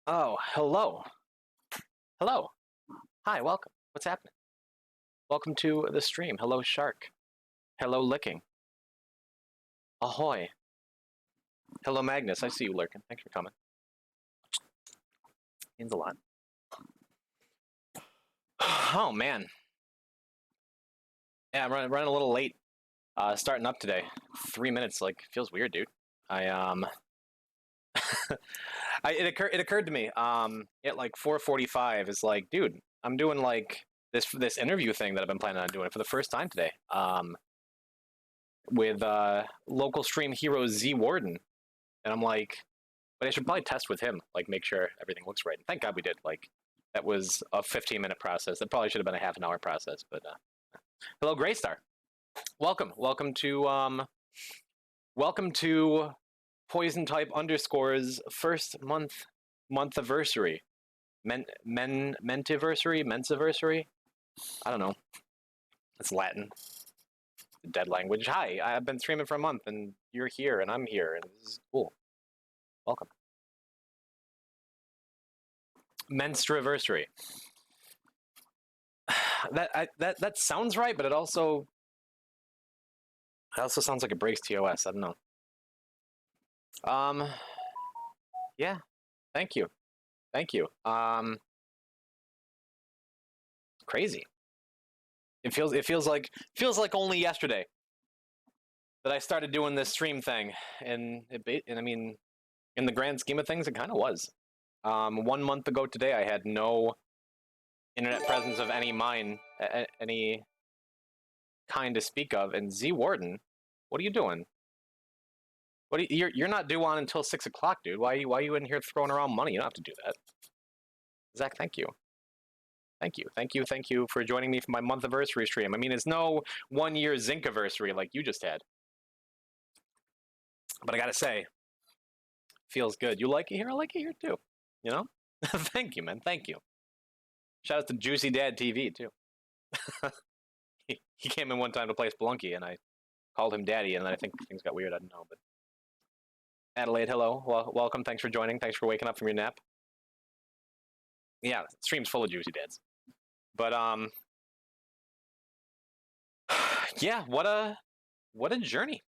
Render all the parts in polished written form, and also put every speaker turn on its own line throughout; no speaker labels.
Oh, hello. Hello. Hi, welcome. What's happening? Welcome to the stream. Hello, Shark. Hello, Licking. Ahoy. Hello, Magnus. I see you lurking. Thanks for coming. Means a lot. Oh, man. Yeah, I'm running a little late. Starting up today. 3 minutes, like, feels weird, dude. It occurred to me, at like 4:45, it's like, dude, I'm doing like this interview thing that I've been planning on doing for the first time today. With local stream hero Z Warden, and I'm like, but I should probably test with him, like make sure everything looks right. And thank God we did. Like that was a 15-minute process. That probably should have been a half an hour process. But hello, Graystar. Welcome to Poison Type Underscore's first monthversary. Mensiversary. I don't know. It's Latin. Dead language. Hi, I've been streaming for a month, and you're here, and I'm here, and this is cool. Welcome. Menstriversary. That sounds right, but it also sounds like it breaks TOS. I don't know. Yeah. Thank you. Crazy. It feels like only yesterday. that I started doing this stream thing, and I mean, in the grand scheme of things, it kind of was. 1 month ago today, I had no internet presence of any kind to speak of. And Z Warden, what are you doing? You're not due on until 6 o'clock, dude. Why are you in here throwing around money? You don't have to do that. Zach, thank you. Thank you for joining me for my month-iversary stream. I mean, it's no 1 year Zinc-iversary like you just had. But I gotta say, feels good. You like it here? I like it here too. You know? Thank you, man. Thank you. Shout out to Juicy Dad TV too. he came in one time to play Spelunky, and I called him Daddy, and then I think things got weird. I don't know, but Adelaide, hello, welcome. Thanks for joining. Thanks for waking up from your nap. Yeah, stream's full of Juicy Dads. But yeah, what a journey.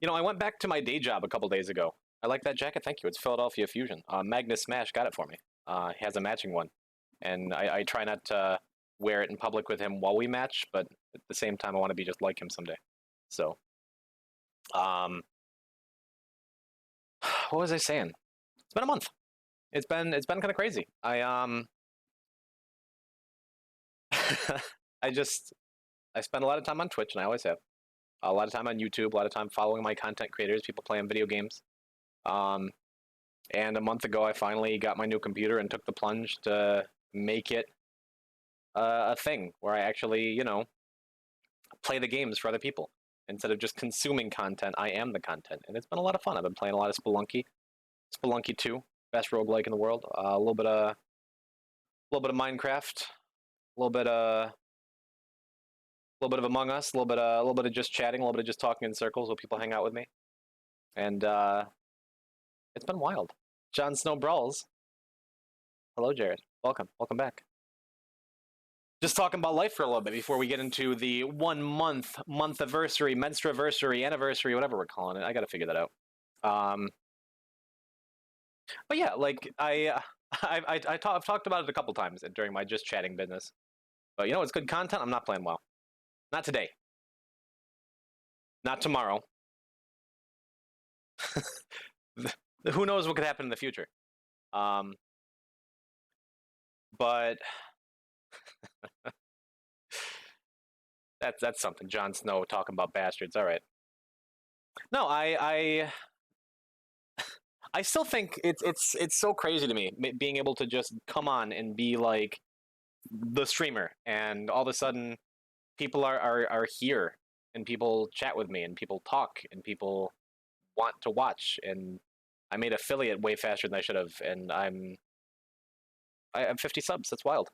You know, I went back to my day job a couple days ago. I like that jacket. Thank you. It's Philadelphia Fusion. Magnus Smash got it for me. He has a matching one, and I try not to wear it in public with him while we match, but at the same time, I want to be just like him someday. So, what was I saying? It's been a month. It's been kind of crazy. I spend a lot of time on Twitch, and I always have. A lot of time on YouTube, a lot of time following my content creators, people playing video games. And a month ago, I finally got my new computer and took the plunge to make it a thing where I actually, you know, play the games for other people. Instead of just consuming content, I am the content. And it's been a lot of fun. I've been playing a lot of Spelunky. Spelunky 2, best roguelike in the world. A little bit of Minecraft, a little bit of Among Us, a little bit of just chatting, a little bit of just talking in circles while people hang out with me. And it's been wild. Jon Snow Brawls. Hello, Jared. Welcome back. Just talking about life for a little bit before we get into the 1 month-iversary, menstruiversary, anniversary, whatever we're calling it. I got to figure that out. But yeah, like I've talked about it a couple times during my just chatting business. But you know, it's good content. I'm not playing WoW. Not today. Not tomorrow. Who knows what could happen in the future? But that's something. Jon Snow talking about bastards. All right. No, I still think it's so crazy to me being able to just come on and be like the streamer, and all of a sudden people are here, and people chat with me, and people talk, and people want to watch, and I made affiliate way faster than I should have, and I have 50 subs. That's wild.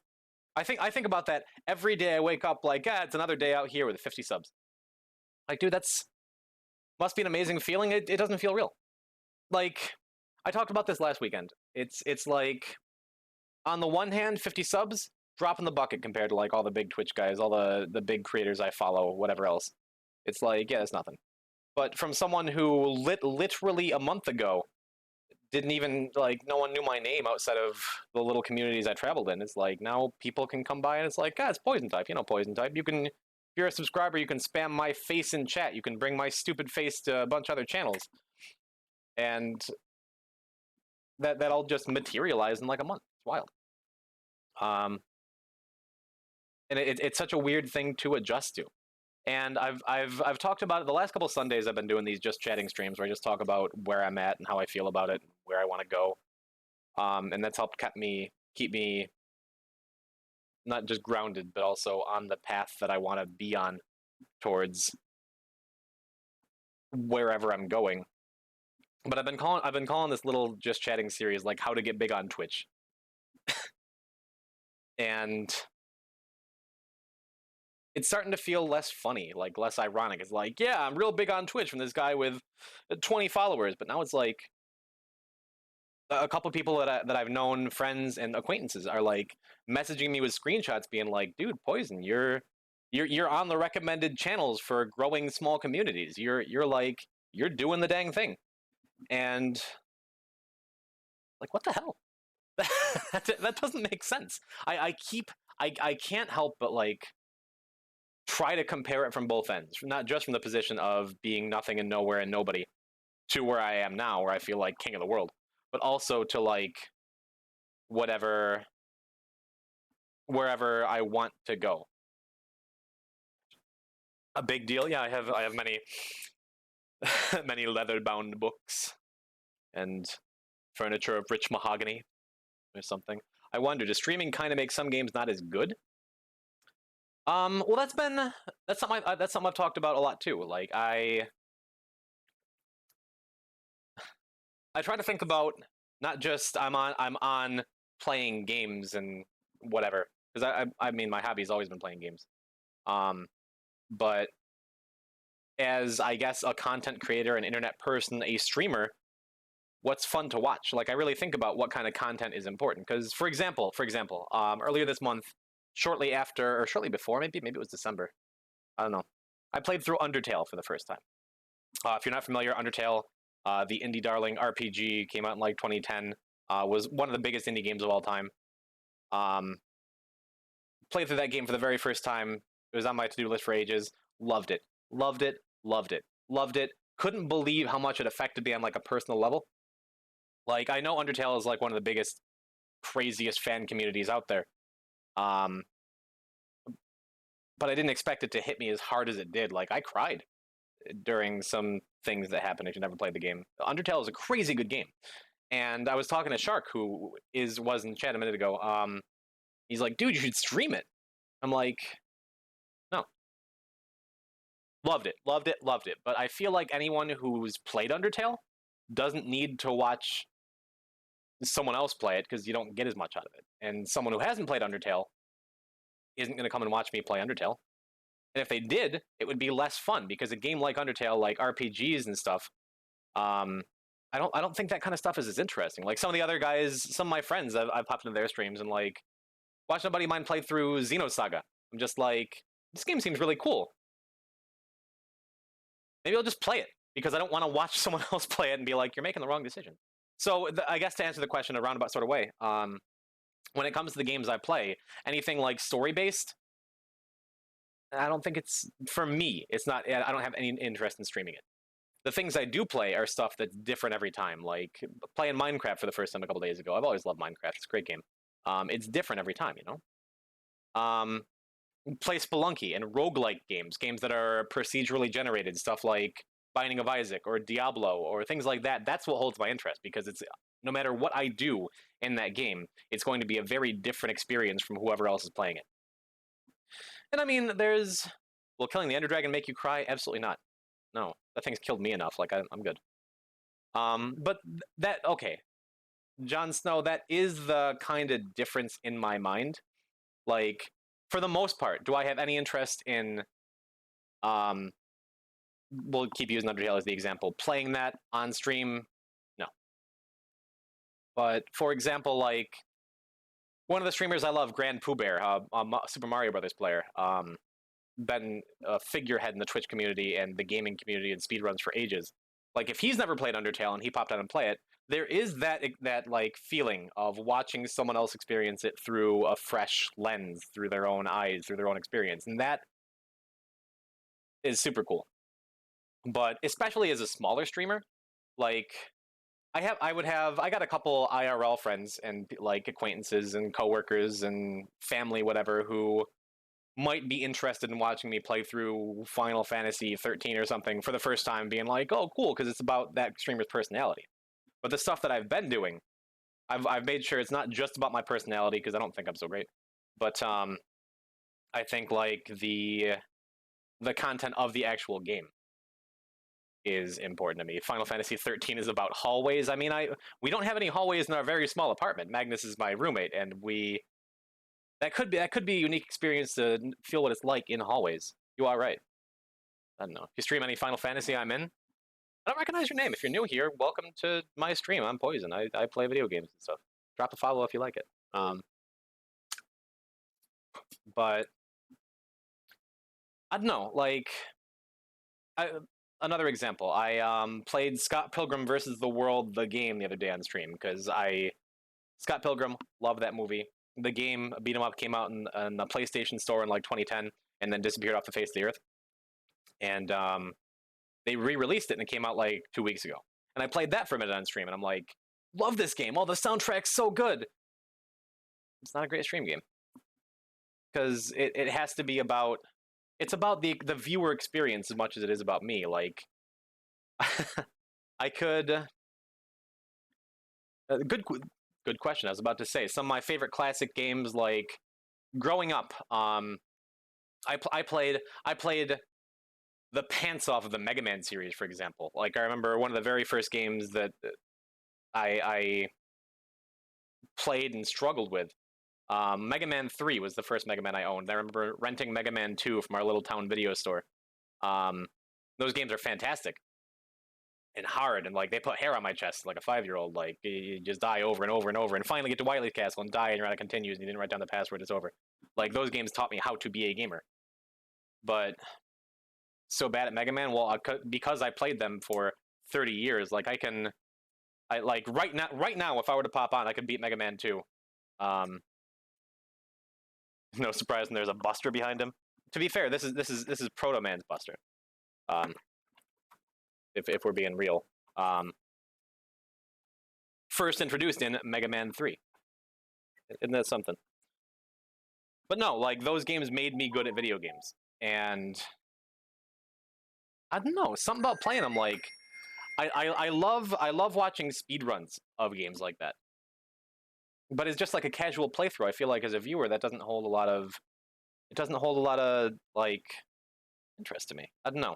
I think about that every day. I wake up like, it's another day out here with 50 subs. Like, dude, that's must be an amazing feeling. It doesn't feel real. Like, I talked about this last weekend. It's like, on the one hand, 50 subs, drop in the bucket compared to like all the big Twitch guys, all the big creators I follow, whatever else. It's like, yeah, it's nothing. But from someone who literally a month ago didn't even, like, no one knew my name outside of the little communities I traveled in. It's like, now people can come by and it's like, it's Poison Type. You know Poison Type. You can, if you're a subscriber, you can spam my face in chat. You can bring my stupid face to a bunch of other channels. And that all just materialized in like a month. It's wild. And it's such a weird thing to adjust to. And I've talked about it the last couple of Sundays. I've been doing these just chatting streams where I just talk about where I'm at and how I feel about it, and where I want to go. And that's helped keep me not just grounded, but also on the path that I want to be on towards wherever I'm going. But I've been calling this little just chatting series like how to get big on Twitch. And it's starting to feel less funny, like less ironic. It's like, yeah, I'm real big on Twitch from this guy with 20 followers, but now it's like a couple of people that I've known, friends and acquaintances, are like messaging me with screenshots, being like, "Dude, Poison, you're on the recommended channels for growing small communities. You're doing the dang thing," and like, what the hell? that doesn't make sense. I can't help but like try to compare it from both ends, not just from the position of being nothing and nowhere and nobody to where I am now, where I feel like king of the world, but also to like whatever, wherever I want to go. A big deal. Yeah, I have many many leather-bound books and furniture of rich mahogany or something. I wonder, does streaming kind of make some games not as good? Well, that's something I've talked about a lot too. Like I try to think about not just I'm on playing games and whatever, because I mean my hobby's always been playing games. Um, but as I guess a content creator, an internet person, a streamer, what's fun to watch? Like I really think about what kind of content is important. Because for example, earlier this month, shortly after or shortly before, maybe it was December, I don't know, I played through Undertale for the first time. If you're not familiar, Undertale, the indie darling RPG, came out in like 2010. Was one of the biggest indie games of all time. Played through that game for the very first time. It was on my to-do list for ages. Loved it. Loved it. Loved it. Loved it. Couldn't believe how much it affected me on like a personal level. Like I know Undertale is like one of the biggest, craziest fan communities out there. But I didn't expect it to hit me as hard as it did. Like I cried during some things that happened if you never played the game. Undertale is a crazy good game. And I was talking to Shark, who was in the chat a minute ago. He's like, dude, you should stream it. I'm like, no. Loved it, loved it, loved it. But I feel like anyone who's played Undertale doesn't need to watch someone else play it because you don't get as much out of it. And someone who hasn't played Undertale isn't going to come and watch me play Undertale. And if they did, it would be less fun because a game like Undertale, like RPGs and stuff, I don't think that kind of stuff is as interesting. Like some of the other guys, some of my friends, I've popped into their streams and like watched a buddy of mine play through Xenosaga. I'm just like, this game seems really cool. Maybe I'll just play it because I don't want to watch someone else play it and be like, you're making the wrong decision. So I guess to answer the question a roundabout sort of way, when it comes to the games I play, anything like story-based, I don't think it's, for me, it's not, I don't have any interest in streaming it. The things I do play are stuff that's different every time, like playing Minecraft for the first time a couple days ago. I've always loved Minecraft. It's a great game. It's different every time, you know? Play Spelunky and roguelike games that are procedurally generated, stuff like Binding of Isaac or Diablo or things like that. That's what holds my interest because it's, no matter what I do in that game, it's going to be a very different experience from whoever else is playing it. And I mean, will killing the Ender Dragon make you cry? Absolutely not. No, that thing's killed me enough. Like, I'm good. But okay. Jon Snow, that is the kind of difference in my mind. Like, for the most part, do I have any interest in, we'll keep using Undertale as the example, playing that on stream? No. But, for example, like, one of the streamers I love, Grand Pooh Bear, a Super Mario Brothers player, been a figurehead in the Twitch community and the gaming community and speedruns for ages. Like, if he's never played Undertale and he popped out and play it, there is that like feeling of watching someone else experience it through a fresh lens, through their own eyes, through their own experience, and that is super cool. But especially as a smaller streamer, like I got a couple IRL friends and like acquaintances and coworkers and family, whatever, who might be interested in watching me play through Final Fantasy 13 or something for the first time, being like, oh, cool, because it's about that streamer's personality. But the stuff that I've been doing, I've made sure it's not just about my personality, because I don't think I'm so great. But I think like the content of the actual game is important to me. Final Fantasy 13 is about hallways. I mean, we don't have any hallways in our very small apartment. Magnus is my roommate, and that could be a unique experience to feel what it's like in hallways. You are right. I don't know. If you stream any Final Fantasy, I'm in. I don't recognize your name. If you're new here, welcome to my stream. I'm Poison. I play video games and stuff. Drop a follow if you like it. But I don't know. Like, another example. I played Scott Pilgrim versus the World, the game, the other day on stream because Scott Pilgrim, love that movie. The game, beat 'em up, came out in the PlayStation Store in like 2010. and then disappeared off the face of the earth. And they re-released it, and it came out like 2 weeks ago. And I played that for a minute on stream, and I'm like, love this game. Oh, the soundtrack's so good. It's not a great stream game because it has to be about. It's about the viewer experience as much as it is about me. Like, I could. Good question. I was about to say some of my favorite classic games, like growing up. I played the pants off of the Mega Man series, for example. Like I remember one of the very first games that I played and struggled with. Mega Man 3 was the first Mega Man I owned. I remember renting Mega Man 2 from our little town video store. Those games are fantastic and hard, and like they put hair on my chest like a 5-year-old. Like you just die over and over and over, and finally get to Wily's Castle and die, and you're out of continues, and you didn't write down the password. It's over. Like those games taught me how to be a gamer. But so bad at Mega Man, well, because I played them for 30 years, like I like right now, if I were to pop on, I could beat Mega Man 2. No surprise, and there's a Buster behind him. To be fair, this is Proto Man's Buster. If we're being real, first introduced in Mega Man 3. Isn't that something? But no, like those games made me good at video games, and I don't know, something about playing them. Like I love watching speedruns of games like that. But it's just like a casual playthrough. I feel like as a viewer, that doesn't hold a lot of like interest to me. I don't know.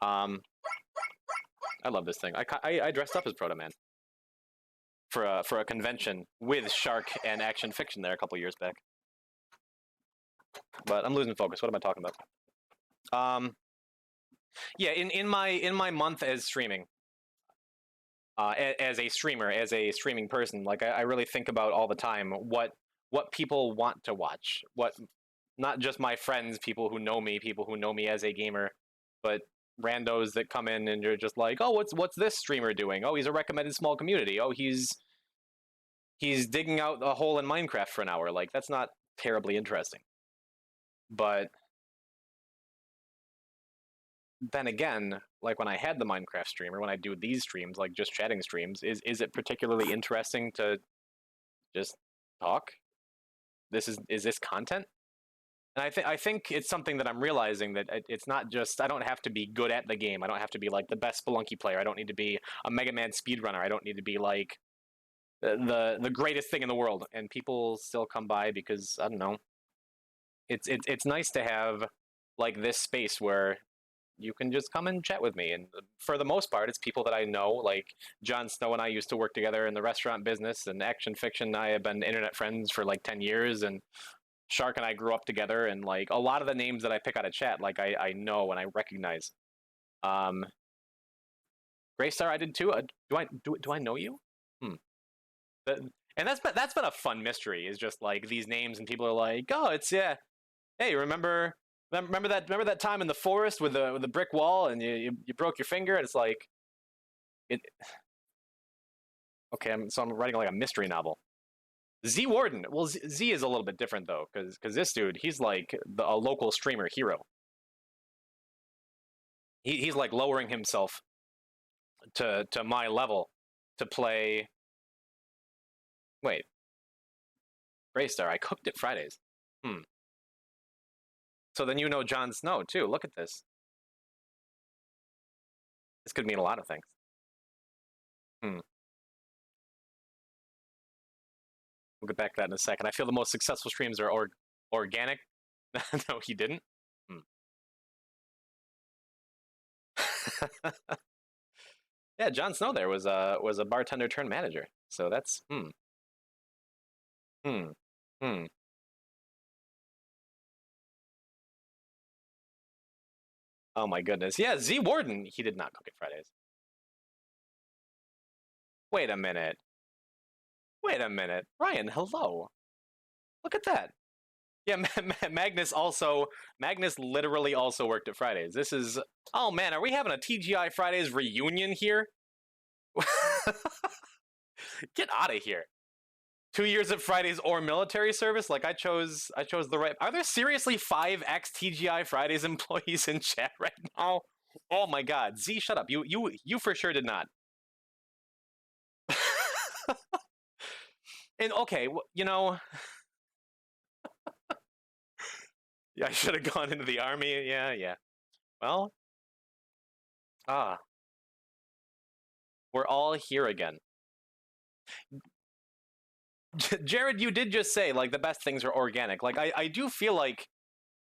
I love this thing. I dressed up as Proto Man for a convention with Shark and Action Fiction there a couple years back. But I'm losing focus. What am I talking about? Yeah, in my month as streaming, as a streamer, as a streaming person, like I really think about all the time what people want to watch. What, not just my friends, people who know me as a gamer, but randos that come in and you're just like, oh, what's this streamer doing? Oh, he's a recommended small community. Oh, he's digging out a hole in Minecraft for an hour. Like that's not terribly interesting. But then again, like when I had the Minecraft streamer, when I do these streams, like just chatting streams, is it particularly interesting to just talk? Is this content? And I think it's something that I'm realizing that it's not just, I don't have to be good at the game. I don't have to be like the best Spelunky player. I don't need to be a Mega Man speedrunner. I don't need to be like the greatest thing in the world. And people still come by because, I don't know, it's nice to have like this space where you can just come and chat with me. And for the most part, it's people that I know. Like Jon Snow and I used to work together in the restaurant business, and Action Fiction and I have been internet friends for like 10 years, and Shark and I grew up together, and like a lot of the names that I pick out of chat, like I know and I recognize. Graystar, I did too. Do I know you? And that's been a fun mystery. Is just like these names, and people are like, oh, it's yeah. Hey, remember that time in the forest with the brick wall, and you broke your finger, and it's like, okay, I'm writing like a mystery novel. Z Warden. Well, Z is a little bit different though, because this dude, he's like a local streamer hero. He's like lowering himself to my level to play. Wait, Graystar. I cooked it Fridays. So then you know Jon Snow too. Look at this. This could mean a lot of things. We'll get back to that in a second. I feel the most successful streams are organic. No, he didn't. Yeah, Jon Snow there was a bartender turned manager. So that's Oh my goodness. Yeah, Z Warden. He did not cook it Fridays. Wait a minute. Ryan, hello. Look at that. Yeah, Magnus literally also worked at Fridays. This is, oh man, are we having a TGI Fridays reunion here? Get out of here. 2 years at Fridays or military service. Like I chose the right. Are there seriously 5 TGI Fridays employees in chat right now? Oh my God, Z, shut up. You for sure did not. And okay, you know, yeah, I should have gone into the army. Yeah, yeah. Well, ah, we're all here again. Jared, you did just say like the best things are organic. Like I do feel like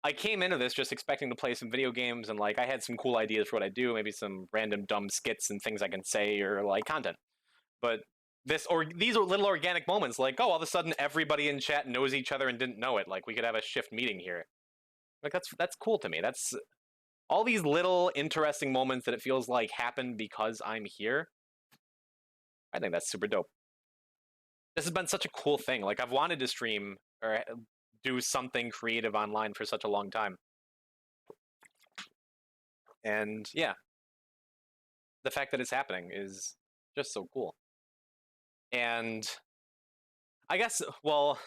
I came into this just expecting to play some video games and like I had some cool ideas for what I do, maybe some random dumb skits and things I can say or like content. But these are little organic moments like, oh, all of a sudden everybody in chat knows each other and didn't know it. Like we could have a shift meeting here. Like that's cool to me. That's all these little interesting moments that it feels like happen because I'm here. I think that's super dope. This has been such a cool thing. Like I've wanted to stream or do something creative online for such a long time. And yeah, the fact that it's happening is just so cool. And I guess, well,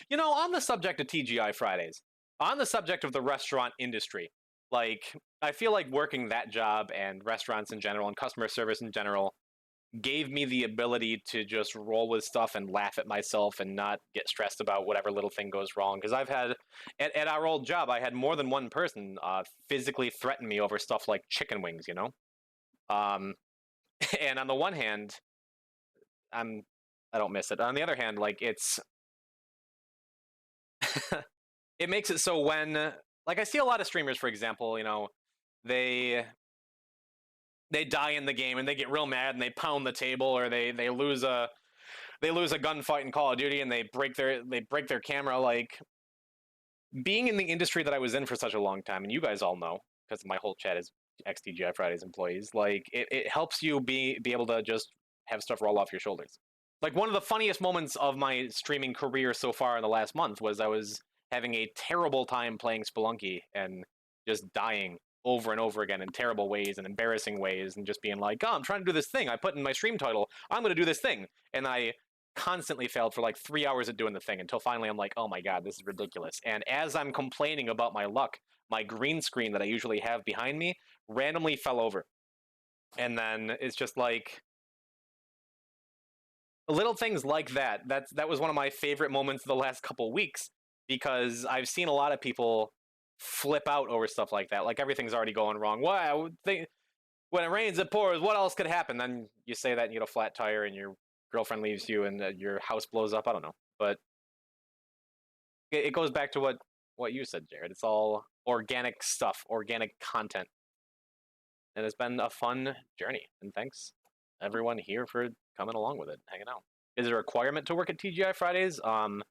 you know, on the subject of TGI Fridays, on the subject of the restaurant industry, like I feel like working that job and restaurants in general and customer service in general gave me the ability to just roll with stuff and laugh at myself and not get stressed about whatever little thing goes wrong. Because I've had, at our old job, I had more than one person physically threaten me over stuff like chicken wings, you know? And on the one hand, I don't miss it. On the other hand, like it's, it makes it so when, like I see a lot of streamers, for example, you know, they die in the game and they get real mad and they pound the table or they lose a gunfight in Call of Duty and they break their camera. Like being in the industry that I was in for such a long time, and you guys all know because my whole chat is XTGI Fridays employees. Like it helps you be able to just have stuff roll off your shoulders. Like one of the funniest moments of my streaming career so far in the last month was I was having a terrible time playing Spelunky and just dying over and over again in terrible ways and embarrassing ways and just being like, oh, I'm trying to do this thing. I put in my stream title, I'm going to do this thing. And I constantly failed for like 3 hours at doing the thing until finally I'm like, oh my God, this is ridiculous. And as I'm complaining about my luck, my green screen that I usually have behind me randomly fell over. And then it's just like, little things like that. That was one of my favorite moments of the last couple weeks because I've seen a lot of people flip out over stuff like that. Like everything's already going wrong. Wow, when it rains, it pours. What else could happen? Then you say that and you get a flat tire and your girlfriend leaves you and your house blows up. I don't know, but it goes back to what you said, Jared. It's all organic stuff, organic content, and it's been a fun journey. And thanks everyone here for coming along with it, hanging out. Is it a requirement to work at TGI Fridays? I'm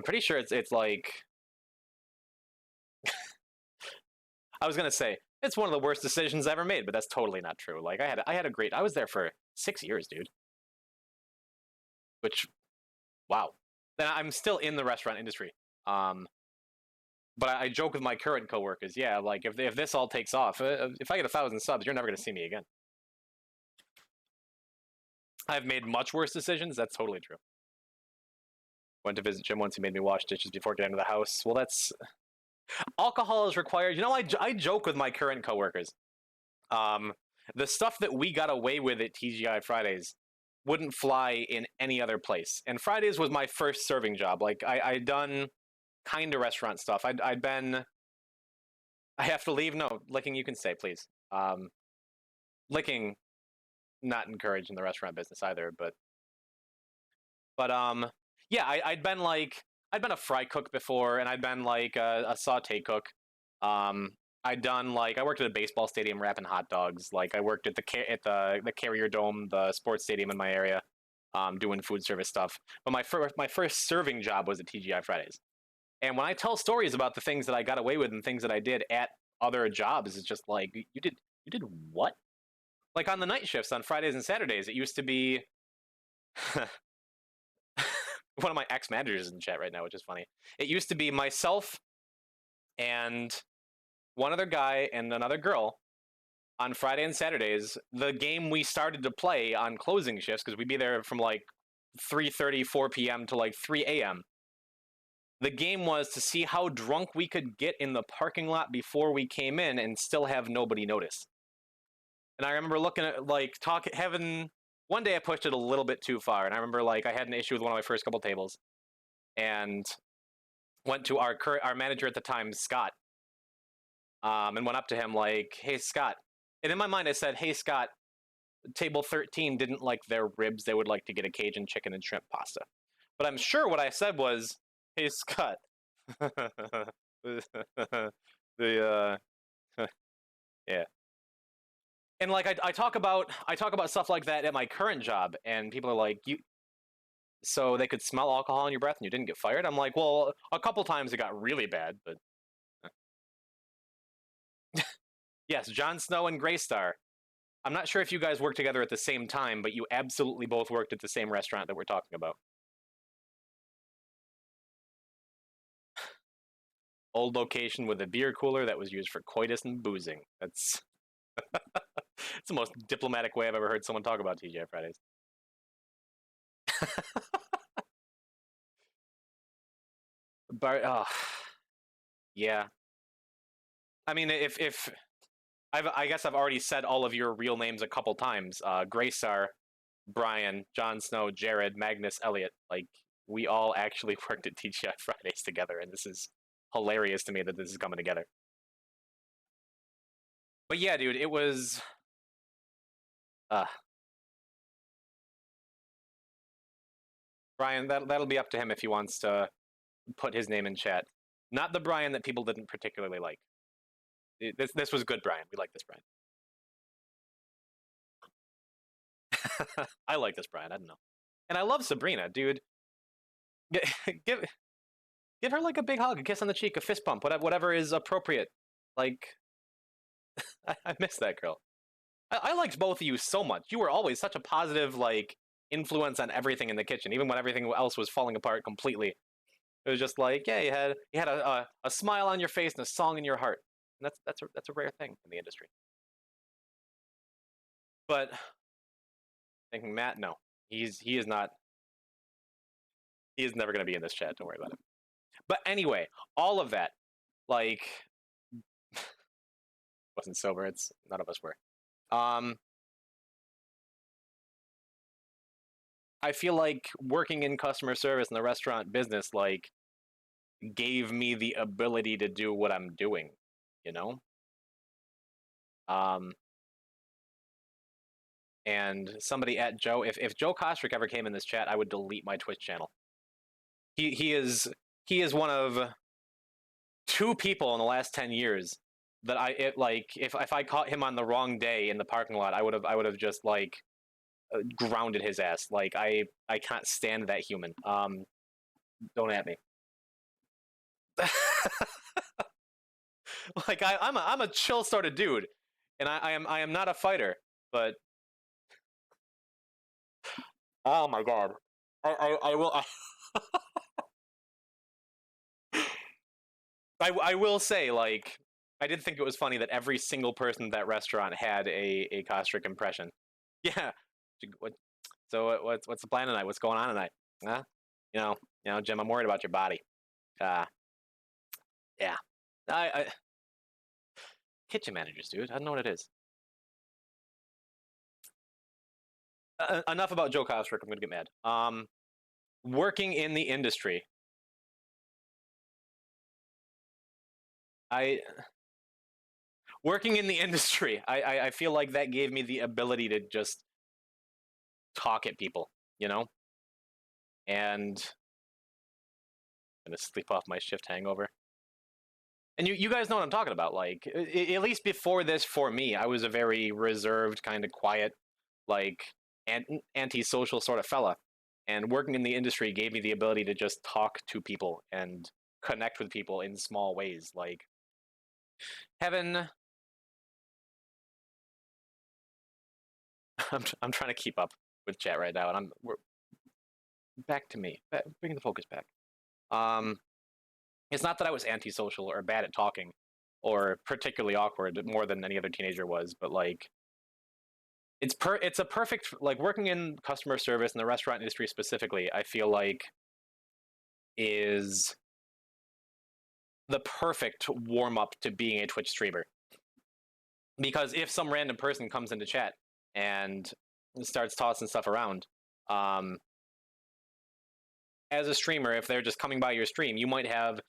pretty sure it's like I was gonna say it's one of the worst decisions I ever made, but that's totally not true. Like I was there for 6 years, dude. Which, wow. Then I'm still in the restaurant industry. But I joke with my current coworkers, yeah, like if this all takes off, if I get 1,000 subs, you're never gonna see me again. I've made much worse decisions. That's totally true. Went to visit Jim once. He made me wash dishes before getting to the house. Well, that's alcohol is required. You know, I joke with my current coworkers. The stuff that we got away with at TGI Fridays wouldn't fly in any other place. And Fridays was my first serving job. Like I'd done kind of restaurant stuff. I'd been. I have to leave. No, licking you can stay, please. Licking, not encouraged in the restaurant business either. But yeah, I'd been a fry cook before, and I'd been like a saute cook. I'd done like I worked at a baseball stadium wrapping hot dogs. Like I worked at the Carrier Dome, the sports stadium in my area, doing food service stuff. But my first serving job was at TGI Fridays. And when I tell stories about the things that I got away with and things that I did at other jobs, it's just like you did what? Like on the night shifts on Fridays and Saturdays, it used to be one of my ex-managers is in chat right now, which is funny. It used to be myself and one other guy and another girl on Friday and Saturdays. The game we started to play on closing shifts, because we'd be there from like 3:30, 4 p.m. to like 3 a.m. The game was to see how drunk we could get in the parking lot before we came in and still have nobody notice. And I remember looking at like having one day I pushed it a little bit too far, and I remember like I had an issue with one of my first couple tables, and went to our manager at the time, Scott, and went up to him like, "Hey, Scott," and in my mind I said, "Hey, Scott, table 13 didn't like their ribs; they would like to get a Cajun chicken and shrimp pasta." But I'm sure what I said was, "Hey, Scott." the yeah. And like I talk about stuff like that at my current job, and people are like, "You so they could smell alcohol in your breath and you didn't get fired?" I'm like, "Well, a couple times it got really bad, but yes, Jon Snow and Greystar. I'm not sure if you guys worked together at the same time, but you absolutely both worked at the same restaurant that we're talking about. Old location with a beer cooler that was used for coitus and boozing. That's it's the most diplomatic way I've ever heard someone talk about TGI Fridays. But yeah. I mean, if I guess I've already said all of your real names a couple times. Graysar, Brian, Jon Snow, Jared, Magnus, Elliot. Like we all actually worked at TGI Fridays together, and this is hilarious to me that this is coming together. But yeah, dude, it was. Uh, Brian, that'll be up to him if he wants to put his name in chat. Not the Brian that people didn't particularly like. This was good, Brian. We like this Brian. I like this Brian. I don't know, and I love Sabrina, dude. Give give her like a big hug, a kiss on the cheek, a fist bump, whatever is appropriate. Like I miss that girl. I liked both of you so much. You were always such a positive like influence on everything in the kitchen, even when everything else was falling apart completely. It was just like, yeah, you had a smile on your face and a song in your heart, and that's a rare thing in the industry. But thinking Matt, no, he is not. He is never going to be in this chat. Don't worry about it. But anyway, all of that, like, wasn't sober. It's none of us were. I feel like working in customer service in the restaurant business, like, gave me the ability to do what I'm doing, you know? Um, and somebody at Joe, if Joe Kostrick ever came in this chat, I would delete my Twitch channel. He is one of two people in the last 10 years that like if I caught him on the wrong day in the parking lot, I would have just like grounded his ass. Like I can't stand that human. Don't at me. Like I'm a chill sort of dude, and I am not a fighter, but oh my god, I will I will say like I did think it was funny that every single person at that restaurant had a Kostrick impression. Yeah. What, so what's the plan tonight? What's going on tonight? Huh? Jim, I'm worried about your body. Yeah. I kitchen managers, dude. I don't know what it is. Enough about Joe Kostrick. I'm gonna get mad. Working in the industry, I working in the industry, I feel like that gave me the ability to just talk at people, and I'm gonna sleep off my shift hangover. And you guys know what I'm talking about. Like, at least before this, for me, I was a very reserved, kind of quiet, like antisocial sort of fella. And working in the industry gave me the ability to just talk to people and connect with people in small ways. Like, having I'm trying to keep up with chat right now, and we're back to me. Bring the focus back. It's not that I was antisocial or bad at talking or particularly awkward more than any other teenager was, but like it's a perfect, like, working in customer service in the restaurant industry specifically, I feel like is the perfect warm up to being a Twitch streamer. Because if some random person comes into chat and starts tossing stuff around, um, as a streamer, if they're just coming by your stream, you might have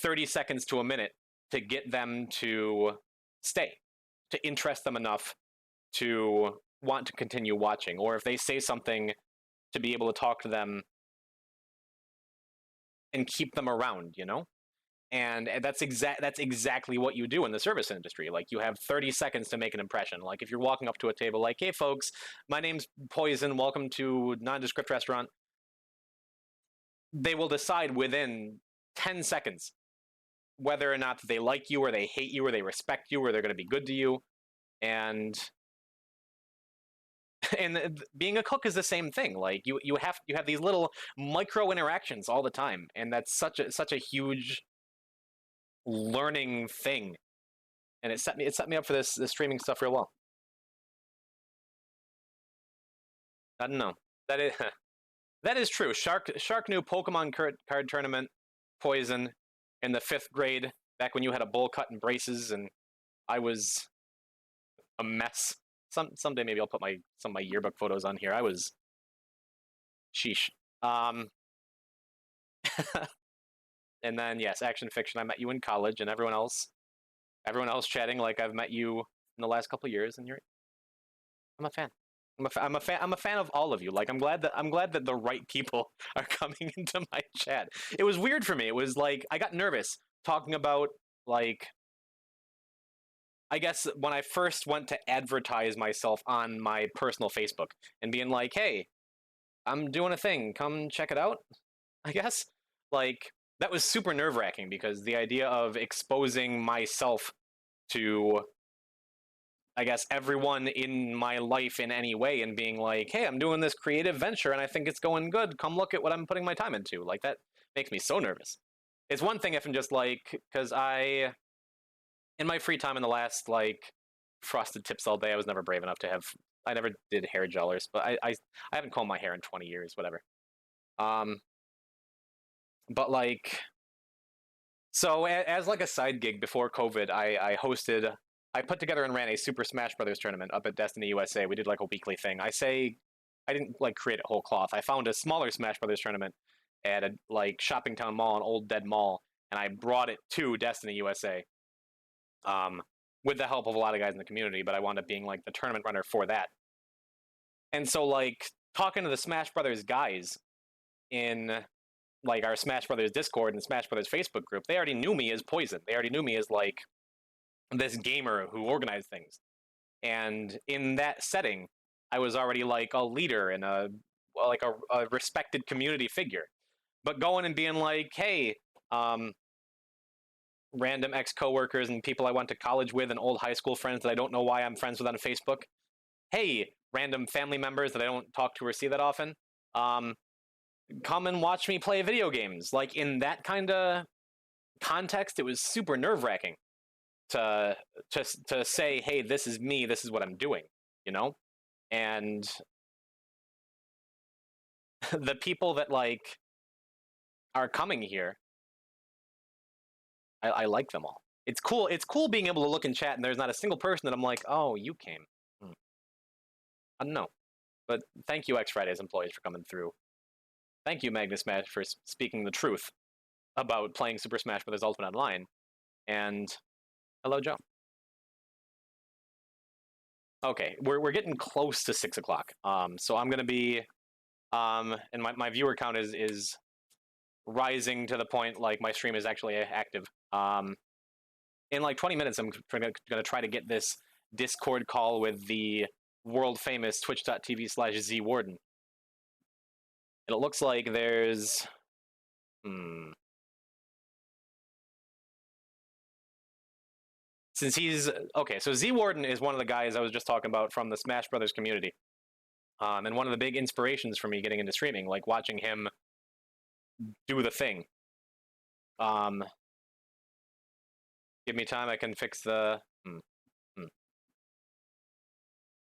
30 seconds to a minute to get them to stay, to interest them enough to want to continue watching. Or if they say something, to be able to talk to them and keep them around, you know? And that's exactly what you do in the service industry. Like, you have 30 seconds to make an impression. Like, if you're walking up to a table like, hey folks, my name's Poison, welcome to Nondescript Restaurant, they will decide within 10 seconds whether or not they like you, or they hate you, or they respect you, or they're going to be good to you. And and being a cook is the same thing. Like, you have these little micro interactions all the time, and that's such a huge learning thing. And it set me up for this streaming stuff real well. I don't know. That is that is true. Shark knew Pokemon card tournament, Poison, in the 5th grade, back when you had a bowl cut and braces, and I was a mess. Someday maybe I'll put some of my yearbook photos on here. I was sheesh. And then yes, action fiction. I met you in college, and everyone else chatting like I've met you in the last couple of years, and I'm a fan. I'm a fan of all of you. Like, I'm glad that the right people are coming into my chat. It was weird for me. It was like I got nervous talking about, like, I guess when I first went to advertise myself on my personal Facebook and being like, "Hey, I'm doing a thing. Come check it out." I guess, like, that was super nerve-wracking, because the idea of exposing myself to, I guess, everyone in my life in any way, and being like, hey, I'm doing this creative venture and I think it's going good. Come look at what I'm putting my time into. Like, that makes me so nervous. It's one thing if I'm just like, because in my free time in the last, like, frosted tips all day, I was never brave enough to have, I never did hair gellers, but I haven't combed my hair in 20 years, whatever. But like, so as like a side gig before COVID, I put together and ran a Super Smash Brothers tournament up at Destiny USA. We did like a weekly thing. I didn't like create it whole cloth. I found a smaller Smash Brothers tournament at a like shopping town mall, an old dead mall, and I brought it to Destiny USA. With the help of a lot of guys in the community, but I wound up being like the tournament runner for that. And so, like, talking to the Smash Brothers guys in like our Smash Brothers Discord and Smash Brothers Facebook group, they already knew me as Poison. They already knew me as like this gamer who organized things. And in that setting, I was already like a leader and a respected community figure. But going and being like, hey, random ex-coworkers and people I went to college with and old high school friends that I don't know why I'm friends with on Facebook. Hey, random family members that I don't talk to or see that often. Come and watch me play video games. Like, in that kind of context, it was super nerve-wracking to say, hey, this is me, this is what I'm doing, you know? And the people that like are coming here, I like them all. It's cool. It's cool being able to look in chat and there's not a single person that I'm like, oh, you came. I don't know. But thank you, X Fridays employees, for coming through. Thank you, Magnus Smash, for speaking the truth about playing Super Smash Bros. Ultimate Online. And hello, Joe. Okay, we're getting close to 6 o'clock. So I'm gonna be, and my viewer count is rising to the point like my stream is actually active. In like 20 minutes, I'm gonna try to get this Discord call with the world famous twitch.tv/zwarden. And it looks like there's, since he's, okay, so Zwarden is one of the guys I was just talking about from the Smash Brothers community. And one of the big inspirations for me getting into streaming, like watching him do the thing. Give me time, I can fix the,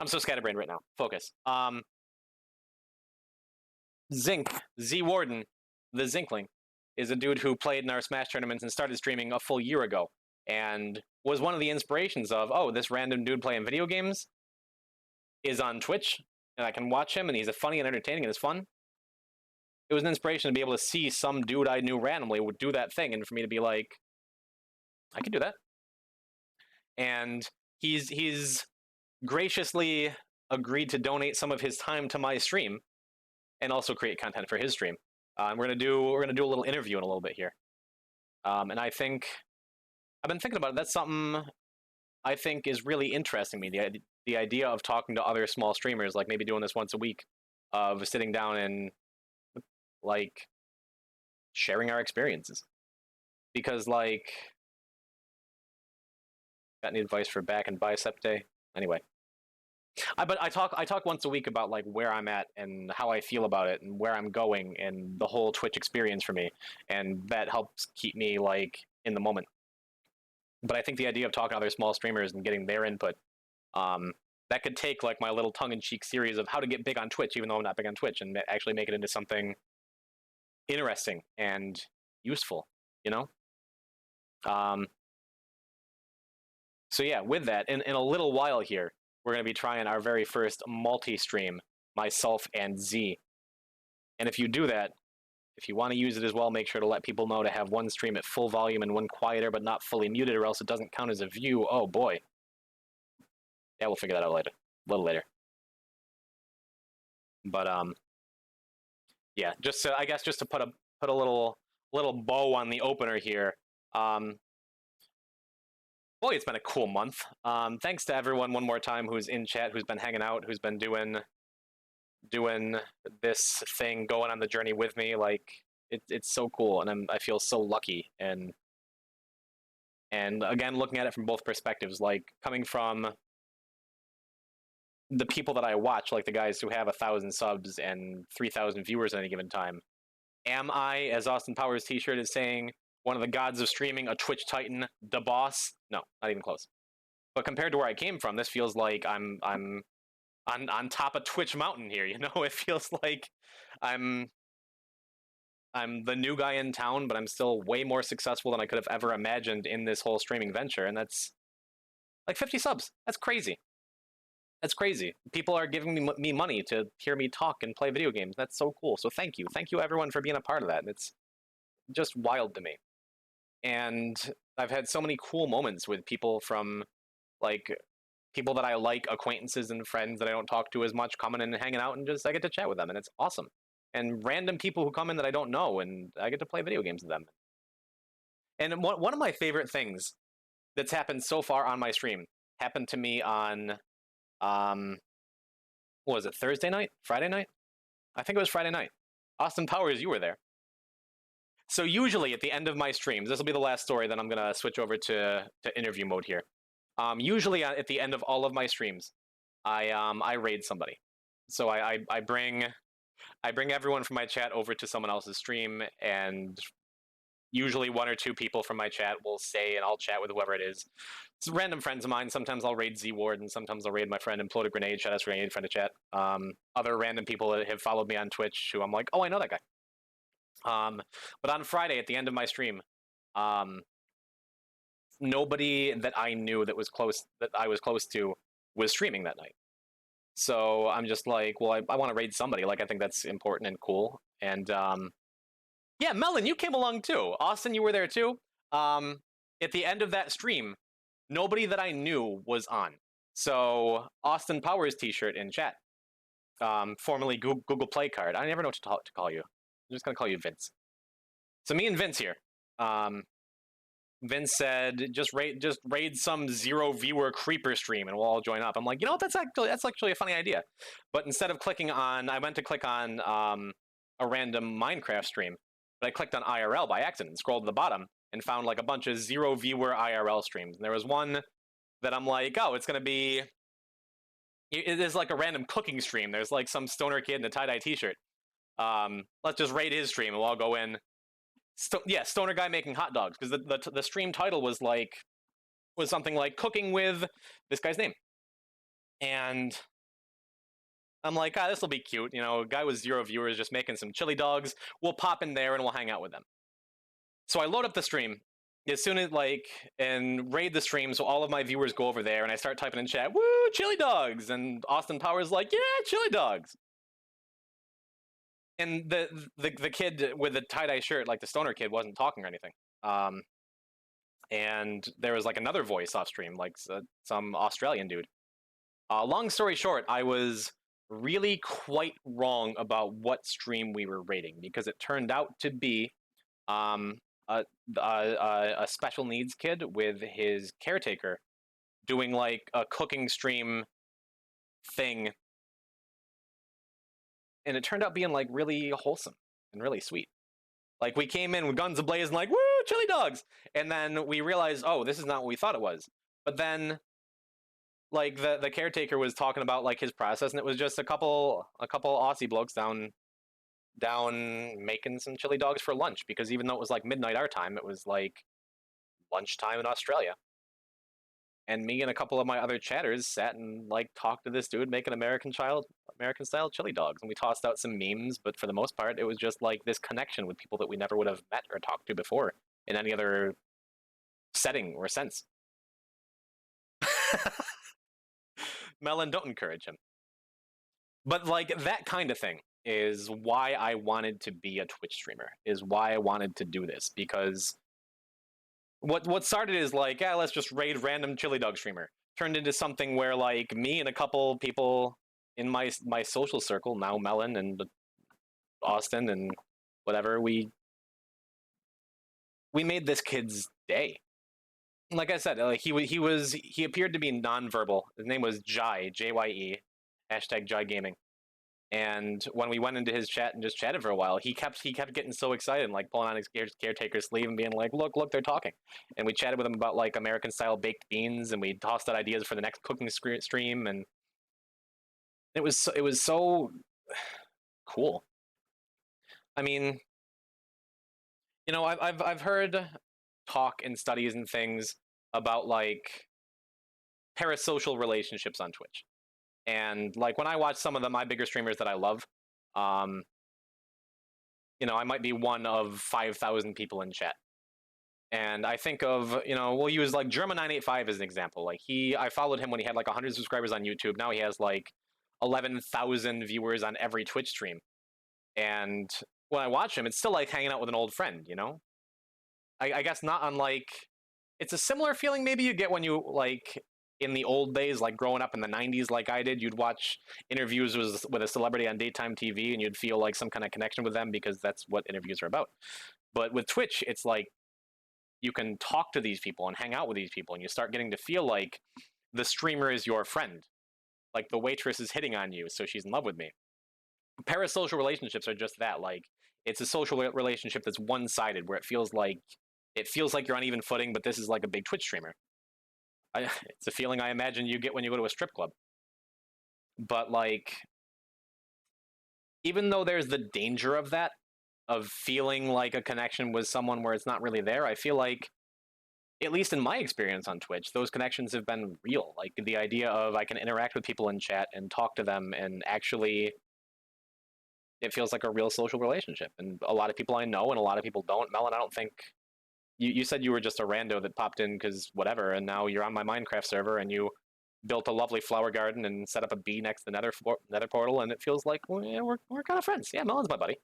I'm so scatterbrained right now. Focus. Zinc, Z Warden, the Zinkling, is a dude who played in our Smash tournaments and started streaming a full year ago, and was one of the inspirations of, oh, this random dude playing video games is on Twitch, and I can watch him, and he's funny and entertaining and it's fun. It was an inspiration to be able to see some dude I knew randomly would do that thing, and for me to be like, I can do that. And he's graciously agreed to donate some of his time to my stream, and also create content for his stream. We're gonna do a little interview in a little bit here, and I think I've been thinking about it. That's something I think is really interesting me. The idea of talking to other small streamers, like maybe doing this once a week, of sitting down and like sharing our experiences. Because like, got any advice for back and bicep day? Anyway, but I talk once a week about like where I'm at and how I feel about it and where I'm going and the whole Twitch experience for me, and that helps keep me like in the moment. But I think the idea of talking to other small streamers and getting their input, that could take like my little tongue-in-cheek series of how to get big on Twitch, even though I'm not big on Twitch, and actually make it into something interesting and useful, you know? So yeah, with that, in a little while here, we're going to be trying our very first multi-stream, myself and Z. And if you do that, if you want to use it as well, make sure to let people know to have one stream at full volume and one quieter but not fully muted, or else it doesn't count as a view. Oh boy. Yeah, we'll figure that out later. A little later. But yeah, just to, I guess just to put a little bow on the opener here. Boy, it's been a cool month. Thanks to everyone one more time who's in chat, who's been hanging out, who's been doing this thing, going on the journey with me. Like it's so cool, and I feel so lucky. And again, looking at it from both perspectives, like coming from the people that I watch, like the guys who have 1,000 subs and 3,000 viewers at any given time. Am I, as Austin Powers' T-shirt is saying, one of the gods of streaming, a Twitch titan, the boss? No, not even close. But compared to where I came from, this feels like I'm on top of Twitch Mountain here. You know, it feels like I'm the new guy in town, but I'm still way more successful than I could have ever imagined in this whole streaming venture. And that's like 50 subs. That's crazy. That's crazy. People are giving me money to hear me talk and play video games. That's so cool. So thank you. Thank you, everyone, for being a part of that. It's just wild to me. And I've had so many cool moments with people from, like, people that I like, acquaintances and friends that I don't talk to as much, coming in and hanging out, and just I get to chat with them, and it's awesome. And random people who come in that I don't know, and I get to play video games with them. And one of my favorite things that's happened so far on my stream happened to me on, what was it, Thursday night? Friday night? I think it was Friday night. Austin Powers, you were there. So usually at the end of my streams, this will be the last story, then I'm going to switch over to interview mode here. Usually at the end of all of my streams, I raid somebody. So I bring everyone from my chat over to someone else's stream, and usually one or two people from my chat will say, and I'll chat with whoever it is. It's random friends of mine. Sometimes I'll raid Z-Ward, and sometimes I'll raid my friend Implode a Grenade. Shout out to Grenade, friend of chat. Other random people that have followed me on Twitch who I'm like, oh, I know that guy. But on Friday at the end of my stream, nobody that I knew that I was close to was streaming that night. So I'm just like, well, I want to raid somebody. Like, I think that's important and cool. And yeah, Melon, you came along too. Austin, you were there too. At the end of that stream, nobody that I knew was on. So Austin Powers T-shirt in chat, formerly Google Play card. I never know what to call you. I'm just gonna call you Vince. So me and Vince here. Vince said, just raid some 0 viewer creeper stream and we'll all join up. I'm like, you know what, that's actually a funny idea. But instead of clicking on, I went to click on a random Minecraft stream, but I clicked on IRL by accident and scrolled to the bottom and found like a bunch of 0 viewer IRL streams. And there was one that I'm like, oh, it's gonna be, it is like a random cooking stream. There's like some stoner kid in a tie-dye t-shirt. Let's just raid his stream and we'll all go in. Yeah, stoner guy making hot dogs, because the stream title was something like cooking with this guy's name. And I'm like, this will be cute. You know, a guy with 0 viewers just making some chili dogs. We'll pop in there and we'll hang out with them. So I load up the stream as soon as and raid the stream, so all of my viewers go over there, and I start typing in chat, "Woo, chili dogs!" And Austin Powers like, "Yeah, chili dogs." And the kid with the tie dye shirt, like the stoner kid, wasn't talking or anything. And there was like another voice off stream, like some Australian dude. Long story short, I was really quite wrong about what stream we were rating because it turned out to be um, a special needs kid with his caretaker doing like a cooking stream thing, and it turned out being like really wholesome and really sweet. Like we came in with guns ablaze and like, "Woo, chili dogs!" And then we realized, oh, this is not what we thought it was. But then like the caretaker was talking about like his process, and it was just a couple Aussie blokes down making some chili dogs for lunch, because even though it was like midnight our time, it was like lunchtime in Australia. And me and a couple of my other chatters sat and like talked to this dude making American style chili dogs, and we tossed out some memes, but for the most part it was just like this connection with people that we never would have met or talked to before in any other setting or sense. Melon, don't encourage him. But like that kind of thing is why I wanted to be a Twitch streamer, is why I wanted to do this, because what started is like, yeah, let's just raid random chili dog streamer, turned into something where like me and a couple people in my social circle, now Melon and Austin and whatever, we made this kid's day. Like I said, like he appeared to be nonverbal. His name was Jai, Jye, hashtag Jai Gaming. And when we went into his chat and just chatted for a while, he kept getting so excited, and like pulling on his caretaker's sleeve and being like, "Look, they're talking." And we chatted with him about like American style baked beans, and we tossed out ideas for the next cooking stream, and it was so cool. I mean, you know, I've heard talk and studies and things about like parasocial relationships on Twitch, and like when I watch some of my bigger streamers that I love, um, you know, I might be one of 5,000 people in chat. And I think of, you know, we'll use like German985 as an example. Like I followed him when he had like 100 subscribers on YouTube. Now he has like 11,000 viewers on every Twitch stream. And when I watch him, it's still like hanging out with an old friend, you know? I guess not unlike, it's a similar feeling maybe you get when you like in the old days, like growing up in the 90s like I did, you'd watch interviews with a celebrity on daytime TV and you'd feel like some kind of connection with them because that's what interviews are about. But with Twitch, it's like you can talk to these people and hang out with these people, and you start getting to feel like the streamer is your friend. Like the waitress is hitting on you, so she's in love with me. Parasocial relationships are just that. Like it's a social relationship that's one-sided, where it feels like you're on even footing, but this is like a big Twitch streamer. It's a feeling I imagine you get when you go to a strip club. But like, even though there's the danger of that, of feeling like a connection with someone where it's not really there, I feel like, at least in my experience on Twitch, those connections have been real. Like the idea of I can interact with people in chat and talk to them, and actually it feels like a real social relationship. And a lot of people I know and a lot of people don't. Melon, I don't think you said you were just a rando that popped in because whatever, and now you're on my Minecraft server and you built a lovely flower garden and set up a bee next to the nether portal, and it feels like, well, yeah, we're kind of friends. Yeah, Melon's my buddy.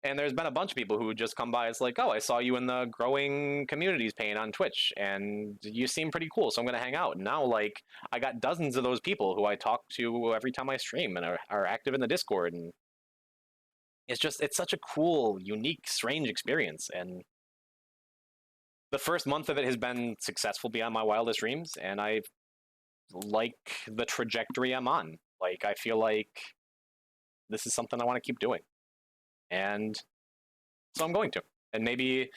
And there's been a bunch of people who just come by. It's like, oh, I saw you in the growing communities pane on Twitch, and you seem pretty cool, so I'm going to hang out. And now, like, I got dozens of those people who I talk to every time I stream and are active in the Discord. And it's such a cool, unique, strange experience. And the first month of it has been successful beyond my wildest dreams, and I like the trajectory I'm on. Like, I feel like this is something I want to keep doing. And so I'm going to. And maybe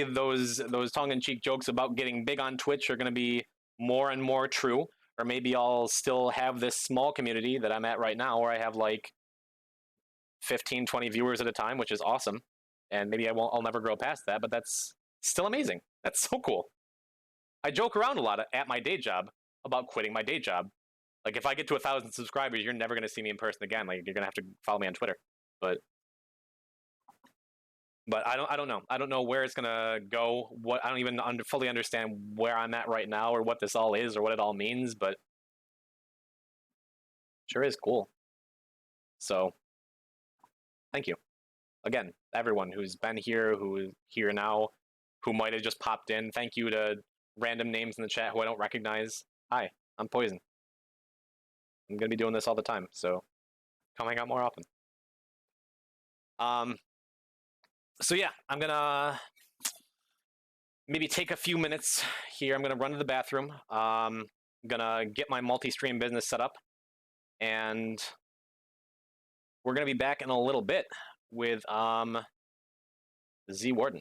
those tongue-in-cheek jokes about getting big on Twitch are going to be more and more true, or maybe I'll still have this small community that I'm at right now where I have like 15, 20 viewers at a time, which is awesome. And maybe I'll never grow past that, but that's still amazing. That's so cool. I joke around a lot at my day job about quitting my day job Like if I get to 1,000 subscribers, you're never gonna see me in person again. Like you're gonna have to follow me on Twitter. But I don't know. I don't know where it's gonna go. What I don't even fully understand where I'm at right now or what this all is or what it all means. But sure is cool. So thank you again, everyone who's been here, who's here now, who might have just popped in. Thank you to random names in the chat who I don't recognize. Hi, I'm Poison. I'm gonna be doing this all the time, so come hang out more often. So yeah, I'm gonna maybe take a few minutes here. I'm gonna run to the bathroom. I'm gonna get my multi-stream business set up, and we're gonna be back in a little bit with Z Warden.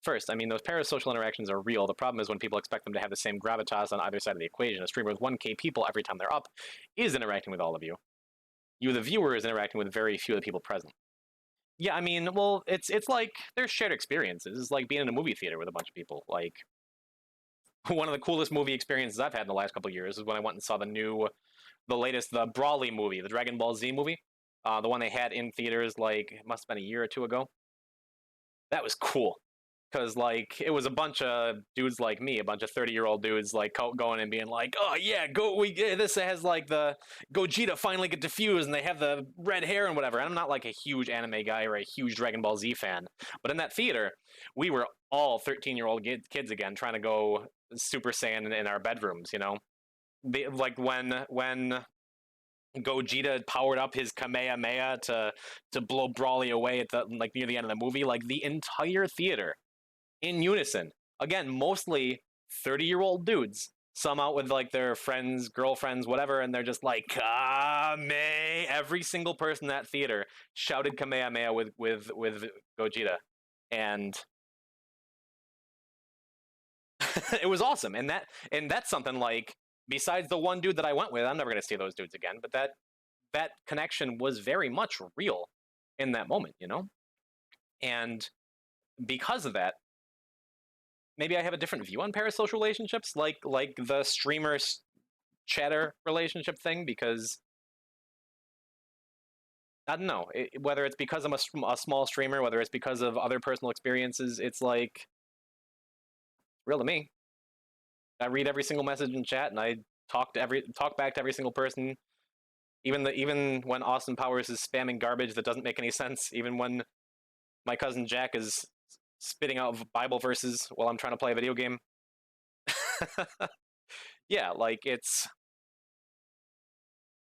First, I mean, those parasocial interactions are real. The problem is when people expect them to have the same gravitas on either side of the equation. A streamer with 1K people every time they're up is interacting with all of you. You, the viewer, is interacting with very few of the people present. Yeah, I mean, well, it's like there's shared experiences. It's like being in a movie theater with a bunch of people. Like, one of the coolest movie experiences I've had in the last couple of years is when I went and saw the latest, the Brawly movie, the Dragon Ball Z movie. The one they had in theaters, like, it must have been a year or two ago. That was cool. Because, like, it was a bunch of dudes like me, a bunch of 30-year-old dudes, like, going and being like, oh, yeah, this has, like, the Gogeta finally get defused, and they have the red hair and whatever. And I'm not, like, a huge anime guy or a huge Dragon Ball Z fan. But in that theater, we were all 13-year-old kids again, trying to go Super Saiyan in our bedrooms, you know? Like, when Gogeta powered up his Kamehameha to blow Brawly away at the, like, near the end of the movie, like, the entire theater in unison. Again, mostly 30-year-old dudes. Some out with like their friends, girlfriends, whatever, and they're just like Kame. Every single person in that theater shouted Kamehameha with Gogeta, and it was awesome. And that's something like besides the one dude that I went with, I'm never gonna see those dudes again. But that connection was very much real in that moment, you know. And because of that, maybe I have a different view on parasocial relationships, like the streamer chatter relationship thing, because I don't know whether it's because I'm a small streamer, whether it's because of other personal experiences. It's like real to me. I read every single message in chat, and I talk back to every single person. Even when Austin Powers is spamming garbage that doesn't make any sense. Even when my cousin Jack is spitting out Bible verses while I'm trying to play a video game. Yeah, like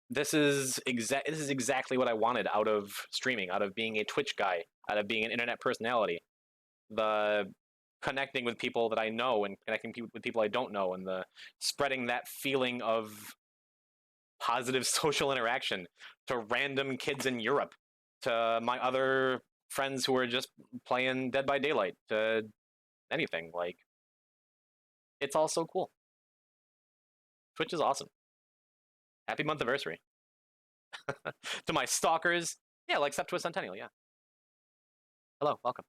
this is exactly what I wanted out of streaming, out of being a Twitch guy, out of being an internet personality. The connecting with people that I know and connecting with people I don't know, and the spreading that feeling of positive social interaction to random kids in Europe, to my other friends who are just playing Dead by Daylight, to anything. Like, it's all so cool. Twitch is awesome. Happy month-iversary. To my stalkers, yeah, like Septua Centennial, yeah. Hello, welcome.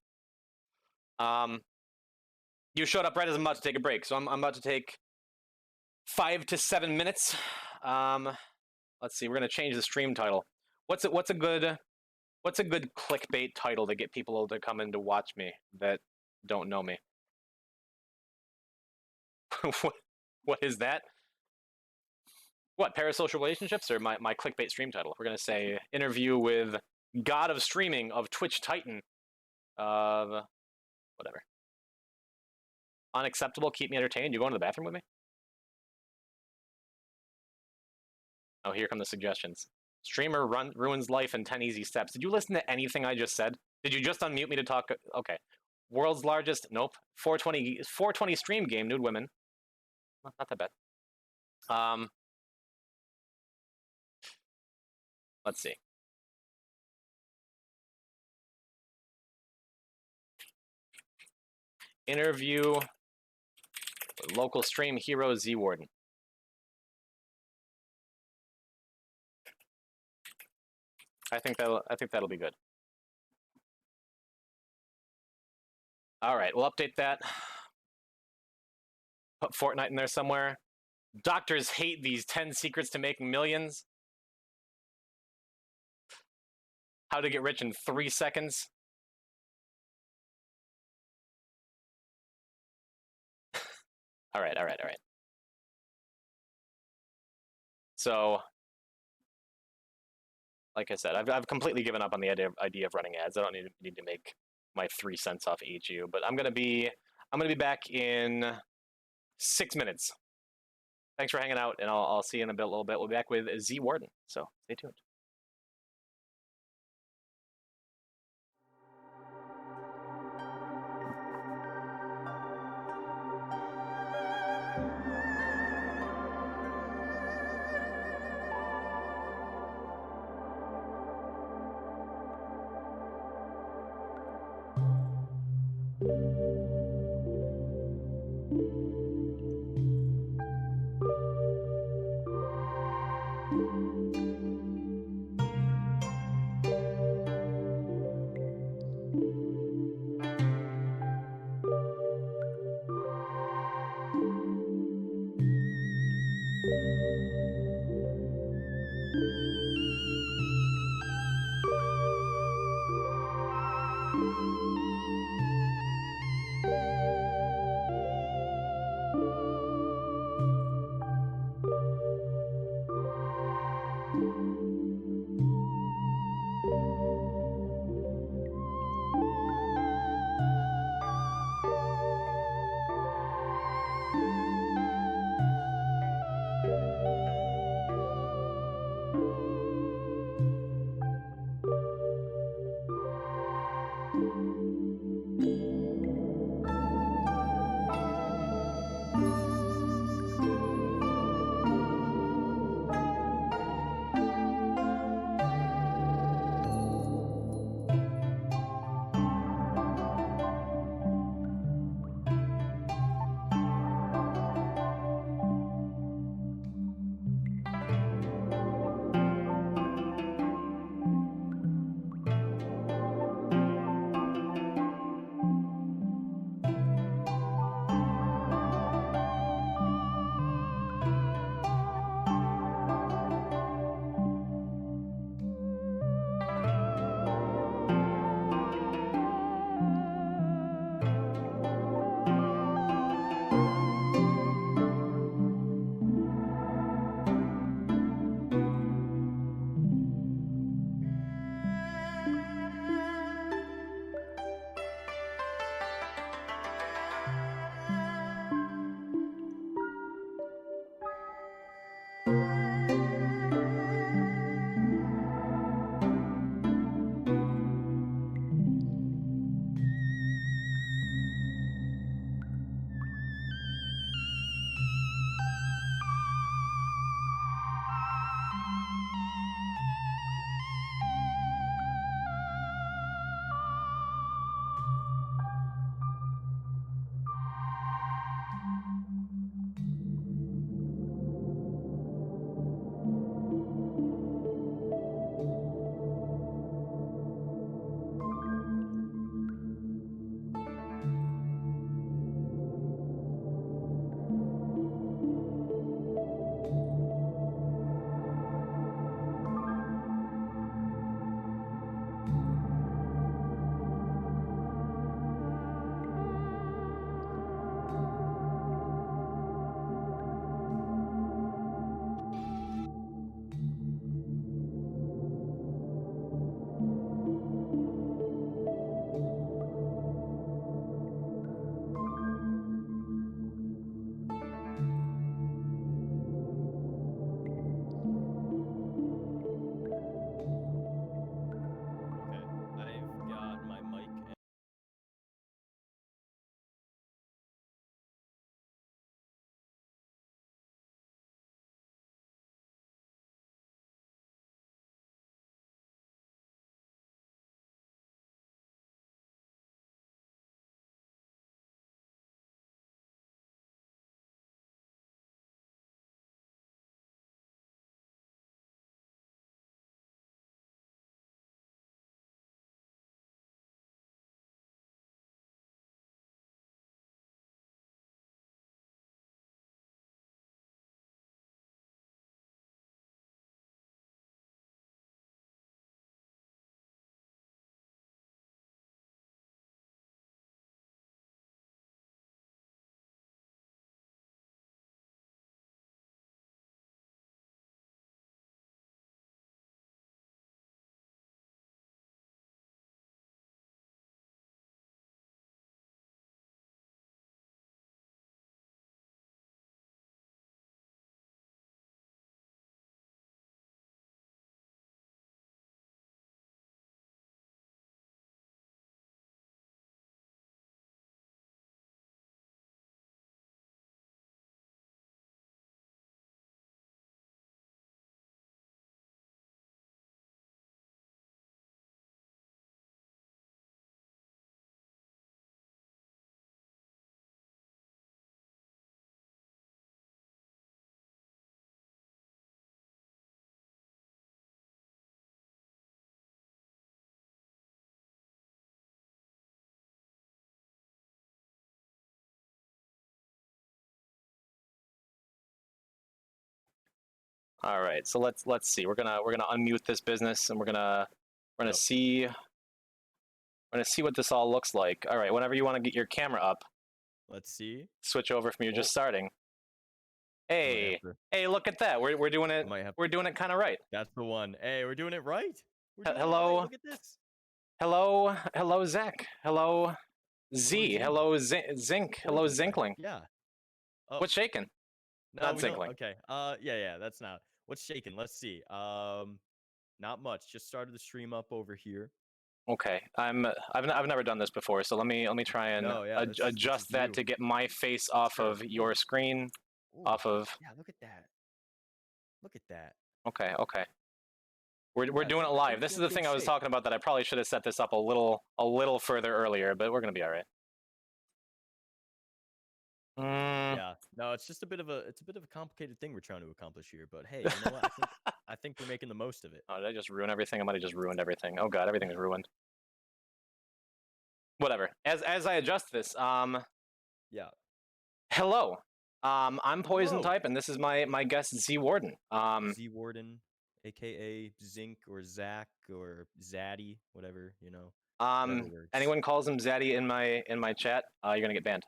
You showed up right as I'm about to take a break, so I'm about to take 5 to 7 minutes. Let's see, we're gonna change the stream title. What's a good clickbait title to get people to come in to watch me that don't know me? What is that? What, parasocial relationships, or my clickbait stream title? We're gonna say interview with God of streaming of Twitch Titan of whatever. Unacceptable, keep me entertained. You going to the bathroom with me? Oh, here come the suggestions. Streamer ruins life in 10 easy steps. Did you listen to anything I just said? Did you just unmute me to talk? Okay. World's largest, nope. 420 stream game, nude women. Well, not that bad. Let's see. Interview with local stream hero Z Warden. I think that'll be good. All right, we'll update that. Put Fortnite in there somewhere. Doctors hate these 10 secrets to making millions. How to get rich in 3 seconds. All right. So, like I said, I've completely given up on the idea of running ads. I don't need to make my 3 cents off HU, but I'm gonna be back in 6 minutes. Thanks for hanging out, and I'll see you in a little bit. We'll be back with Z Warden, so stay tuned. All right, so let's see. We're gonna unmute this business, and we're gonna
Yep.
see what this all looks like. All right, whenever you want to get your camera up,
Let's see.
switch over from you
Oh,
just starting.
I might have
Hey,
to.
hey, look at that. We're doing
I
it.
might have.
We're doing it kind of right.
That's the one. Hey, we're doing it right. We're doing it right.
Hello,
Look at this.
hello, Zach. Hello,
Hello,
Z.
Z.
Hello, Zink.
Hello,
Hello,
Z-Guy.
Zinkling.
Yeah. Oh,
What's shaking?
no,
Not
we don't.
Zinkling.
Okay. Yeah. That's not. What's shaking? Let's see. Not much. Just started the stream up over here.
Okay, I've never done this before, so let me try and
No, yeah. This
adjust
is
that
new.
to get my face off
Sure.
of your screen,
Ooh.
off of.
Yeah. Look at that. Look at that.
Okay, okay. We're
Yeah.
doing it
I think
live. This
you're
is
in
the
good
thing I was
shape.
talking about that I probably should have set this up a little further earlier, but we're gonna be all right.
Yeah. No, it's just a bit of a complicated thing we're trying to accomplish here. But hey, you know what? I think we're making the most of it.
Oh, did I just ruin everything? I might have just ruined everything. Oh god, everything is ruined. Whatever. As I adjust this,
Yeah.
hello. I'm Poison
Hello,
Type, and this is my guest Z Warden.
Z Warden, aka Zink or Zach or Zaddy, whatever whatever works.
Anyone calls him Zaddy in my chat, you're gonna get banned.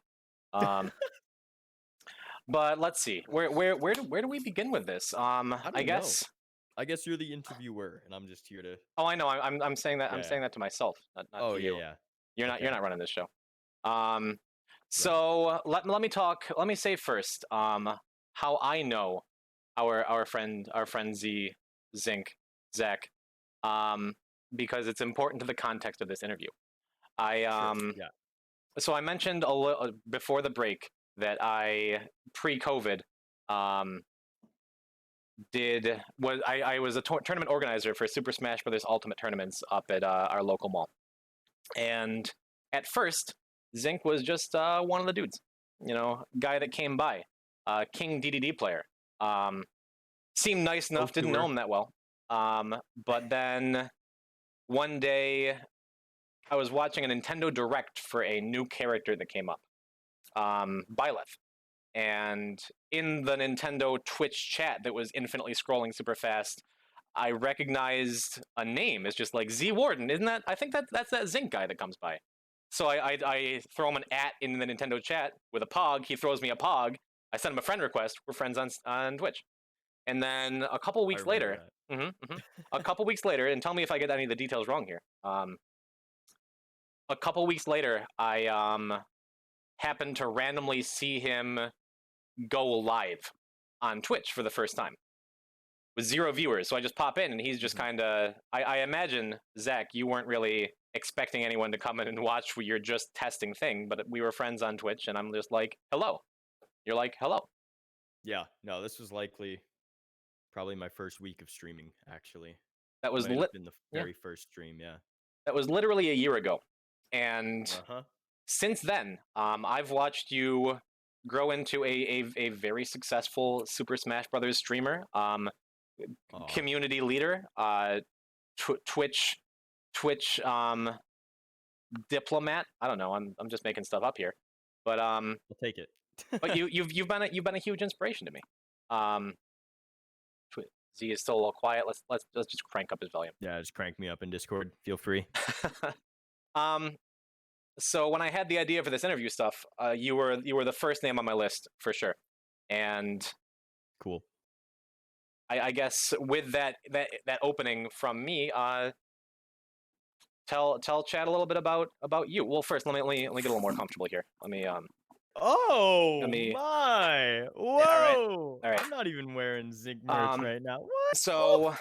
But let's see. Where do we begin with this?
I
I
don't know.
guess.
I guess you're the interviewer, and I'm just here to.
Oh, I know. I'm saying that. I'm
Yeah.
saying that to myself, not
Oh
to
yeah,
you.
yeah.
You're
Okay.
not running this show. Um,
Right.
so let me talk. Let me say first. How I know our friend Zink Zach. Because it's important to the context of this interview. I
Sure. Yeah.
So I mentioned a little before the break that I pre-COVID um I was a tournament organizer for Super Smash Brothers Ultimate tournaments up at our local mall. And at first, Zink was just one of the dudes, guy that came by, King DDD player. Seemed nice enough,
Spoke
didn't
to
know
her.
him that well. But then one day, I was watching a Nintendo Direct for a new character that came up, Byleth. And in the Nintendo Twitch chat that was infinitely scrolling super fast, I recognized a name. It's just like Z Warden, isn't that? I think that's that Zink guy that comes by. So I throw him an @ in the Nintendo chat with a pog. He throws me a pog. I send him a friend request. We're friends on Twitch. And then a couple
I
weeks
remember
later,
that.
a couple weeks later, and tell me if I get any of the details wrong here. A couple weeks later, I happened to randomly see him go live on Twitch for the first time with 0 viewers. So I just pop in, and he's just kind of. I imagine, Zach, you weren't really expecting anyone to come in and watch your just testing thing, but we were friends on Twitch, and I'm just like, hello. You're like, hello.
Yeah. No, this was likely probably my first week of streaming. Actually,
That was
might
lit.
have been the
Yeah,
very first stream. Yeah.
that was literally a year ago, and
Uh-huh.
since then, I've watched you grow into a very successful Super Smash Brothers streamer, community leader, Twitch diplomat. I don't know. I'm just making stuff up here, but
I'll take it.
but you've been a huge inspiration to me. Um, Z is still a little quiet. Let's just crank up his volume.
Yeah, just crank me up in Discord. Feel free.
um, so when I had the idea for this interview stuff, you were the first name on my list for sure, and
Cool.
I guess with that opening from me, tell chat a little bit about you. Well, first let me get a little more comfortable here.
Oh
Let me.
my!
Yeah, all right,
Whoa!
all right.
I'm not even wearing Zink merch right now. What?
So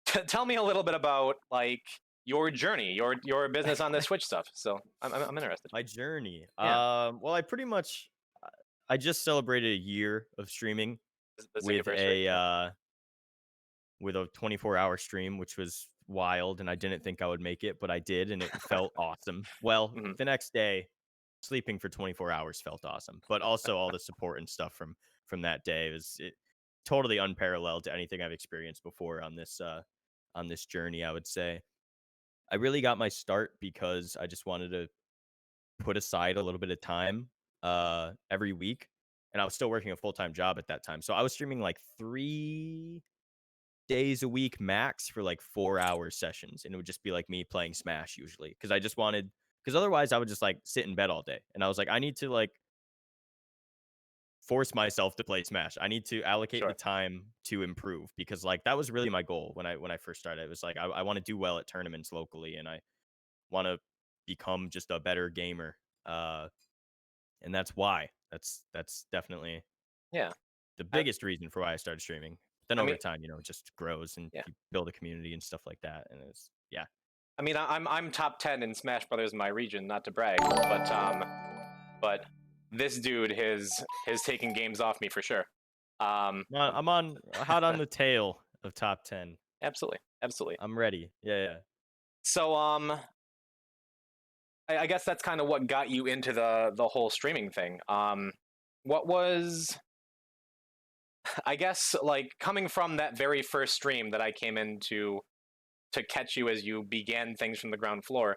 tell me a little bit about like your journey, your business on this Switch stuff. So I'm interested.
My journey.
Yeah.
Well, I just celebrated a year of streaming
The
with
Zingiversary. Yeah.
a 24-hour stream, which was wild, and I didn't think I would make it, but I did, and it felt awesome. Well,
Mhm.
the next day, sleeping for 24 hours felt awesome, but also all the support and stuff from that day was totally unparalleled to anything I've experienced before on this journey. I would say I really got my start because I just wanted to put aside a little bit of time every week and I was still working a full-time job at that time. So I was streaming like 3 days a week max for like 4-hour sessions, and it would just be like me playing Smash usually because I just wanted because otherwise I would just like sit in bed all day, and I was like, I need to like force myself to play Smash. I need to allocate the
Sure.
time to improve because like that was really my goal when I first started. It was like I want to do well at tournaments locally, and I want to become just a better gamer. And that's why. That's definitely
Yeah.
the
I,
biggest reason for why I started streaming. Then
I
over
mean,
time, it just grows and
yeah.
you build a community and stuff like that. And it's yeah.
I mean, I'm top 10 in Smash Brothers in my region, not to brag, but this dude has taken games off me for sure.
I'm on hot on the tail of top 10.
Absolutely, absolutely.
I'm ready. Yeah, yeah.
So I guess that's kind of what got you into the whole streaming thing. What was I guess like coming from that very first stream that I came into to catch you as you began things from the ground floor.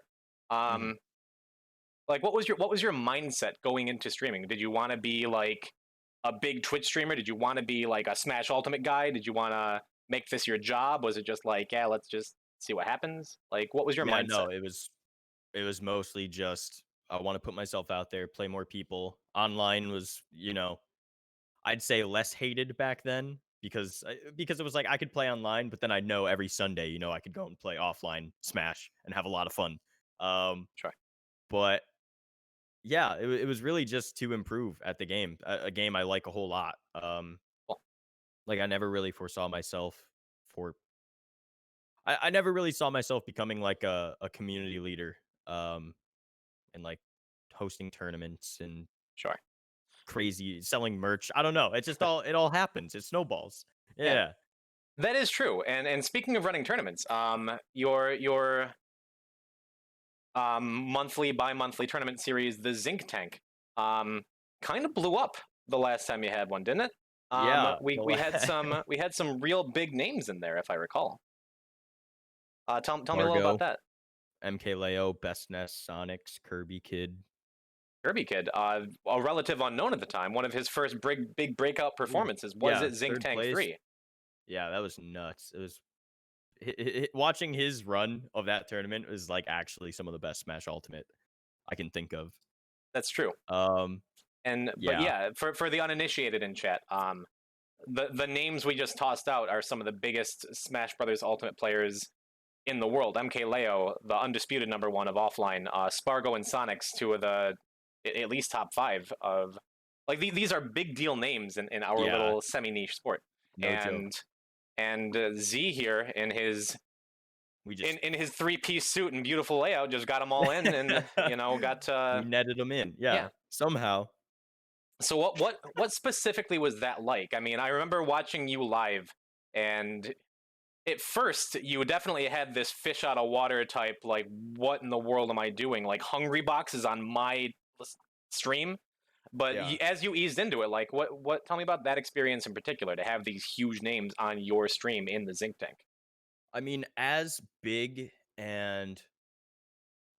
Mhm.
Um, like what was your mindset going into streaming? Did you want to be like a big Twitch streamer? Did you want to be like a Smash Ultimate guy? Did you want to make this your job? Was it just like, yeah, let's just see what happens? Like, what was your
Yeah,
mindset?
no, it was mostly just I want to put myself out there, play more people. Online was, I'd say less hated back then because it was like I could play online, but then I know every Sunday, I could go and play offline Smash and have a lot of fun. Um,
Sure.
but yeah, it was really just to improve at the game, a game I like a whole lot.
Well,
Like I never really foresaw myself for I never really saw myself becoming like a community leader, and like hosting tournaments and
sure.
crazy selling merch. I don't know. It all happens. It snowballs.
Yeah,
Yeah.
that is true. And speaking of running tournaments, your monthly, bi-monthly tournament series, the Zinc Tank, um, kind of blew up the last time you had one, didn't it?
Yeah.
We had some real big names in there, if I recall. Tell me a little about
Margo,
that.
MKLeo, Best Nest, Sonics, Kirby Kid.
Kirby Kid, a relative unknown at the time. One of his first big breakout
Ooh,
performances was
yeah,
at Zinc
third
Tank
place.
3.
Yeah, that was nuts. It was watching his run of that tournament was like actually some of the best Smash Ultimate I can think of.
That's true.
Um,
But
yeah,
yeah, for the uninitiated in chat, the names we just tossed out are some of the biggest Smash Brothers Ultimate players in the world. MKLeo, the undisputed number one of offline. Spargo and Sonics, two of the at least top five of like these are big deal names in our
yeah,
little semi niche sport.
no joke.
And Z here in his
We just
in his 3-piece suit and beautiful layout just got them all in and got
we netted them in.
yeah.
Yeah, somehow.
So what specifically was that like? I mean, I remember watching you live, and at first you definitely had this fish out of water type, like, what in the world am I doing? Like, hungry boxes on my stream. But
Yeah.
as you eased into it, like, what? Tell me about that experience in particular to have these huge names on your stream in the Zinc Tank.
I mean, as big and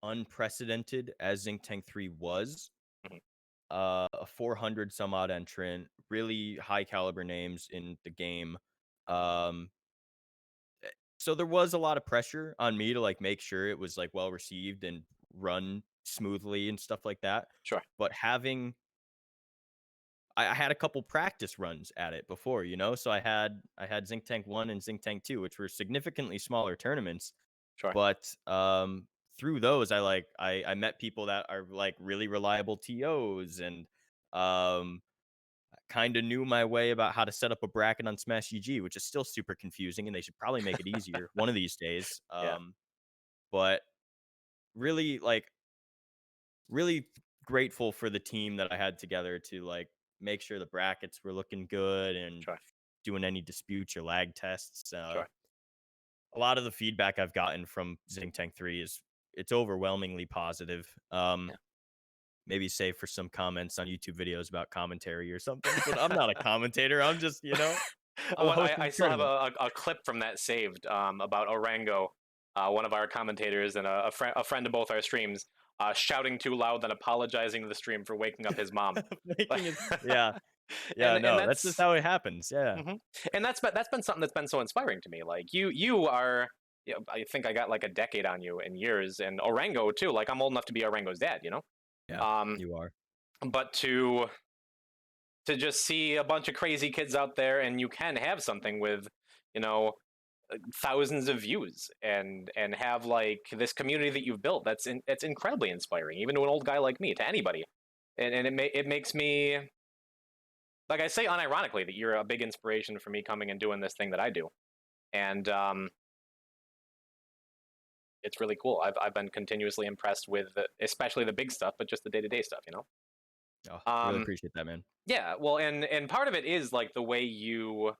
unprecedented as Zinc Tank 3 was,
Mhm.
a 400 some odd entrant, really high caliber names in the game. Um, so there was a lot of pressure on me to like make sure it was like well received and run smoothly and stuff like that.
Sure,
But I had a couple practice runs at it before, so I had Zinc Tank 1 and Zinc Tank 2, which were significantly smaller tournaments.
sure,
But through those, I met people that are like really reliable TOs and um kind of knew my way about how to set up a bracket on Smash EG, which is still super confusing, and they should probably make it easier one of these days.
yeah,
But really, like, really grateful for the team that I had together to like make sure the brackets were looking good and
sure,
doing any disputes or lag tests.
sure,
A lot of the feedback I've gotten from Zinc Tank 3 is it's overwhelmingly positive.
yeah.
Maybe save for some comments on YouTube videos about commentary or something, but I'm not a commentator. I'm just, I'm
Well,
hosting
I
the
still have
tournament.
a clip from that saved about Orango, one of our commentators and a friend of both our streams, shouting too loud and apologizing to the stream for waking up his mom.
Making it, yeah. Yeah,
And
no, that's just how it happens. Yeah.
mhm. And that's been something that's been so inspiring to me. Like you are, I think I got like a decade on you in years, and Orango too. Like I'm old enough to be Orango's dad, you know.
Yeah,
Um,
you are.
but to just see a bunch of crazy kids out there, and you can have something with, you know, thousands of views, and have like this community that you've built. That's incredibly inspiring, even to an old guy like me, to anybody. And it makes me, like I say unironically, that you're a big inspiration for me coming and doing this thing that I do. And it's really cool. I've been continuously impressed with especially the big stuff, but just the day-to-day stuff, you know.
Oh, really
Um,
appreciate that, man.
yeah, well, and part of it is like the way you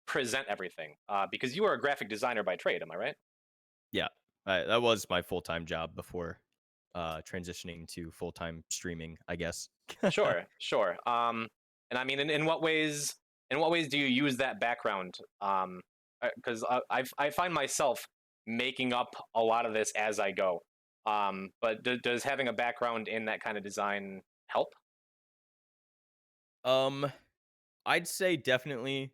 present everything, because you are a graphic designer by trade. Am I right?
Yeah, that was my full-time job before transitioning to full-time streaming, I guess.
Sure, sure. And I mean, in what ways do you use that background? Because I find myself making up a lot of this as I go. But does having a background in that kind of design help?
um, I'd say definitely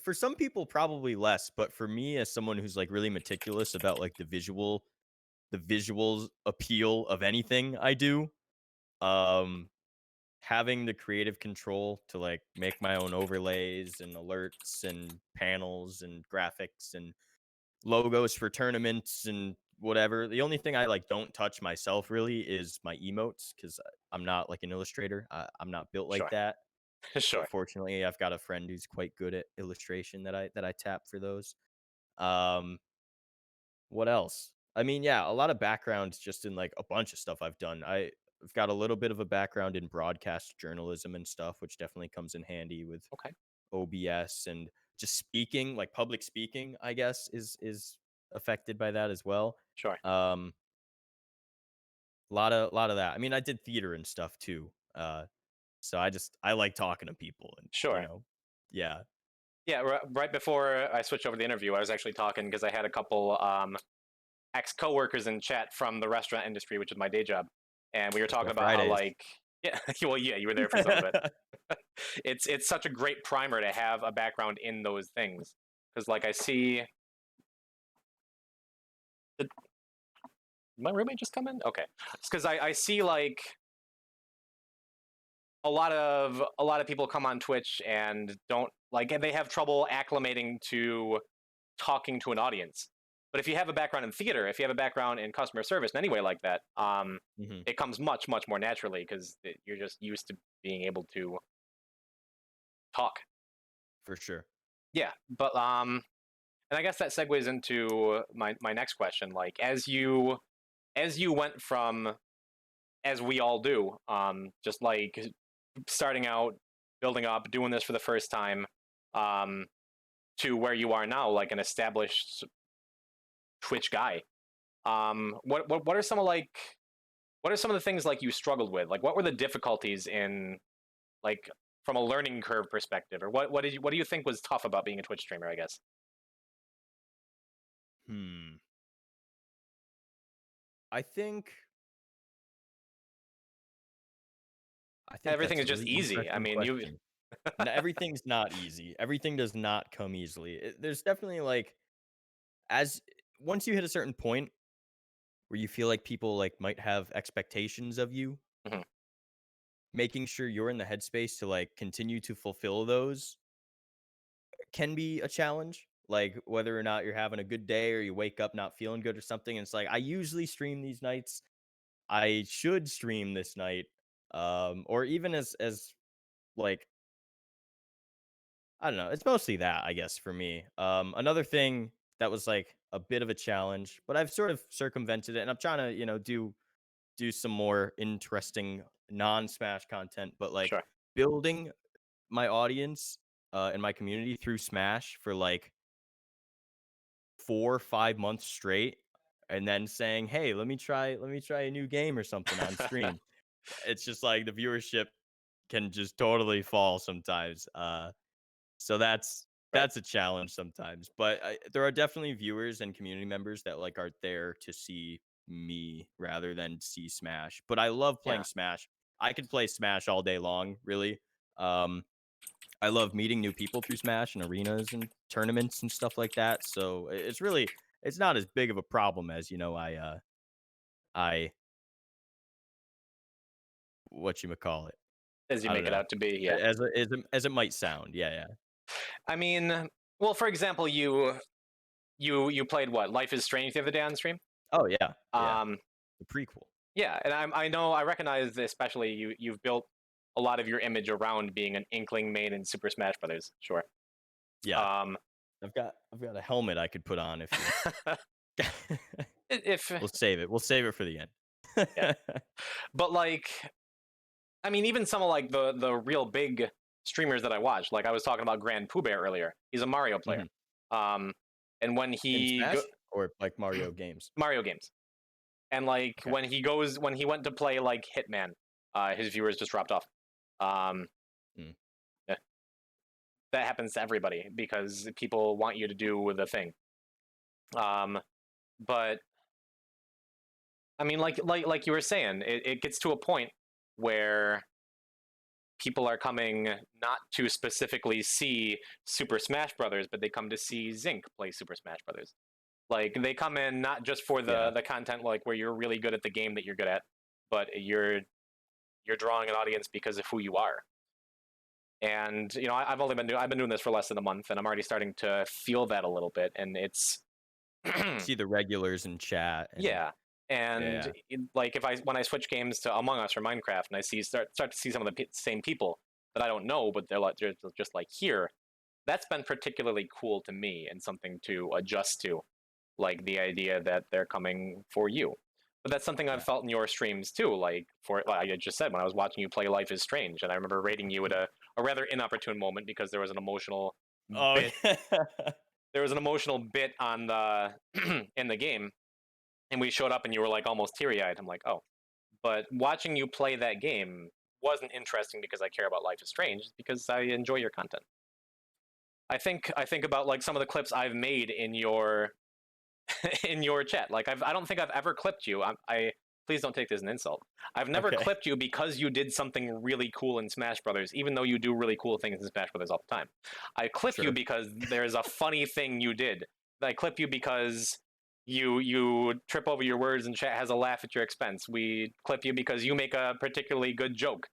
for some people probably less, but for me as someone who's like really meticulous about like the visuals appeal of anything I do, um having the creative control to like make my own overlays and alerts and panels and graphics and logos for tournaments and whatever. The only thing I like don't touch myself really is my emotes because I'm not like an illustrator. I'm not built like
Sure,
that. But
sure,
fortunately, I've got a friend who's quite good at illustration that I tap for those. Um, what else? I mean, yeah, a lot of backgrounds just in like a bunch of stuff I've done. I've got a little bit of a background in broadcast journalism and stuff, which definitely comes in handy with
okay,
OBS and just speaking, like public speaking, I guess is affected by that as well.
sure,
Um, lot of that. I mean, I did theater and stuff too. So I like talking to people and
sure.
yeah.
Yeah, right before I switched over to the interview, I was actually talking because I had a couple ex coworkers in chat from the restaurant industry, which is my day job, and we were
Let's go
talking about how
Fridays.
like yeah, well, yeah, you were there for some of it. It's such a great primer to have a background in those things, because like I see, did my roommate just come in? Okay, because I see like a lot of people come on Twitch and don't like, and they have trouble acclimating to talking to an audience. But if you have a background in theater, if you have a background in customer service in any way like that,
Mhm,
it comes much more naturally because you're just used to being able to talk.
for sure.
Yeah, but and I guess that segues into my next question. Like as you went from, as we all do, just like starting out, building up, doing this for the first time, um, to where you are now, like an established Twitch guy. What are some of like, what are some of the things like you struggled with? Like what were the difficulties in, like, from a learning curve perspective, or what do you think was tough about being a Twitch streamer, I guess?
Hmm. I think I think
Everything
that's
is
a
just
really
easy. I
interesting
mean, you
question. Everything's not easy. Everything does not come easily. There's definitely like as once you hit a certain point where you feel like people like might have expectations of you,
mhm,
making sure you're in the headspace to like continue to fulfill those can be a challenge. Like whether or not you're having a good day or you wake up not feeling good or something. And it's like I usually stream these nights. I should stream this night. Or even as like I don't know. It's mostly that, I guess, for me. Another thing that was like a bit of a challenge, but I've sort of circumvented it, and I'm trying to, do some more interesting non-Smash content, but like
sure.
building my audience and my community through Smash for like 4 or 5 months straight, and then saying, "Hey, let me try a new game or something on stream." It's just like the viewership can just totally fall sometimes. So
Right.
that's a challenge sometimes, but there are definitely viewers and community members that like are there to see me rather than see Smash. But I love playing
Yeah.
Smash. I could play Smash all day long, really. I love meeting new people through Smash and arenas and tournaments and stuff like that. So it's not as big of a problem as I what you call it.
As you
I don't
make it
know.
out to be. Yeah.
As it might sound. Yeah, yeah.
I mean, well, for example, you played what Life is Strange the other day on stream.
Oh yeah, yeah.
Um,
The prequel.
yeah, and I know I recognize especially you've built a lot of your image around being an Inkling main in Super Smash Brothers. Sure.
Yeah.
Um,
I've got a helmet I could put on if you
if
we'll save it. We'll save it for the
yeah,
end.
but like, I mean, even some of like the real big streamers that I watch, like I was talking about Grand Pooh Bear earlier. He's a Mario player.
Mhm.
Um, and when
In
he
Smash or like Mario games?
Mario games, and like
Okay.
when he went to play like Hitman, his viewers just dropped off. Um,
Mm.
yeah, that happens to everybody because people want you to do the thing. But I mean, like you were saying, it gets to a point where people are coming not to specifically see Super Smash Brothers, but they come to see Zinc play Super Smash Brothers. Like they come in not just for
Yeah.
the content, like where you're really good at the game that you're good at, but you're drawing an audience because of who you are. And you know, I've been doing this for less than a month, and I'm already starting to feel that a little bit, and it's
See the regulars in chat and
yeah. And
yeah.
like if I when I switch games to Among Us or Minecraft, and I start to see some of the same people that I don't know, but they're just like here. That's been particularly cool to me and something to adjust to, like the idea that they're coming for you. But that's something I've
Yeah.
felt in your streams too. Like I just said, when I was watching you play Life is Strange, and I remember rating you at a rather inopportune moment because there was an emotional
Oh,
bit.
yeah.
There was an emotional bit on the in the game, and we showed up, and you were like almost teary eyed. I'm like, oh. But watching you play that game wasn't interesting because I care about Life is Strange. It's because I enjoy your content. I think about like some of the clips I've made in your in your chat. Like I don't think I've ever clipped you. I please don't take this as an insult. I've never
Okay.
clipped you because you did something really cool in Smash Brothers, even though you do really cool things in Smash Brothers all the time. I clip you
Sure.
because there's a funny thing you did. I clip you because you trip over your words and chat has a laugh at your expense. We clip you because you make a particularly good joke.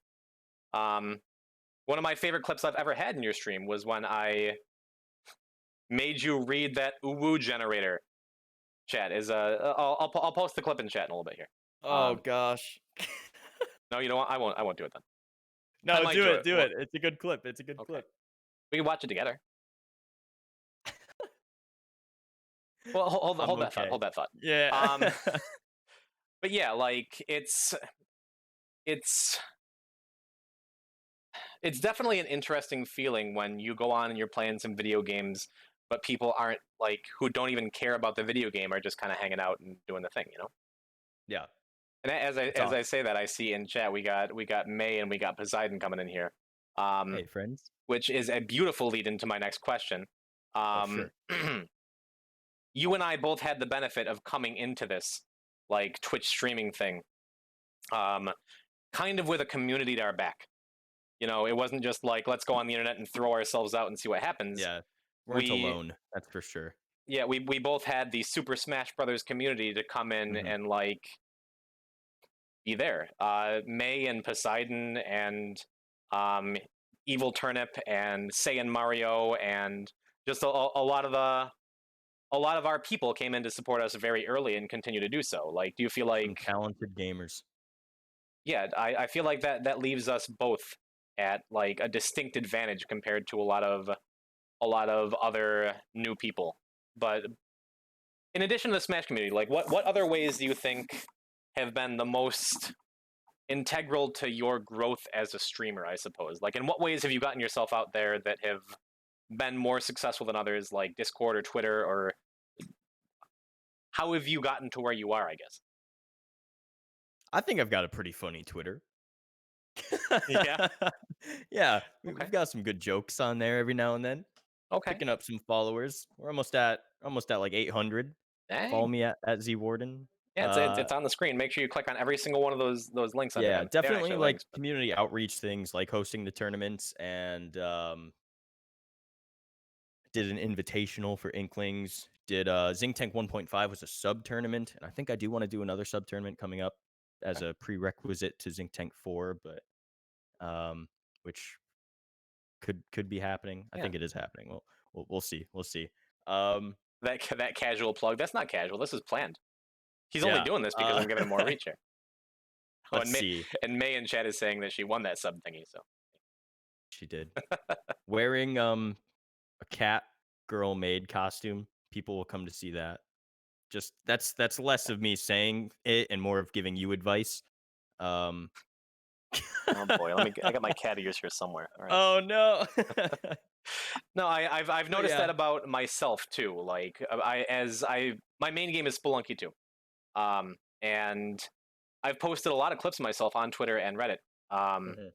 Um, one of my favorite clips I've ever had in your stream was when I made you read that uwu generator. Chat is I'll post the clip in chat in a little bit here.
Oh gosh.
No, you know what? I won't do it then. I
No,
might
do
do
it,
it.
do it. It's a good clip. It's a good
Okay,
clip.
we can watch it together. Well,
I'm
hold that thought.
okay.
Hold that thought.
Yeah.
Um, but yeah, like it's it's definitely an interesting feeling when you go on and you're playing some video games, but people aren't like who don't even care about the video game are just kind of hanging out and doing the thing, you know.
Yeah.
And
It's
as I
awesome.
say that, I see in chat we got May and we got Poseidon coming in here, um,
Hey, friends.
which is a beautiful lead into my next question.
Oh,
Um,
sure.
you and I both had the benefit of coming into this like Twitch streaming thing, um, kind of with a community to our back. You know, it wasn't just like let's go on the internet and throw ourselves out and see what happens.
Yeah. Weren't
We
alone. That's for sure.
yeah we both had the Super Smash Brothers community to come in
Mhm.
and like be there. May and Poseidon and um, Evil Turnip and Saiyan Mario and just a lot of a lot of our people came in to support us very early and continue to do so. Like, do you feel
Some
like
talented gamers.
yeah, I feel like that leaves us both at like a distinct advantage compared to a lot of other new people. But in addition to the Smash community, like what other ways do you think have been the most integral to your growth as a streamer, I suppose? Like, in what ways have you gotten yourself out there that have been more successful than others, like Discord or Twitter, or how have you gotten to where you are, I guess?
I think I've got a pretty funny Twitter.
Yeah.
Yeah,
Okay.
we've got some good jokes on there every now and then.
Okay.
Picking up some followers. We're almost at like 800. Follow
Dang.
me at Z Warden.
Yeah,
Uh,
it's on the screen. Make sure you click on every single one of those links under
yeah,
them. They aren't
definitely
actually
like
links, but
community outreach things like hosting the tournaments and did an invitational for Inklings. Did Zing Tank 1.5 was a sub tournament, and I think I do want to do another sub tournament coming up as
okay.
a prerequisite to Zing Tank 4, but which could be happening. I
Yeah,
think it is happening. We'll see. We'll see. Um,
that casual plug. That's not casual. This is planned. He's only
yeah.
doing this because I'm giving him more reach here. Oh,
Let's see.
And May in chat is saying that she won that sub thingy. So
She did wearing a cat girl maid costume. People will come to see that. Just that's less of me saying it and more of giving you advice. Um,
oh boy, I got my cat ears here somewhere. All right.
oh no.
No, I've
But
noticed
yeah.
that about myself too. Like my main game is Spelunky 2. And I've posted a lot of clips of myself on Twitter and Reddit. Um,
Mhm.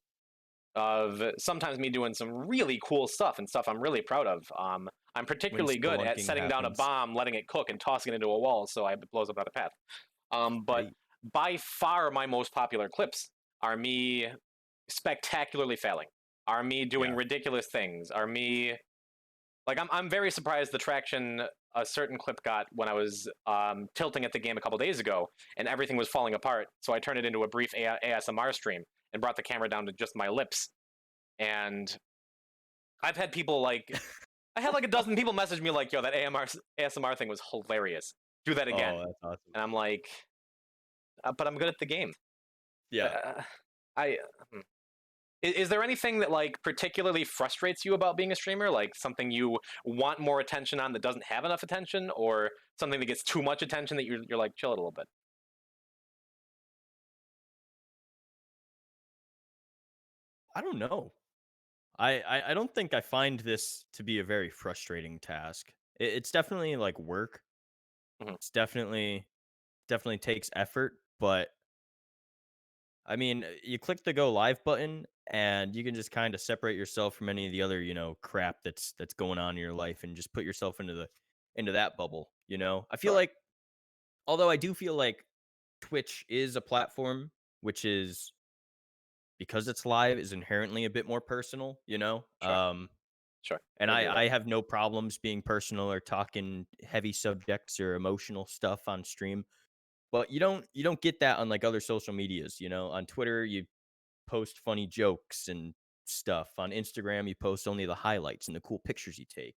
of sometimes me doing some really cool stuff and stuff I'm really proud of. I'm
When
particularly good at
spelunking
setting down a
happens.
bomb, letting it cook, and tossing it into a wall so it blows up another path. But
Hey.
by far, my most popular clips are me spectacularly failing, are me doing
Yeah.
ridiculous things, are me like I'm very surprised the traction a certain clip got when I was tilting at the game a couple days ago, and everything was falling apart. So I turned it into a brief ASMR stream and brought the camera down to just my lips. And I've had people like I had like a dozen people message me like, "Yo, that ASMR thing was hilarious. Do that again."
Oh, that's awesome.
And I'm like, "But I'm good at the game."
Yeah.
Uh, I hmm. Is there anything that like particularly frustrates you about being a streamer? Like something you want more attention on that doesn't have enough attention, or something that gets too much attention that you're like chill it a little bit?
I don't know. I don't think I find this to be a very frustrating task. It's definitely like work.
Hmm.
It's definitely takes effort, but I mean, you click the go live button and you can just kind of separate yourself from any of the other, crap that's going on in your life and just put yourself into that bubble. I feel
Sure,
like although I do feel like Twitch is a platform which is because it's live is inherently a bit more personal.
sure, sure.
And
I agree with that.
I have no problems being personal or talking heavy subjects or emotional stuff on stream. But you don't get that on like other social medias. On Twitter, you post funny jokes and stuff. On Instagram, you post only the highlights and the cool pictures you take.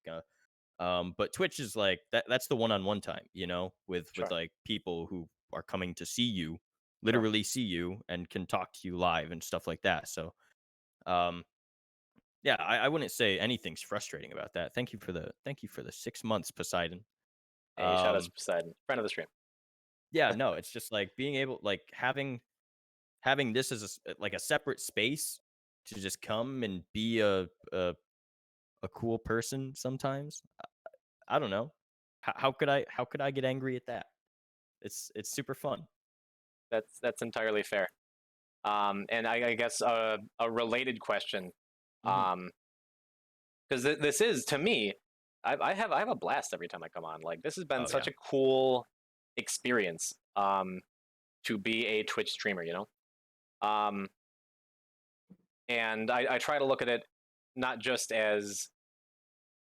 But Twitch is like that's the one-on-one time, with
Sure,
like people who are coming to see you,
sure.
literally see you and can talk to you live and stuff like that. So um yeah, I wouldn't say anything's frustrating about that. Thank you for the 6 months, Poseidon.
Hey, shout out to
Um
Poseidon, friend of the stream.
yeah, no, it's just like being able like having this as like a separate space to just come and be a cool person sometimes. I don't know. How could I get angry at that? It's super fun.
That's entirely fair. And I guess a related question,
Mhm.
because this is to me, I have a blast every time I come on. Like this has been
Oh
such
yeah.
a cool experience to be a Twitch streamer. Um, and I try to look at it not just as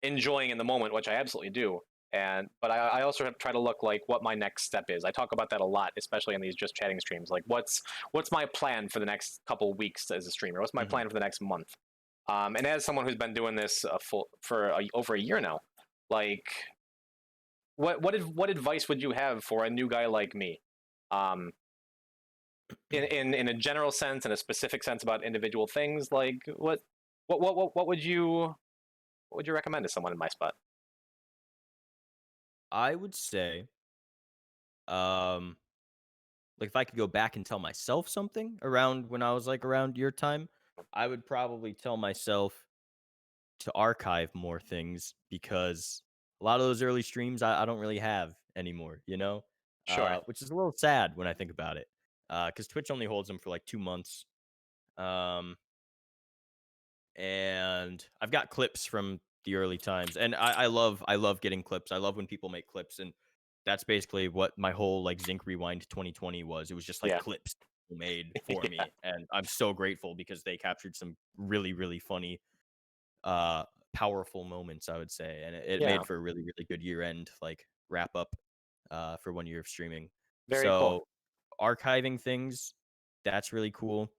enjoying in the moment, which I absolutely do, but I also try to look like what my next step is. I talk about that a lot, especially in these just chatting streams. Like, what's my plan for the next couple weeks as a streamer? What's my
Mhm.
plan for the next month? And as someone who's been doing this over a year now, like, what advice would you have for a new guy like me? Um, in a general sense, in a specific sense about individual things, like what would you recommend to someone in my spot?
I would say um like if I could go back and tell myself something around when I was like around your time, I would probably tell myself to archive more things because a lot of those early streams I don't really have anymore,
Sure.
which is a little sad when I think about it. Because Twitch only holds them for like 2 months. Um, and I've got clips from the early times, and I love getting clips. I love when people make clips, and that's basically what my whole like Zinc Rewind 2020 was. It was just like
Yeah.
clips made for
Yeah.
me, and I'm so grateful because they captured some really really funny, uh, powerful moments, I would say, and it
Yeah.
made for a really really good year end like wrap up, for 1 year of streaming.
Very cool.
So archiving things, that's really cool.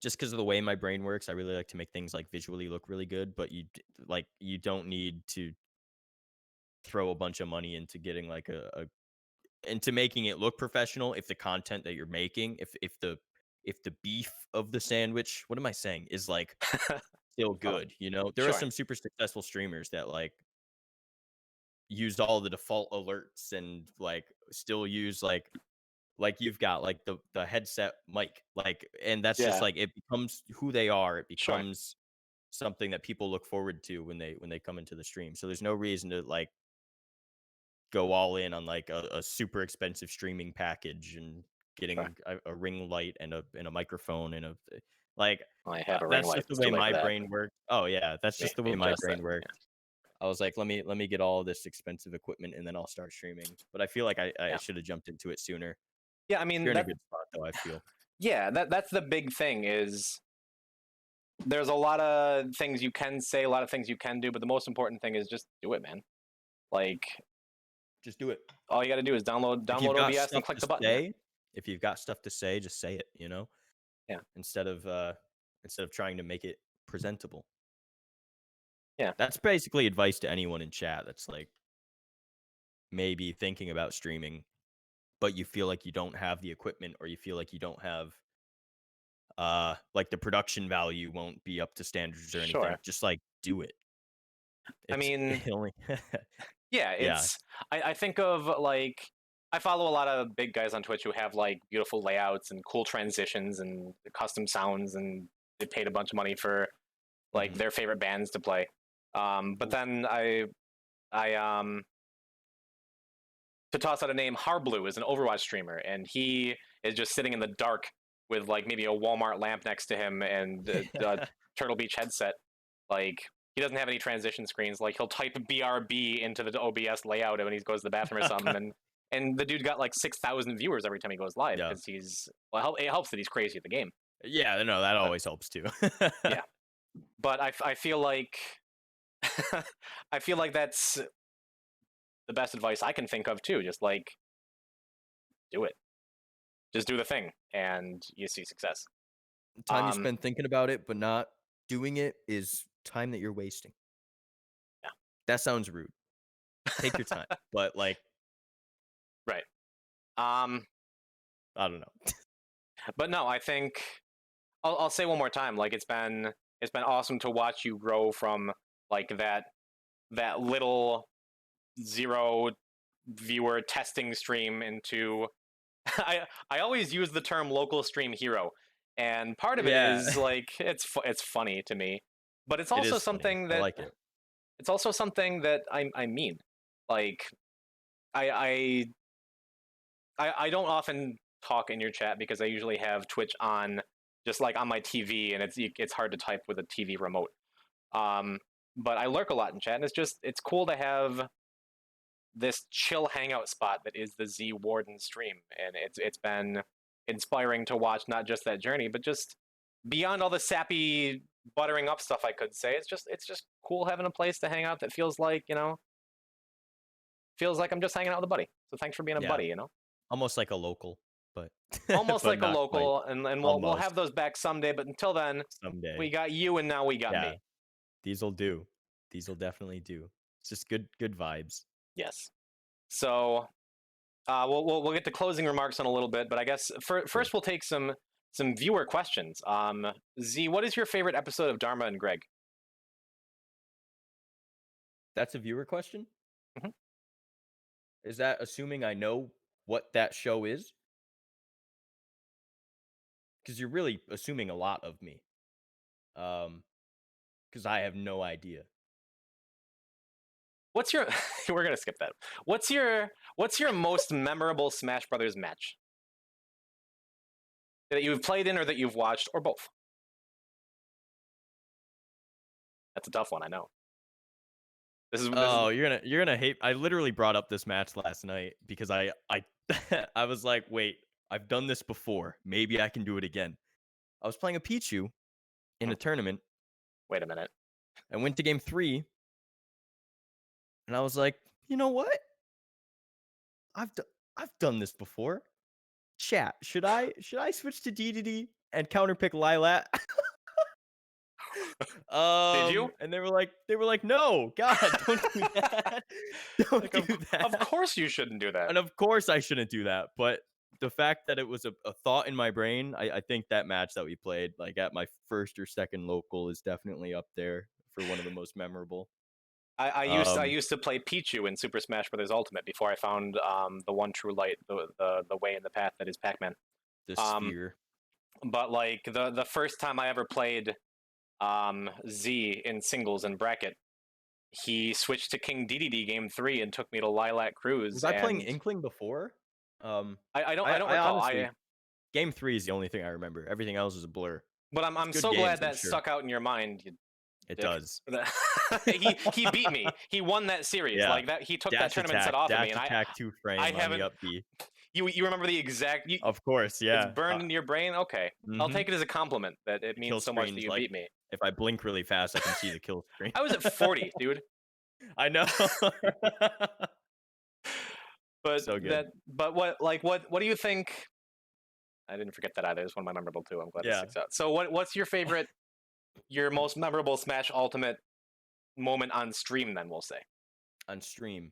Just because of the way my brain works, I really like to make things like visually look really good, but you don't need to throw a bunch of money into getting like a into making it look professional if the content that you're making, if the beef of the sandwich, what am I saying, is like still
Oh,
good, you know? There are
sure.
some super successful streamers that like used all the default alerts and like still use like you've got like the headset mic, like, and that's just
Yeah.
like it becomes who they are. It
Sure.
becomes something that people look forward to when they come into the stream. So there's no reason to like go all in on like a super expensive streaming package and
Sure.
getting a ring light and a microphone and like
I have a ring
that's
light.
just the
It's
way
too late for
my
that.
brain works. Oh yeah, that's
Me,
just the
me
way
and
my
Jess then.
brain works. I was like, let me get all this expensive equipment and then I'll start streaming. But I feel like I
Yeah.
should have jumped into it sooner.
Yeah. I mean
You're in a
that.
good spot though, I feel.
Yeah. That's the big thing is there's a lot of things you can say, a lot of things you can do, but the most important thing is just do it, man. Like
Just do it.
all you got to do is download
If you've
download
got
OBS and
stuff
click
to
the button. Yeah.
say, if you've got stuff to say, just say it, you know?
Yeah.
Instead of trying to make it presentable.
Yeah.
That's basically advice to anyone in chat that's like maybe thinking about streaming, but you feel like you don't have the equipment or you feel like you don't have like the production value won't be up to standards or anything.
Sure.
Just like do it.
I
It's
mean,
it only
yeah,
yeah.
it's I think of like I follow a lot of big guys on Twitch who have like beautiful layouts and cool transitions and custom sounds and they paid a bunch of money for like
Mhm.
their favorite bands to play. But
Oof.
then I to toss out a name, Harblue is an Overwatch streamer and he is just sitting in the dark with like maybe a Walmart lamp next to him and a Turtle Beach headset. Like he doesn't have any transition screens. Like he'll type BRB into the OBS layout when he goes to the bathroom or something, and the dude got like 6,000 viewers every time he goes live
Yeah.
because he's well. It helps that he's crazy at the game.
Yeah, no, that
But
always helps too.
yeah, but I feel like I feel like that's the best advice I can think of too. Just like do it, just do the thing, and you see success.
Time you
Um,
spend thinking about it but not doing it is time that you're wasting.
yeah,
That sounds rude. Take your time. But like,
right. Um,
I don't know.
but no, I think I'll say one more time. Like it's been awesome to watch you grow from like that little zero viewer testing stream into I always use the term local stream hero, and part of it
Yeah,
is like it's funny to me, but
it is funny. I like it.
it's also something that I mean. Like I I I don't often talk in your chat because I usually have Twitch on just like on my TV, and it's hard to type with a TV remote. Um, but I lurk a lot in chat, and it's cool to have this chill hangout spot that is the Z Warden stream, and it's been inspiring to watch not just that journey, but just beyond all the sappy buttering up stuff I could say. It's just cool having a place to hang out that feels like feels like I'm just hanging out with a buddy. So thanks for being a
Yeah,
buddy, you know.
almost like a local, but
Almost
but
like a
not quite.
local, and we'll have
Almost
those back someday. But until then,
someday.
we got you, and now we got
Yeah,
me.
these'll do. These'll definitely do. It's just good vibes.
Yes. So we'll get to closing remarks in a little bit, but I guess
Sure.
first we'll take some viewer questions. Z, what is your favorite episode of Dharma and Greg?
That's a viewer question?
Mhm.
Is that assuming I know what that show is? Because you're really assuming a lot of me. Because I have no idea.
What's your? We're gonna skip that. What's your most memorable Smash Brothers match that you've played in or that you've watched or both? That's a tough one, I know. This is
Oh, you're gonna hate. I literally brought up this match last night because I I was like, wait, I've done this before. Maybe I can do it again. I was playing a Pichu in
Hmm,
a tournament
wait a minute.
and went to game 3, and I was like, you know what? I've d- I've done this before. Chat, should I switch to DDD and counterpick Lilat?
Did you?
And they were like, no, God, don't do that. Don't
Like,
do
of
that.
course you shouldn't do that.
And of course I shouldn't do that. But the fact that it was a thought in my brain, I think that match that we played, like at my first or second local, is definitely up there for one of the most memorable.
I
Um,
used to play Pichu in Super Smash Bros. Ultimate before I found the one true light, the way in the path that is Pac-Man.
the
Um,
sphere.
but like the first time I ever played Z in singles and bracket, he switched to King DDD game 3 and took me to Lilac
Was
Cruise,
I playing
and
Inkling before?
I don't
I
recall.
honestly, game 3 is the only thing I remember. Everything else is a blur.
But
It's
I'm
good
so
games,
glad
I'm
that
sure.
stuck out in your mind, you
It
dick.
does.
He beat me. He won that series.
Yeah.
Like that, he took that
Dash
tournament set
attack,
off of me,
dash
and
attack 2
I
frame on the
haven't.
up B.
You remember the exact?
Of course,
It's
yeah.
burned into your brain. Okay, I'll
Mhm.
take it as a compliment that it
The
means
kill
so much that
screen's
you
like,
beat me.
if I blink really fast, I can see the kill screen.
I was at 40, dude.
I know.
But
So good.
what do you think? I didn't forget that either. It's one of my memorable too. I'm glad this
Yeah,
sticks out. So what's your favorite, your most memorable Smash Ultimate moment on stream? Then we'll say.
on stream.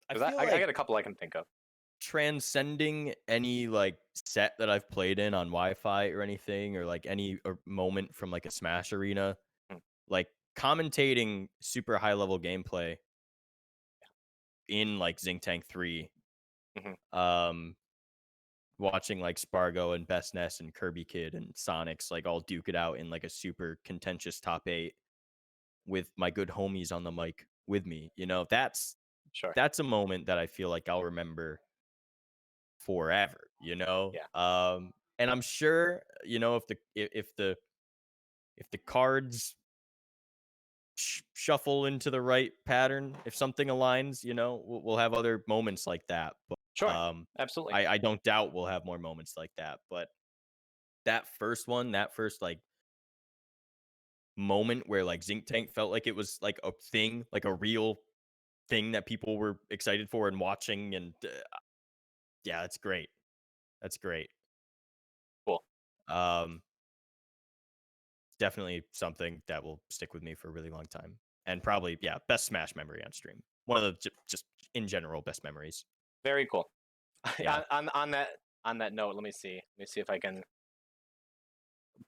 I
Because
feel
I
like
got a couple I can think of.
transcending any, like, set that I've played in on Wi-Fi or anything, or, like, any moment from, like, a Smash arena,
Hmm.
like, commentating super high-level gameplay in, like, Zinc Tank 3,
Hmm.
um, watching, like, Spargo and Best Ness and Kirby Kid and Sonics, like, all duke it out in, like, a super contentious top 8 with my good homies on the mic with me,
Sure.
that's a moment that I feel like I'll remember forever, you know?
Yeah.
And I'm sure, if the cards shuffle into the right pattern, if something aligns, we'll have other moments like that. But
Sure. Absolutely.
I don't doubt we'll have more moments like that. But that first one, that first like moment where like Zinc Tank felt like it was like a thing, like a real thing that people were excited for and watching, and yeah, that's great. That's great.
Cool.
Um, Definitely something that will stick with me for a really long time. And probably, yeah, best Smash memory on stream. One of the just in general best memories.
Very cool.
Yeah.
On that note, let me see. Let me see if I can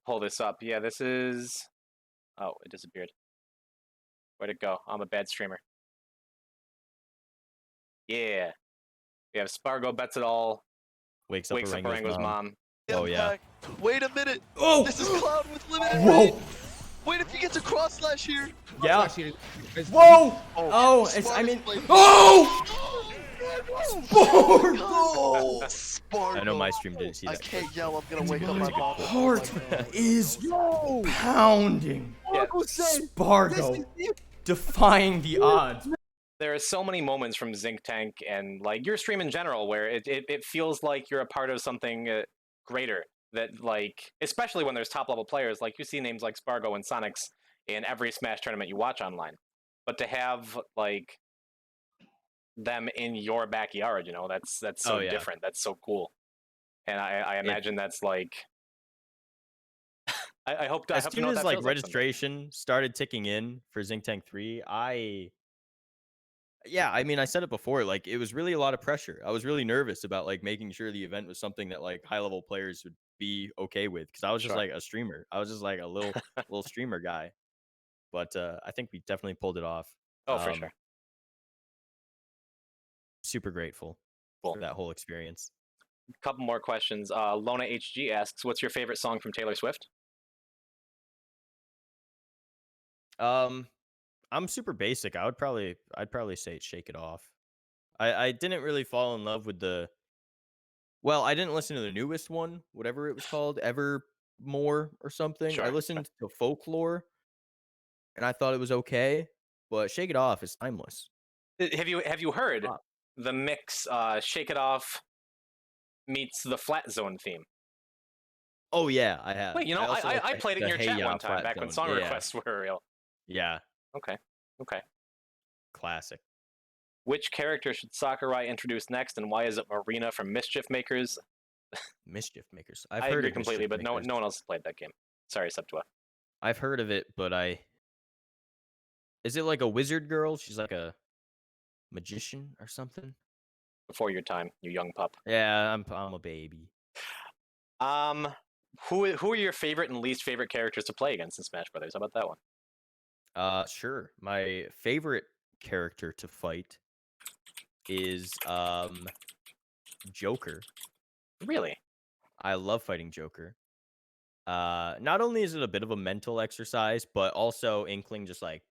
pull this up. Yeah, this is. Oh, it disappeared. Where'd it go? I'm a bad streamer. Yeah. We have Spargo bets it all.
Wakes up
Wakes up
Orango's
Orango's
mom.
mom.
Oh, yeah.
Impact. Wait a minute.
Oh!
This is Cloud with limited
Whoa!
range. Wait if he gets a cross slash here.
Yeah.
Guys,
Whoa!
Oh,
Oh,
Spargo's playing-
oh!
Oh, Spargo.
I know my stream didn't see
I
that.
can't yell. I'm gonna wake up my mom.
Heart is pounding.
Yeah.
Spargo defying the odds.
There are so many moments from Zinc Tank and like your stream in general where it feels like you're a part of something greater. That like, especially when there's top level players, like you see names like Spargo and Sonics in every Smash tournament you watch online. But to have like them in your backyard, that's so
Oh, yeah.
different. That's so cool. And I imagine that's like I hope
As
to
soon
know what
as
that
like
feels like someday.
registration started ticking in for Zinc Tank 3, yeah, I mean, I said it before, like it was really a lot of pressure. I was really nervous about like making sure the event was something that like high level players would be okay with, because I was just
Sure.
like a streamer. I was just like a little streamer guy. But I think we definitely pulled it off.
Oh, for sure.
Super grateful
Cool.
for that whole experience.
Couple more questions. Lona HG asks, "What's your favorite song from Taylor Swift?"
I'm super basic. I'd probably say it's Shake It Off. I didn't really fall in love with I didn't listen to the newest one, whatever it was called, more or something. I
Sure.
listened to Folklore, and I thought it was okay, but Shake It Off is timeless.
Have you heard
Pop.
the mix Shake It Off meets the Flat Zone theme?
Oh yeah, I have.
Wait, you know,
I also like
I played it in
the
your
Hey
chat
Ya
one time
Flat
back when
Zone.
song
Yeah,
requests were real.
yeah,
Okay. Okay.
classic.
Which character should Sakurai introduce next, and why is it Marina from Mischief Makers?
Mischief Makers. I've
I
heard
agree
of
completely,
Mischief
but no
Makers.
one else has played that game. Sorry, Septua.
I've heard of it, but is it like a wizard girl? She's like a magician or something?
Before your time, you young pup.
Yeah, I'm a baby.
Um, who are your favorite and least favorite characters to play against in Smash Brothers? How about that one?
Sure. My favorite character to fight is Joker.
Really?
I love fighting Joker. Not only is it a bit of a mental exercise, but also Inkling just like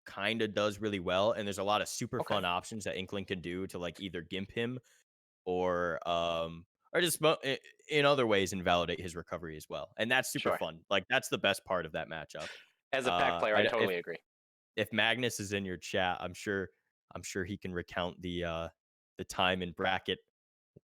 kind of does really well, and there's a lot of super
Okay.
fun options that Inkling can do to like either gimp him or just in other ways invalidate his recovery as well, and that's super
Sure.
fun. Like that's the best part of that matchup.
As a pack player, I
I
totally agree.
if Magnus is in your chat, I'm sure he can recount the time in bracket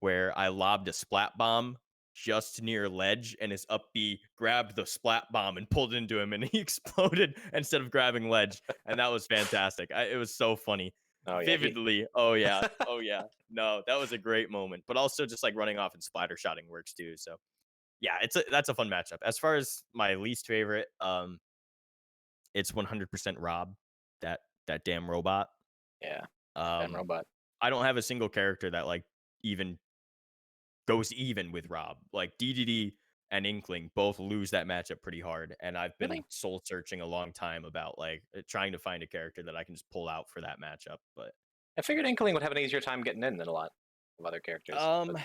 where I lobbed a splat bomb just near ledge, and his up B grabbed the splat bomb and pulled into him, and he exploded instead of grabbing ledge, and that was fantastic. It was so funny.
Oh yeah,
Vividly. Oh yeah. Oh yeah. No, that was a great moment. But also just like running off and splatter shotting works too. So yeah, that's a fun matchup. As far as my least favorite, it's 100% Rob, that damn robot.
yeah, damn
Um,
robot.
I don't have a single character that like even goes even with Rob. Like DDD and Inkling both lose that matchup pretty hard, and I've been
Really?
soul searching a long time about like trying to find a character that I can just pull out for that matchup. But
I figured Inkling would have an easier time getting in than a lot of other characters.
um,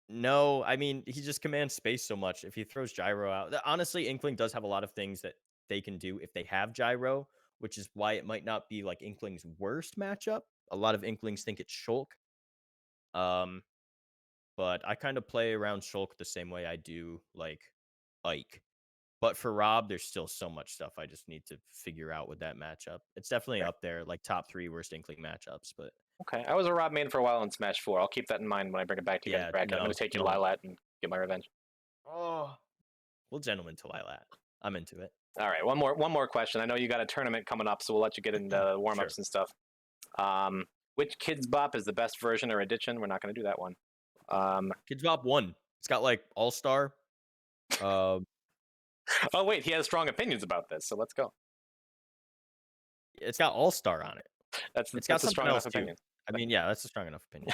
no, I mean he just commands space so much. If he throws gyro out, honestly, Inkling does have a lot of things that they can do if they have gyro, which is why it might not be like Inkling's worst matchup. A lot of Inklings think it's Shulk. Um, but I kind of play around Shulk the same way I do like Ike. But for Rob, there's still so much stuff I just need to figure out with that matchup. It's definitely
Okay.
up there, like top 3 worst Inkling matchups. But
Okay, I was a Rob main for a while in Smash 4. I'll keep that in mind when I bring it back to you guys
yeah,
in bracket. I'm going
no,
to take you to
don't.
Lilat and get my revenge.
Oh, well, gentlemen to Lilat. I'm into it.
All right, one more question. I know you got a tournament coming up, so we'll let you get into warm-ups
Sure.
and stuff. Which Kids Bop is the best version or edition? We're not going to do that one.
Kids Bop 1. It's got like All Star.
Oh wait, he has strong opinions about this, so let's go.
It's got All Star on it.
That's
It's got
a
something
strong
else
enough
too.
opinion.
I mean, yeah, that's a strong enough opinion.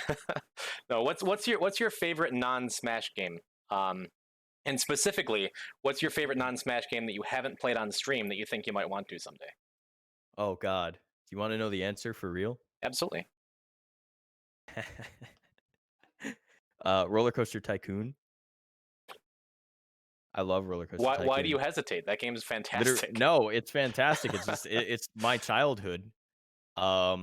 No, what's your favorite non-Smash game? And specifically, what's your favorite non-Smash game that you haven't played on stream that you think you might want to someday?
Oh God, do you want to know the answer for real?
Absolutely.
Roller Coaster Tycoon. I love Roller Coaster Tycoon.
Why do you hesitate? That game is fantastic.
No, it's fantastic. It's just it's my childhood. I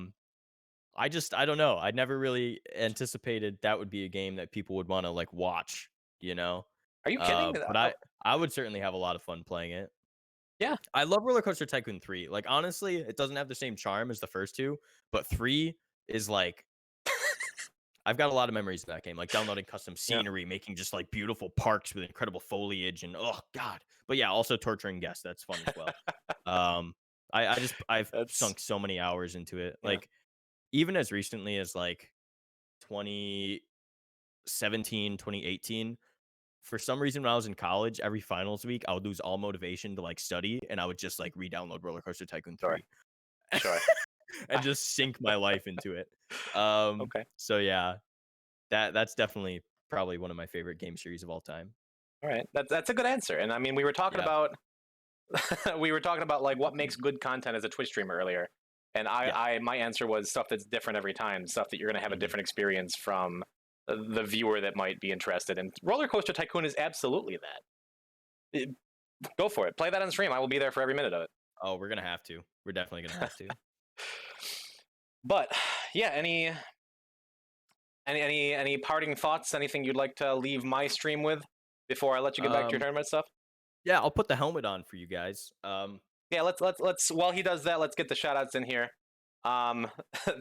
don't know. I never really anticipated that would be a game that people would want to like watch, you know.
Are you kidding?
But I would certainly have a lot of fun playing it.
Yeah.
I love Roller Coaster Tycoon 3. Like honestly, it doesn't have the same charm as the first two, but 3 is like I've got a lot of memories of that game, like downloading custom scenery, making just like beautiful parks with incredible foliage, and oh God. But yeah, also torturing guests. That's fun as well. I've
That's
sunk so many hours into it.
Yeah.
Like even as recently as like 2017, 2018. For some reason, when I was in college, every finals week, I would lose all motivation to like study, and I would just like re-download Roller Coaster Tycoon 3
Sure.
and just sink my life into it.
Okay.
So yeah, that's definitely probably one of my favorite game series of all time.
All right. That's a good answer. And I mean, we were talking
Yeah.
about like what makes good content as a Twitch streamer earlier. And my answer was stuff that's different every time, stuff that you're going to have a different experience from the viewer that might be interested. And Roller Coaster Tycoon is absolutely that. Go for it. Play that on stream. I will be there for every minute of it.
Oh, we're gonna have to. We're definitely gonna have to.
But yeah, any parting thoughts? Anything you'd like to leave my stream with before I let you get back to your tournament stuff?
Yeah, I'll put the helmet on for you guys.
Yeah, let's while he does that, let's get the shout outs in here.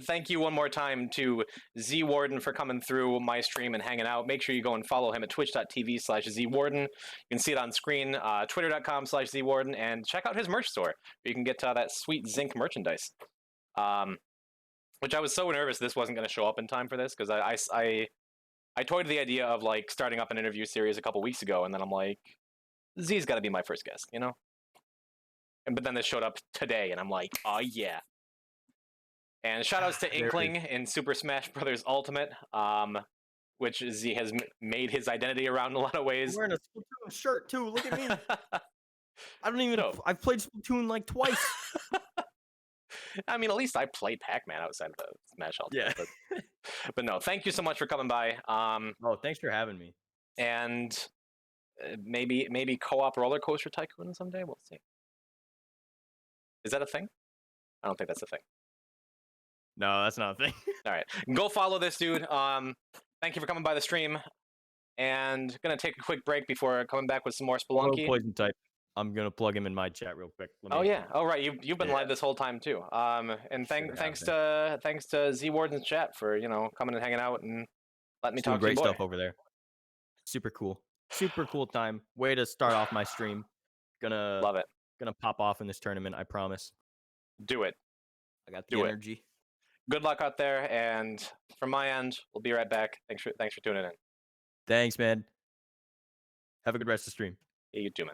Thank you one more time to Z Warden for coming through my stream and hanging out. Make sure you go and follow him at twitch.tv/Z Warden. You can see it on screen, twitter.com/Z Warden, and check out his merch store where you can get that sweet Zinc merchandise. Which I was so nervous this wasn't going to show up in time for this, because I toyed the idea of like starting up an interview series a couple weeks ago, and then I'm like, Z's got to be my first guest, you know? But then this showed up today, and I'm like, oh yeah. And shoutouts to Inkling in Super Smash Bros. Ultimate, which Z has made his identity around in a lot of ways.
I'm wearing a Splatoon shirt too. Look at me. I don't even. I've played Splatoon like twice.
I mean, at least I played Pac-Man outside of the Smash Ultimate.
Yeah.
But no, thank you so much for coming by.
Oh, thanks for having me.
And maybe co-op Roller Coaster Tycoon someday. We'll see. Is that a thing? I don't think that's a thing.
No, that's not a thing.
All right, go follow this dude. Thank you for coming by the stream, and gonna take a quick break before coming back with some more Spelunky.
Poison type. I'm gonna plug him in my chat real quick.
Oh yeah. Oh right. You've been live this whole time too. And thanks to Z Warden's chat for coming and hanging out and letting me talk to
great
your boy.
stuff over there. Super cool. Super cool time. Way to start off my stream. Gonna
love it.
Gonna pop off in this tournament. I promise.
Do it.
I got the energy.
Good luck out there, and from my end, we'll be right back. Thanks for tuning in.
Thanks, man. Have a good rest of the stream.
Yeah, you too, man.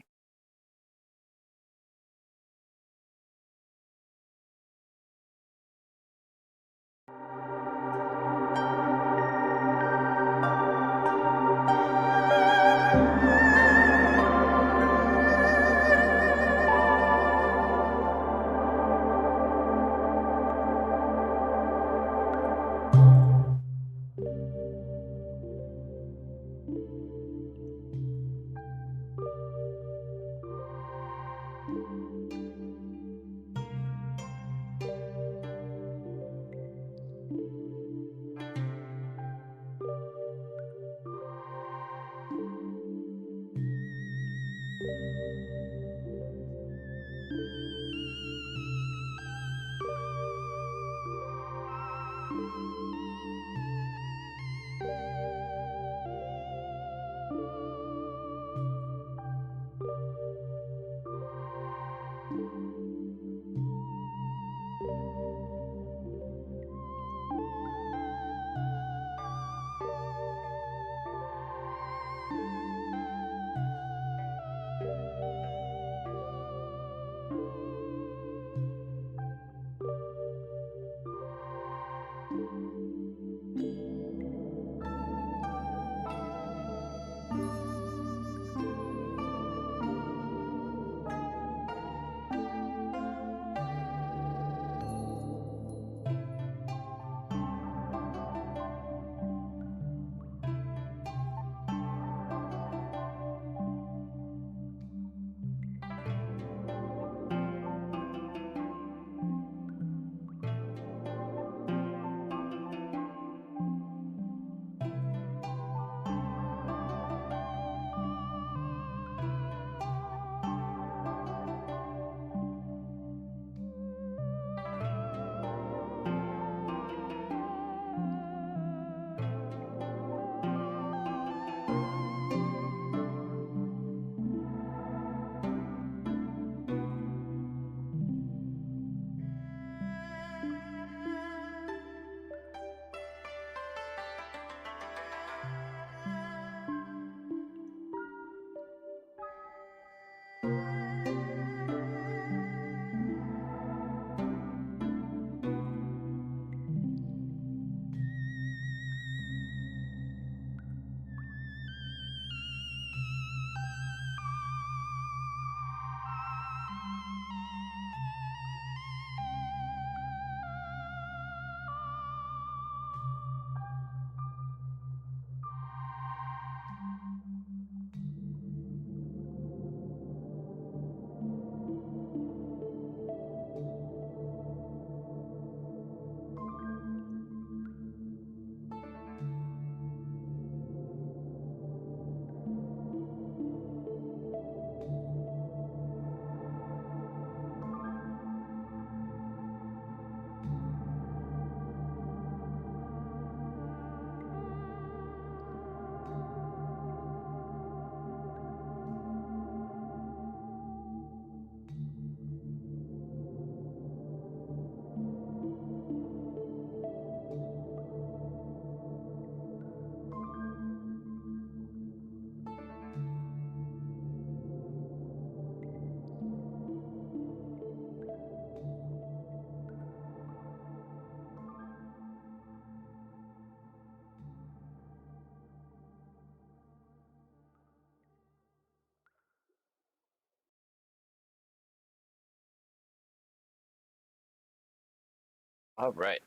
All right.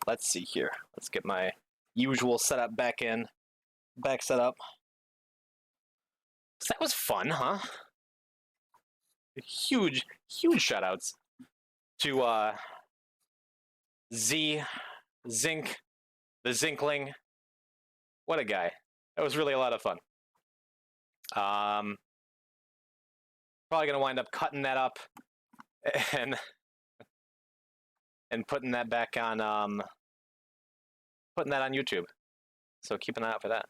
Let's see here. Let's get my usual setup back in. Back set up. So that was fun, huh? Huge shoutouts to Zinc, the Zinkling. What a guy. That was really a lot of fun. Probably gonna wind up cutting that up and putting that back on putting that on YouTube. So keep an eye out for that.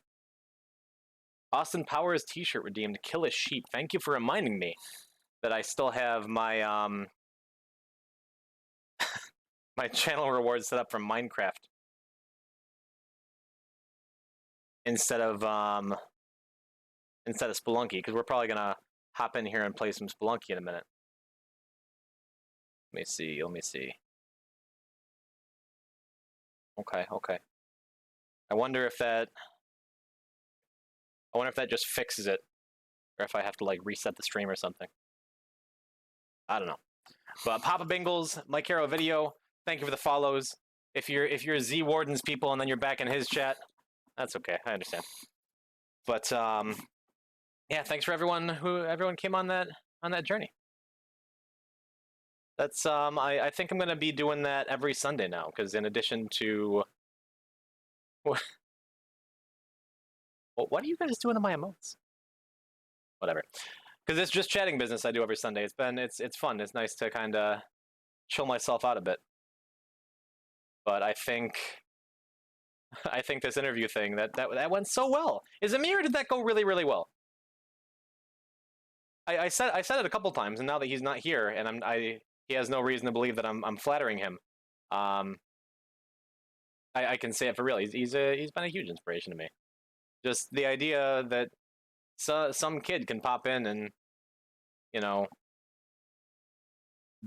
Austin Powers t-shirt redeemed. Kill a sheep. Thank you for reminding me that I still have my my channel rewards set up for Minecraft instead of Spelunky, because we're probably gonna hop in here and play some Spelunky in a minute. Let me see. Okay. I wonder if that just fixes it, or if I have to like reset the stream or something. I don't know. But Papa Bingles, Mike Hero Video, thank you for the follows. If you're Z Warden's people and then you're back in his chat, that's okay. I understand. But yeah, thanks for everyone came on that journey. That's I think I'm gonna be doing that every Sunday now, because in addition to what are you guys doing to my emotes? Whatever. Because it's just chatting business I do every Sunday. It's fun. It's nice to kind of chill myself out a bit. But I think this interview thing that went so well. Is it me, or did that go really, really well? I said it a couple times, and now that he's not here, and he has no reason to believe that I'm flattering him. I can say it for real. He's been a huge inspiration to me. Just the idea that some kid can pop in and, you know,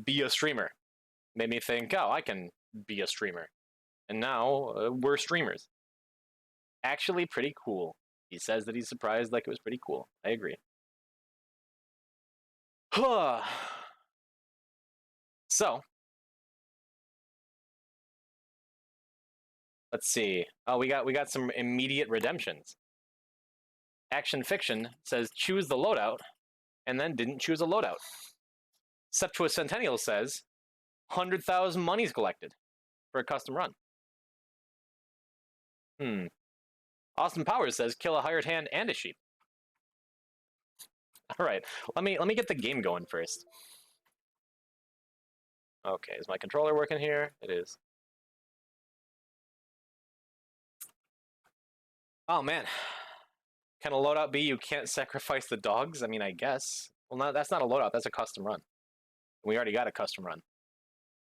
be a streamer made me think, oh, I can be a streamer. And now we're streamers. Actually pretty cool. He says that he's surprised, like it was pretty cool. I agree. So, let's see. Oh, we got some immediate redemptions. Action Fiction says choose the loadout, and then didn't choose a loadout. Septuus Centennial says 100,000 monies collected for a custom run. Austin Powers says kill a hired hand and a sheep. All right, let me get the game going first. Okay, is my controller working here? It is. Oh man. Can a loadout be you can't sacrifice the dogs? I mean, I guess. Well, no, that's not a loadout. That's a custom run. We already got a custom run.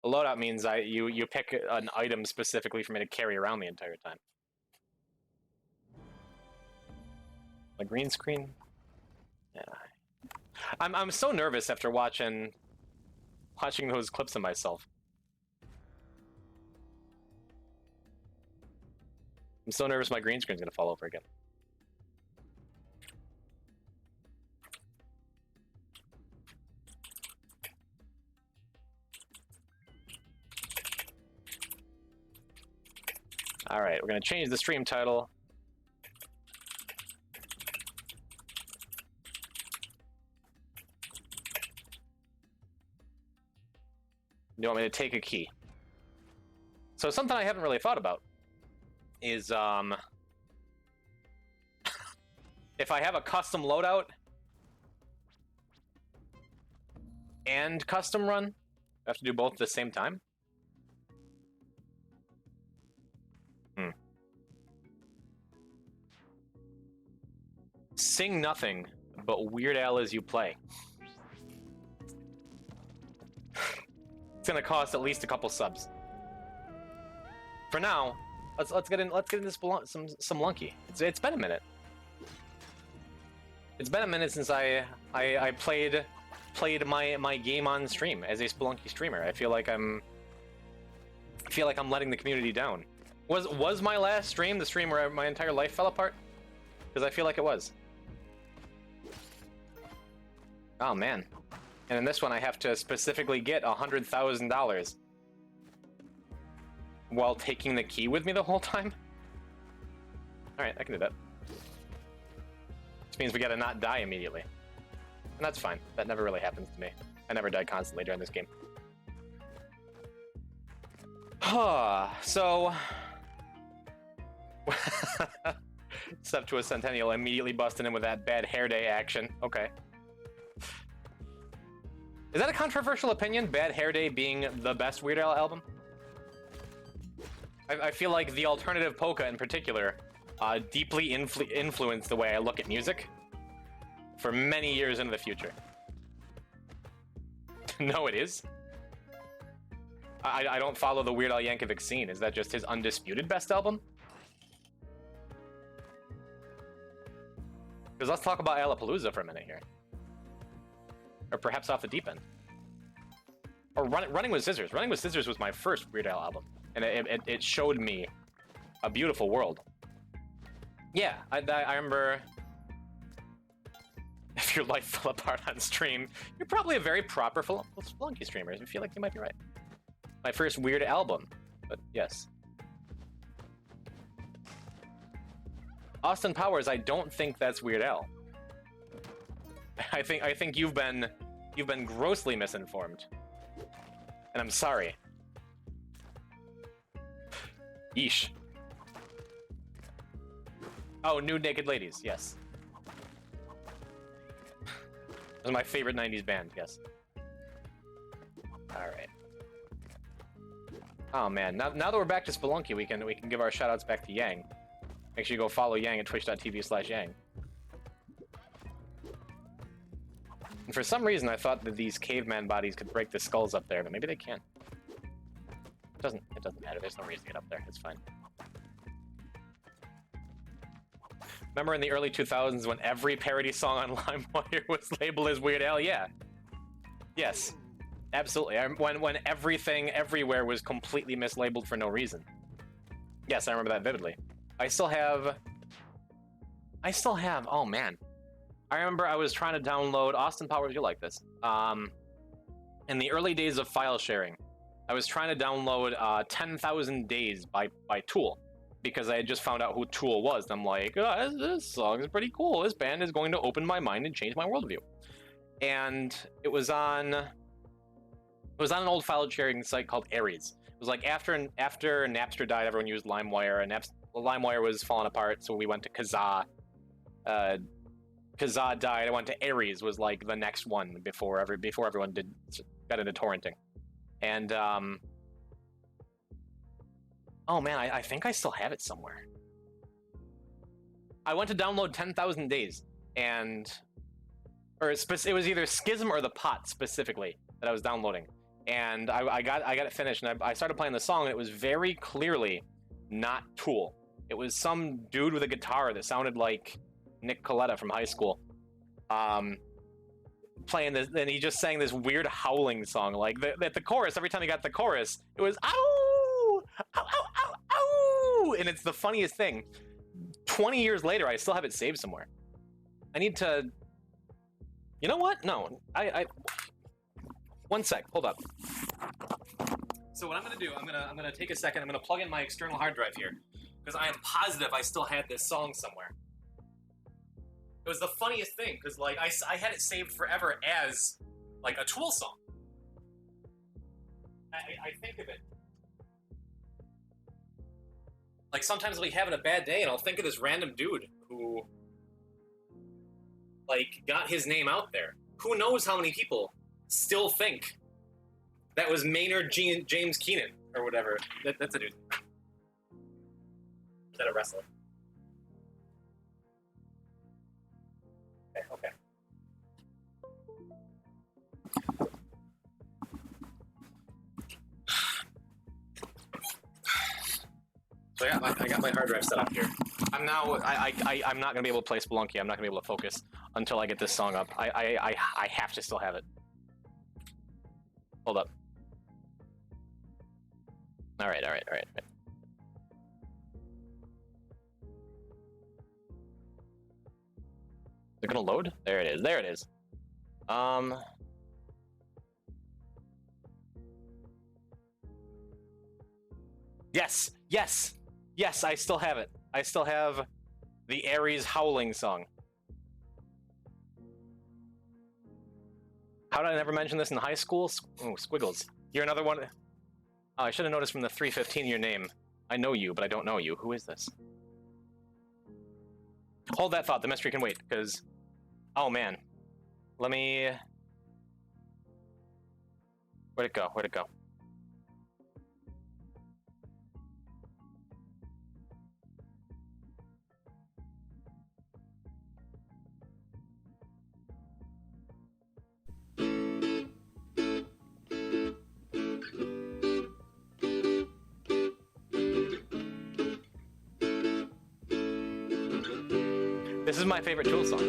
A loadout means you pick an item specifically for me to carry around the entire time. A green screen? Yeah. I'm so nervous after watching those clips of myself. I'm so nervous my green screen's gonna fall over again. All right, we're gonna change the stream title. You want me to take a key? So something I haven't really thought about is if I have a custom loadout and custom run, I have to do both at the same time. Sing nothing but Weird Al as you play. It's gonna cost at least a couple subs. For now, let's get into some Lunky. It's been a minute. It's been a minute since I played my game on stream as a Spelunky streamer. I feel like I'm letting the community down. Was my last stream the stream where my entire life fell apart? Because I feel like it was. Oh man. And in this one I have to specifically get $100,000. while taking the key with me the whole time. All right, I can do that. Which means we gotta not die immediately. And that's fine. That never really happens to me. I never die constantly during this game. So... Step to a Centennial, immediately busting in with that bad hair day action. Okay. Is that a controversial opinion? Bad Hair Day being the best Weird Al album? I feel like the alternative polka in particular deeply influenced the way I look at music for many years into the future. No, it is. I don't follow the Weird Al Yankovic scene. Is that just his undisputed best album? Because let's talk about Alapalooza for a minute here. Or perhaps Off the Deep End. Or Running with Scissors. Running with Scissors was my first Weird Al album. And it showed me a beautiful world. Yeah, I remember... If your life fell apart on stream, you're probably a very proper Spelunky streamer. I feel like you might be right. My first Weird album, but yes. Austin Powers, I don't think that's Weird Al. I think you've been grossly misinformed. And I'm sorry. Yeesh. Oh, Nude Naked Ladies, yes. It was my favorite 90s band, yes. Alright. Oh man, now that we're back to Spelunky, we can give our shoutouts back to Yang. Make sure you go follow Yang at twitch.tv/Yang. And for some reason, I thought that these caveman bodies could break the skulls up there, but maybe they can't. It doesn't matter. There's no reason to get up there. It's fine. Remember in the early 2000s when every parody song on LimeWire was labeled as Weird Al? Yeah. Yes. Absolutely. When everything everywhere was completely mislabeled for no reason. Yes, I remember that vividly. I still have... Oh, man. I remember I was trying to download... Austin Powers, you'll like this. In the early days of file sharing, I was trying to download 10,000 Days by Tool, because I had just found out who Tool was. And I'm like, oh, this song is pretty cool. This band is going to open my mind and change my worldview. And it was on an old file sharing site called Aries. It was like after Napster died, everyone used LimeWire, and LimeWire was falling apart, so we went to Kazaa. Kazaa died. I went to Aries, was like the next one before everyone got into torrenting. And oh man, I think I still have it somewhere. I went to download 10,000 Days, it was either Schism or The Pot specifically that I was downloading, and I got it finished, and I started playing the song, and it was very clearly not Tool. It was some dude with a guitar that sounded like Nick Coletta from high school, playing this, and he just sang this weird howling song. Like the chorus, every time he got the chorus, it was ow, ow, ow, ow, ow, and it's the funniest thing. 20 years later, I still have it saved somewhere. I need to. You know what? No, I. One sec. Hold up. So what I'm gonna do? I'm gonna take a second. I'm gonna plug in my external hard drive here, because I am positive I still had this song somewhere. It was the funniest thing, because like I had it saved forever as like a Tool song. I think of it. Like sometimes I'll be having a bad day and I'll think of this random dude who like got his name out there. Who knows how many people still think that was Maynard James Keenan or whatever. That's a dude. Is that a wrestler? Okay. So yeah, I got my hard drive set up here. I'm not gonna be able to play Spelunky. I'm not gonna be able to focus until I get this song up. I have to still have it. Hold up. All right. Is it gonna load? There it is. All Yes, yes, yes, I still have it. I still have the Ares Howling song. How did I never mention this in high school? Oh, Squiggles. You're another one. Oh, I should have noticed from the 315 your name. I know you, but I don't know you. Who is this? Hold that thought. The mystery can wait, because... Oh, man. Let me... Where'd it go? Where'd it go? This is my favorite Tool song.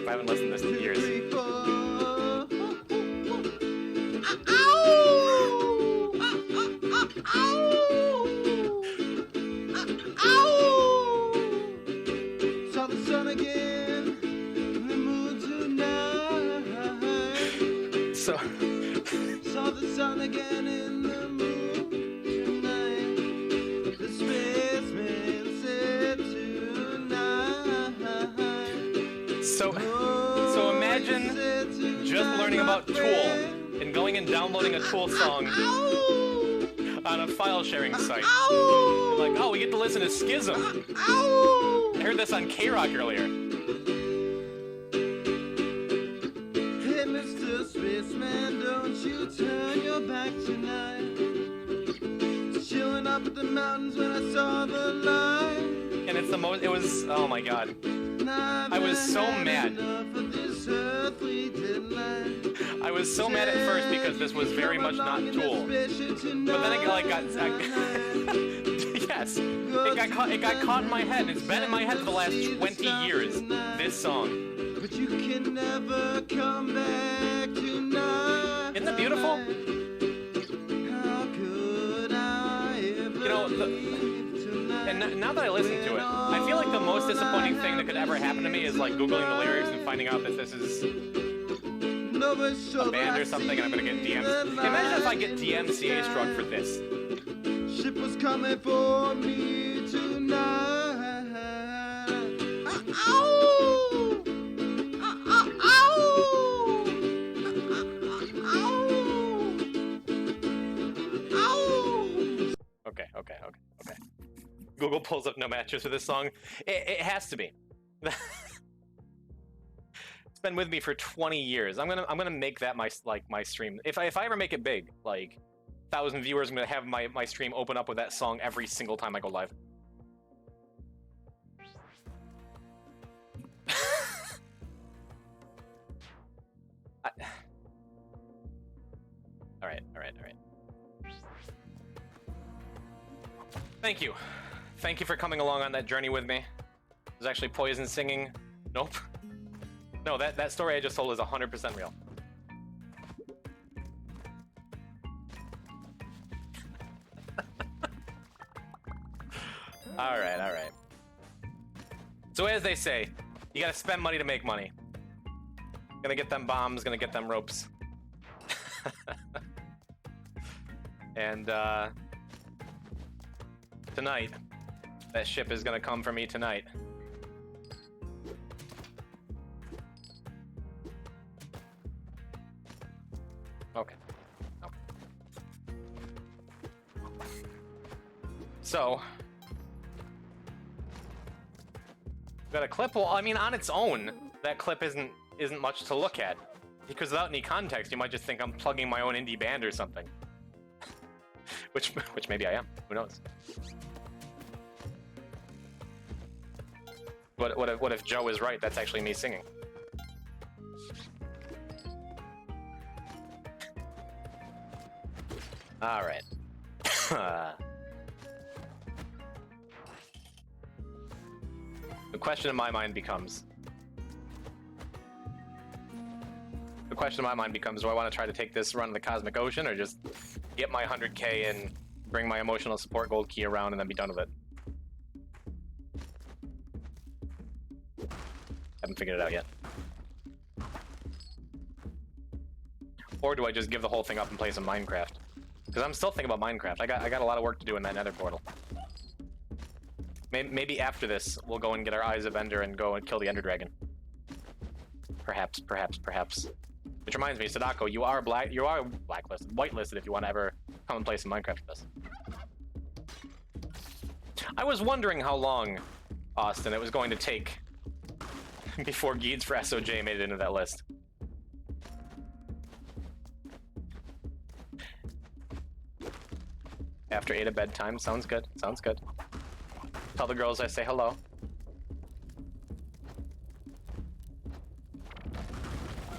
I haven't listened to this in years.
Saw the sun again, the moon tonight.
So,
Saw the sun again in the moon tonight. The spaceman said tonight.
so imagine just learning about Tool and going and downloading a Tool song on a file sharing site. Like, oh, we get to listen to Schism. I heard this on K-Rock earlier.
Hey, Mr. Spaceman, don't you turn your back tonight. Chilling up at the mountains when I saw the light.
And it's the most, it was, oh my god. I was so mad. I was so mad at first because this was very much not Tool. But then it like got, yes, it got caught in my head. It's been in my head for the last 20 years, this song.
But you can never come back tonight.
Isn't it beautiful?
How could I ever
You know, and now that I listen to it, I feel like the most disappointing thing that could ever happen to me is like Googling the lyrics and finding out that this is a band or something and I'm gonna get DM'd. Imagine if I get DMCA struck for this.
Ship was coming for me tonight. Ow!
Okay. Google pulls up no matches for this song. It has to be. It's been with me for 20 years. I'm gonna make that my stream. If I ever make it big, like 1,000 viewers, I'm gonna have my stream open up with that song every single time I go live. All right. Thank you. Thank you for coming along on that journey with me. There's actually Poison singing. Nope. No, that story I just told is 100% real. All right. So as they say, you gotta spend money to make money. Gonna get them bombs, gonna get them ropes. And tonight, that ship is gonna come for me tonight. Okay. So, got a clip. Well, I mean, on its own, that clip isn't much to look at, because without any context, you might just think I'm plugging my own indie band or something. which maybe I am. Who knows? What if Joe is right? That's actually me singing. All right. The question in my mind becomes, do I want to try to take this run in the Cosmic Ocean, or just get my 100K and bring my emotional support gold key around and then be done with it? Haven't figured it out yet. Or do I just give the whole thing up and play some Minecraft? Because I'm still thinking about Minecraft. I got a lot of work to do in that Nether portal. Maybe after this, we'll go and get our Eyes of Ender and go and kill the Ender Dragon. Perhaps. Which reminds me, Sadako, you are blacklisted, whitelisted if you want to ever come and play some Minecraft with us. I was wondering how long, Austin, it was going to take before Geeds for SOJ made it into that list. After 8 at bedtime, sounds good, sounds good. Tell the girls I say hello.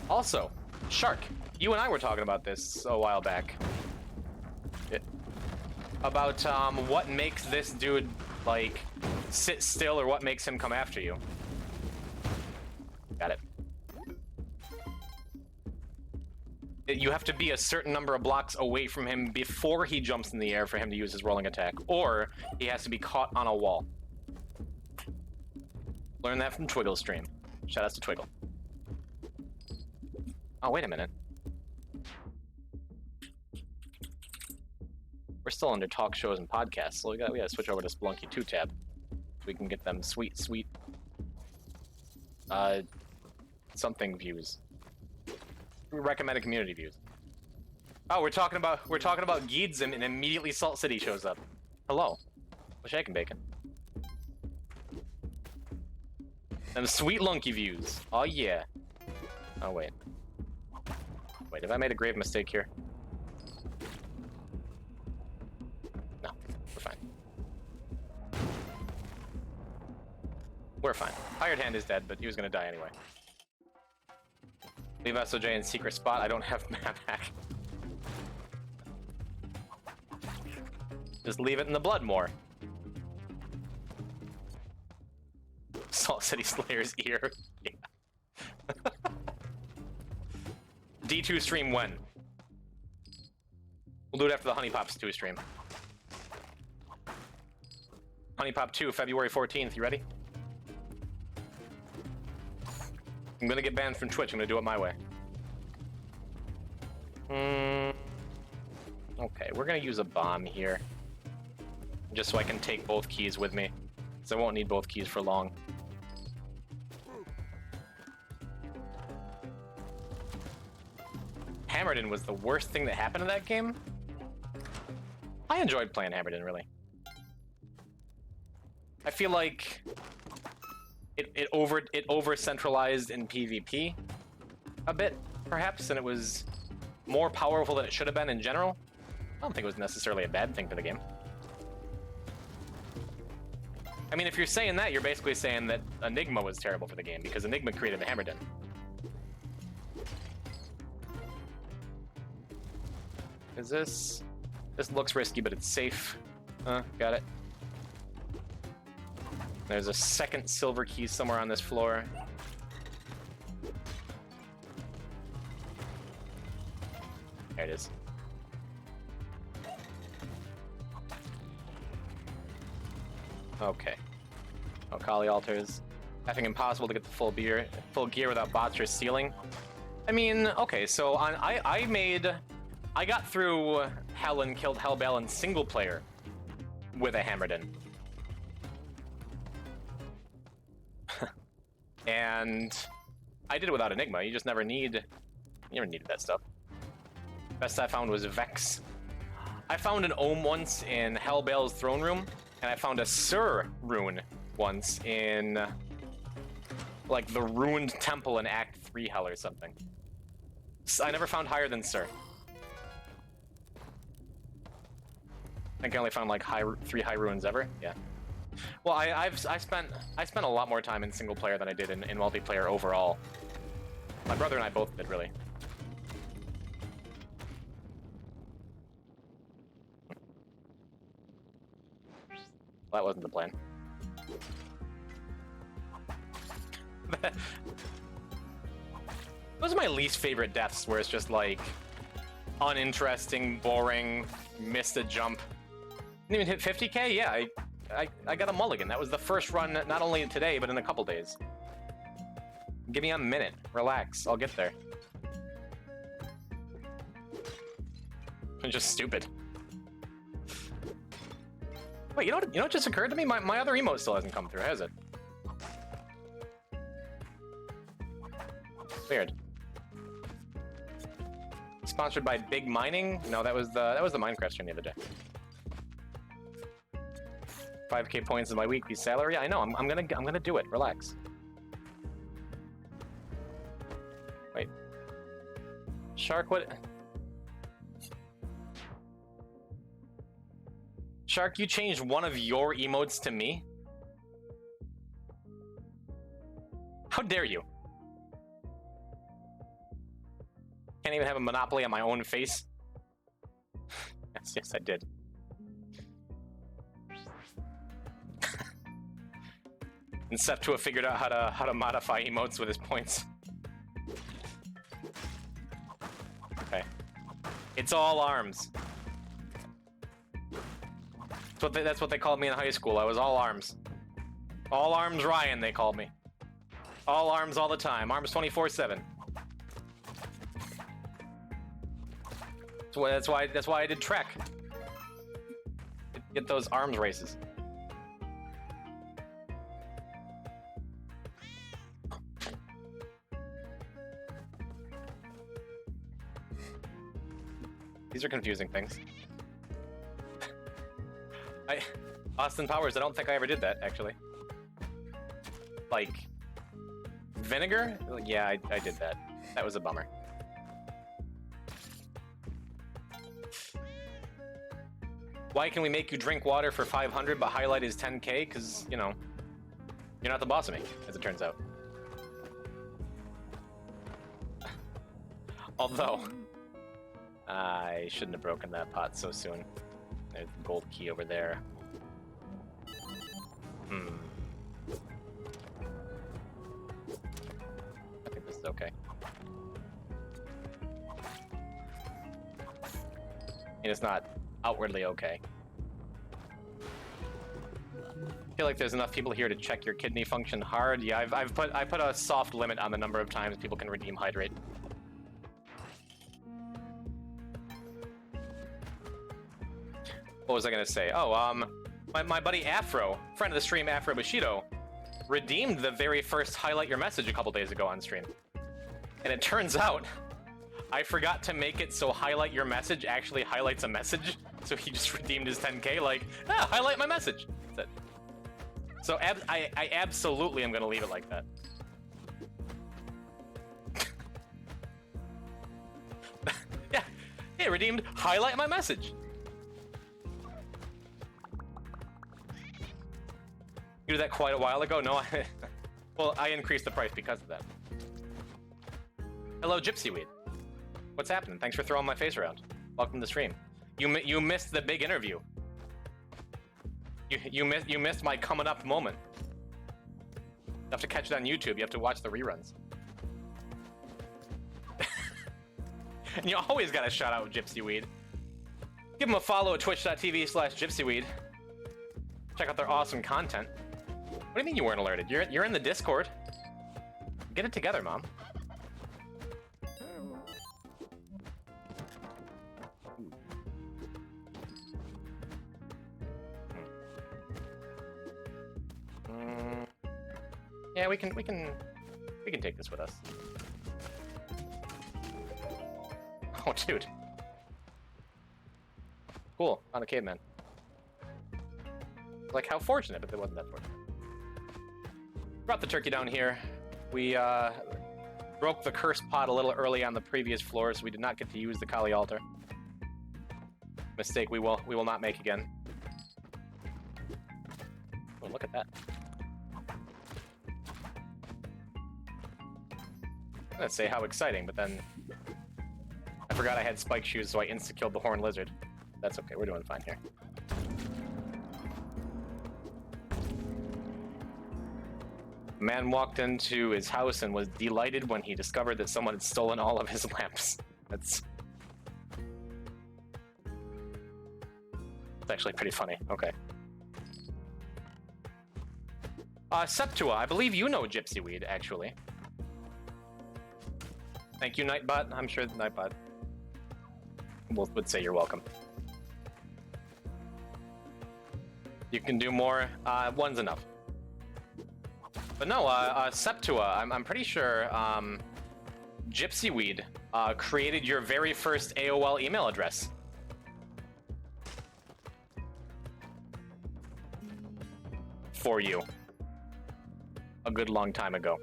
Also, Shark, you and I were talking about this a while back. About what makes this dude, like, sit still or what makes him come after you. Got it. You have to be a certain number of blocks away from him before he jumps in the air for him to use his rolling attack, or he has to be caught on a wall. Learn that from Twiggle's stream. Shoutouts to Twiggle. Oh, wait a minute. We're still under talk shows and podcasts, so we gotta switch over to Splunky 2 tab. So we can get them sweet, something views. Recommended community views. Oh, we're talking about Geeds and immediately Salt City shows up. Hello. Wish I can bacon. Them sweet lunky views. Oh yeah. Oh wait. Wait, have I made a grave mistake here? No, we're fine. We're fine. Hired Hand is dead, but he was gonna die anyway. Leave SOJ in secret spot. I don't have map hack. Just leave it in the Bloodmoor. Salt City Slayer's ear. Yeah. D2 stream when? We'll do it after the Honey Pops 2 stream. Honey Pop 2, February 14th. You ready? I'm gonna get banned from Twitch. I'm gonna do it my way. Okay, we're gonna use a bomb here. Just so I can take both keys with me. Because I won't need both keys for long. Hammerden was the worst thing that happened in that game. I enjoyed playing Hammerden, really. I feel like it over centralized in PvP a bit, perhaps, and it was more powerful than it should have been in general. I don't think it was necessarily a bad thing for the game. I mean, if you're saying that, you're basically saying that Enigma was terrible for the game, because Enigma created the Hammerden. Is this... This looks risky, but it's safe. Got it. There's a second silver key somewhere on this floor. There it is. Okay. Oh, Kali altars. Effing impossible to get the full gear without bots or sealing. I mean, okay, so on I got through Hell and killed Hellbell in single player with a Hammerden. And I did it without Enigma. You just never needed that stuff. Best I found was Vex. I found an Ohm once in Hellbell's throne room, and I found a Sir rune once in like the ruined temple in Act 3 Hell or something. I never found higher than Sir. I think I only found like 3 high ruins ever. Yeah. Well, I spent a lot more time in single player than I did in multiplayer overall. My brother and I both did, really. Well, that wasn't the plan. Those are my least favorite deaths, where it's just like uninteresting, boring, missed a jump. Didn't even hit 50k? Yeah, I got a mulligan. That was the first run, not only today, but in a couple days. Give me a minute. Relax. I'll get there. I'm just stupid. Wait, you know what just occurred to me? My other emote still hasn't come through, has it? Weird. Sponsored by Big Mining? No, that was the Minecraft stream the other day. 5k points is my weekly salary. I know. I'm gonna do it. Relax. Wait. Shark, what? Shark, you changed one of your emotes to me? How dare you? Can't even have a monopoly on my own face. Yes, I did. And Septua figured out how to modify emotes with his points. Okay. It's all arms. That's what they called me in high school. I was all arms. All arms Ryan, they called me. All arms all the time. Arms 24/7. That's why I did Trek. Get those arms races. These are confusing things. Austin Powers, I don't think I ever did that, actually. Like, vinegar? Yeah, I did that. That was a bummer. Why can we make you drink water for 500 but highlight is 10k? Because, you know, you're not the boss of me, as it turns out. Although, I shouldn't have broken that pot so soon. There's the gold key over there. I think this is okay. And it's not outwardly okay. I feel like there's enough people here to check your kidney function hard. Yeah, I put a soft limit on the number of times people can redeem hydrate. What was I gonna say? Oh, my buddy Afro, friend of the stream, Afro Bushido, redeemed the very first highlight your message a couple days ago on stream. And it turns out, I forgot to make it so highlight your message actually highlights a message. So he just redeemed his 10k like, highlight my message. That's it. So I absolutely am gonna leave it like that. Yeah, redeemed, highlight my message. You did that quite a while ago? No, well, I increased the price because of that. Hello, Gypsy Weed. What's happening? Thanks for throwing my face around. Welcome to the stream. You missed the big interview. You missed my coming up moment. You have to catch it on YouTube. You have to watch the reruns. And you always got to shout out Gypsy Weed. Give them a follow at twitch.tv/gypsyweed. Check out their awesome content. What do you mean you weren't alerted? You're in the Discord. Get it together, Mom. Yeah, we can take this with us. Oh, dude. Cool, on a caveman. Like, how fortunate, but it wasn't that fortunate. Brought the turkey down here. We broke the curse pot a little early on the previous floor, so we did not get to use the Kali altar. Mistake we will not make again. Oh, look at that. I'm gonna say how exciting, but then I forgot I had spike shoes, so I insta-killed the horned lizard. That's okay, we're doing fine here. A man walked into his house and was delighted when he discovered that someone had stolen all of his lamps. That's actually pretty funny. Okay. Septua, I believe you know Gypsy Weed, actually. Thank you, Nightbot. I'm sure Nightbot would say you're welcome. You can do more. One's enough. But no, Septua, I'm pretty sure Gypsyweed created your very first AOL email address. For you. A good long time ago.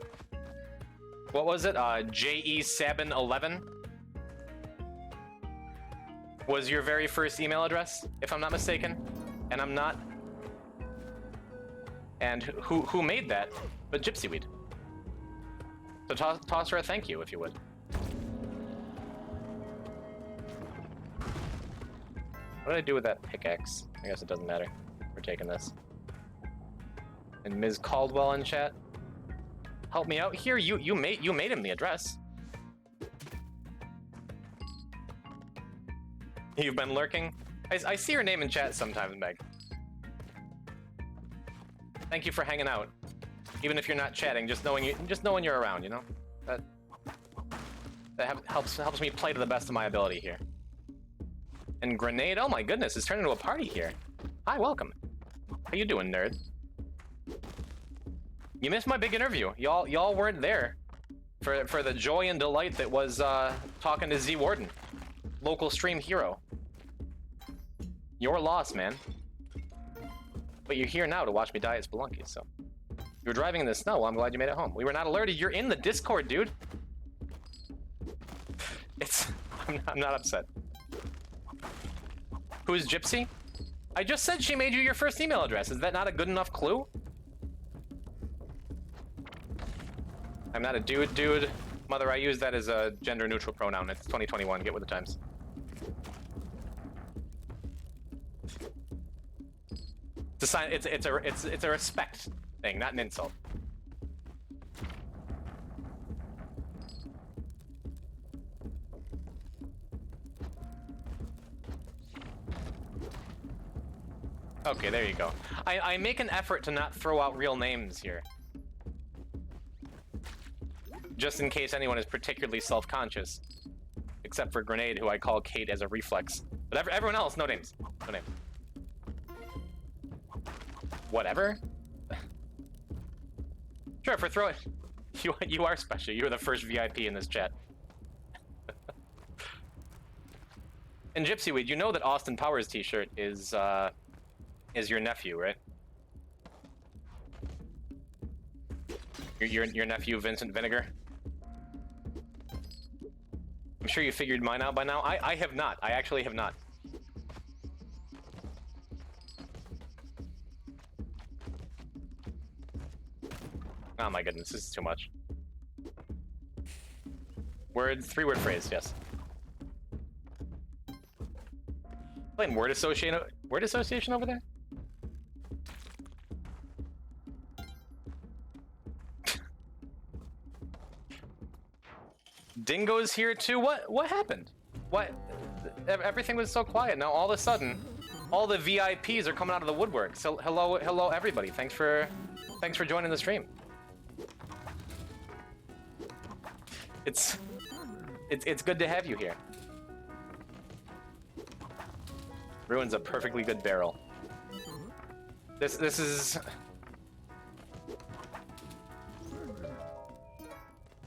What was it? JE711 was your very first email address, if I'm not mistaken. And I'm not. And who made that but Gypsyweed? So toss her a thank you, if you would. What did I do with that pickaxe? I guess it doesn't matter. We're taking this. And Ms. Caldwell in chat. Help me out here. You made him the address. You've been lurking. I see your name in chat sometimes, Meg. Thank you for hanging out. Even if you're not chatting, just knowing you're around, you know? That helps me play to the best of my ability here. And Grenade, oh my goodness, it's turned into a party here. Hi, welcome. How you doing, nerd? You missed my big interview. Y'all weren't there for the joy and delight that was talking to Z Warden, local stream hero. Your loss, man. But you're here now to watch me die at Spelunky, so. You were driving in the snow. Well, I'm glad you made it home. We were not alerted. You're in the Discord, dude. I'm not upset. Who's Gypsy? I just said she made you your first email address. Is that not a good enough clue? I'm not a dude. Mother, I use that as a gender neutral pronoun. It's 2021. Get with the times. It's a sign. It's a respect thing, not an insult. Okay, there you go. I make an effort to not throw out real names here. Just in case anyone is particularly self-conscious. Except for Grenade, who I call Kate as a reflex. But everyone else, no names. No names. Whatever? Sure, for throwing... You are special. You are the first VIP in this chat. And Gypsyweed, you know that Austin Powers t-shirt is your nephew, right? Your nephew, Vincent Vinegar? I'm sure you figured mine out by now. I have not. I actually have not. Oh my goodness, this is too much. Three-word phrase, yes. Playing word association over there? Dingo's here too? What happened? What? Everything was so quiet. Now all of a sudden, all the VIPs are coming out of the woodwork. So hello everybody. Thanks for joining the stream. It's good to have you here. Ruin's a perfectly good barrel. This is...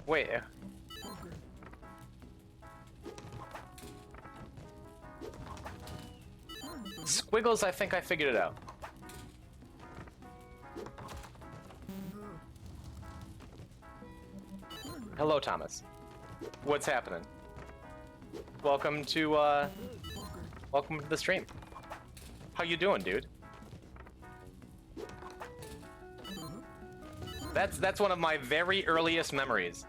Wait. Squiggles, I think I figured it out. Hello, Thomas. What's happening? Welcome to the stream. How you doing, dude? That's one of my very earliest memories,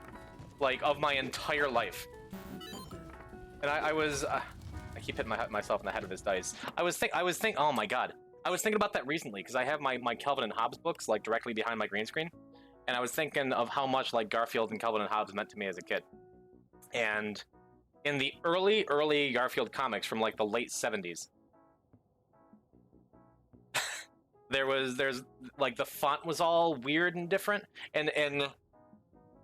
like, of my entire life. And I was, I keep hitting myself in the head with this dice. I was oh my god. I was thinking about that recently, because I have my Calvin and Hobbes books, like, directly behind my green screen. And I was thinking of how much, like, Garfield and Calvin and Hobbes meant to me as a kid. And in the early Garfield comics from, like, the late 70s, there's like, the font was all weird and different, and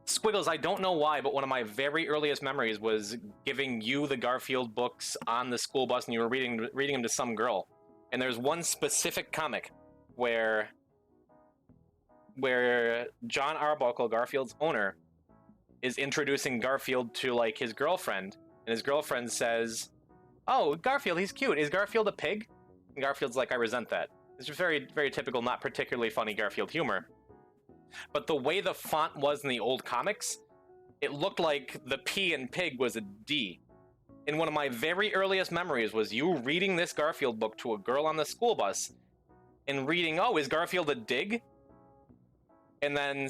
Squiggles, I don't know why, but one of my very earliest memories was giving you the Garfield books on the school bus, and you were reading them to some girl. And there's one specific comic where John Arbuckle, Garfield's owner, is introducing Garfield to like his girlfriend, and his girlfriend says, "Oh, Garfield, he's cute. Is Garfield a pig?" And Garfield's like, "I resent that." It's just very, very typical, not particularly funny Garfield humor. But the way the font was in the old comics, it looked like the P in pig was a D. And one of my very earliest memories was you reading this Garfield book to a girl on the school bus and reading, "Oh, is Garfield a dig?" And then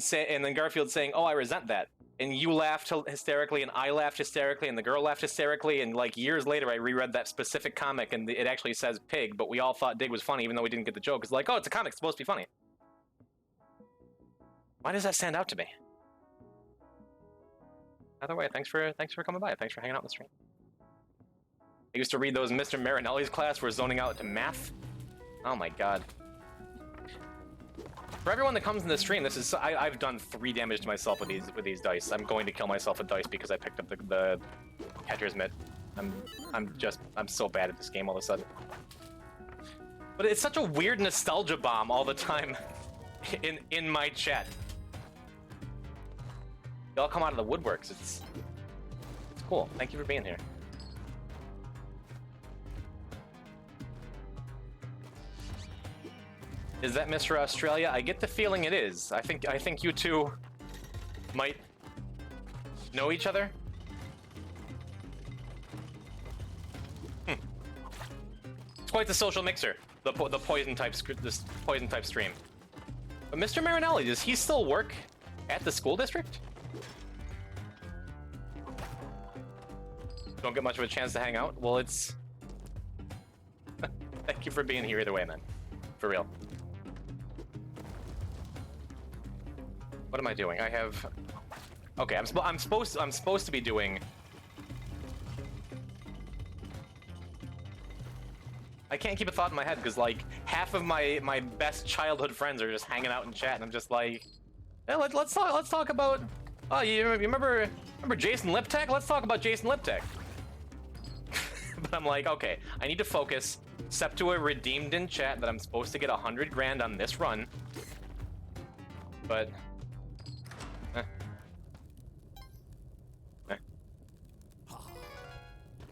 Garfield saying, "Oh, I resent that." And you laughed hysterically, and I laughed hysterically, and the girl laughed hysterically, and like years later I reread that specific comic and it actually says pig, but we all thought dig was funny even though we didn't get the joke. It's like, oh, it's a comic, it's supposed to be funny. Why does that stand out to me? Either way, thanks for coming by. Thanks for hanging out on the stream. I used to read those Mr. Marinelli's class where zoning out to math. Oh my god. For everyone that comes in the stream, this is I've done 3 damage to myself with these dice. I'm going to kill myself with dice because I picked up the catcher's mitt. I'm so bad at this game all of a sudden. But it's such a weird nostalgia bomb all the time in my chat. They all come out of the woodworks. It's cool. Thank you for being here. Is that Mr. Australia? I get the feeling it is. I think you two might know each other. It's quite the social mixer. The poison type stream. But Mr. Marinelli, does he still work at the school district? Don't get much of a chance to hang out? Well, it's... Thank you for being here either way, man. For real. What am I doing? I have... Okay, I'm supposed to be doing... I can't keep a thought in my head because like half of my best childhood friends are just hanging out in chat, and I'm just like, hey, let's talk about. Oh, you remember Jason Liptek? Let's talk about Jason Liptek. But I'm like, okay, I need to focus. Septua redeemed in chat that I'm supposed to get 100 grand on this run, but.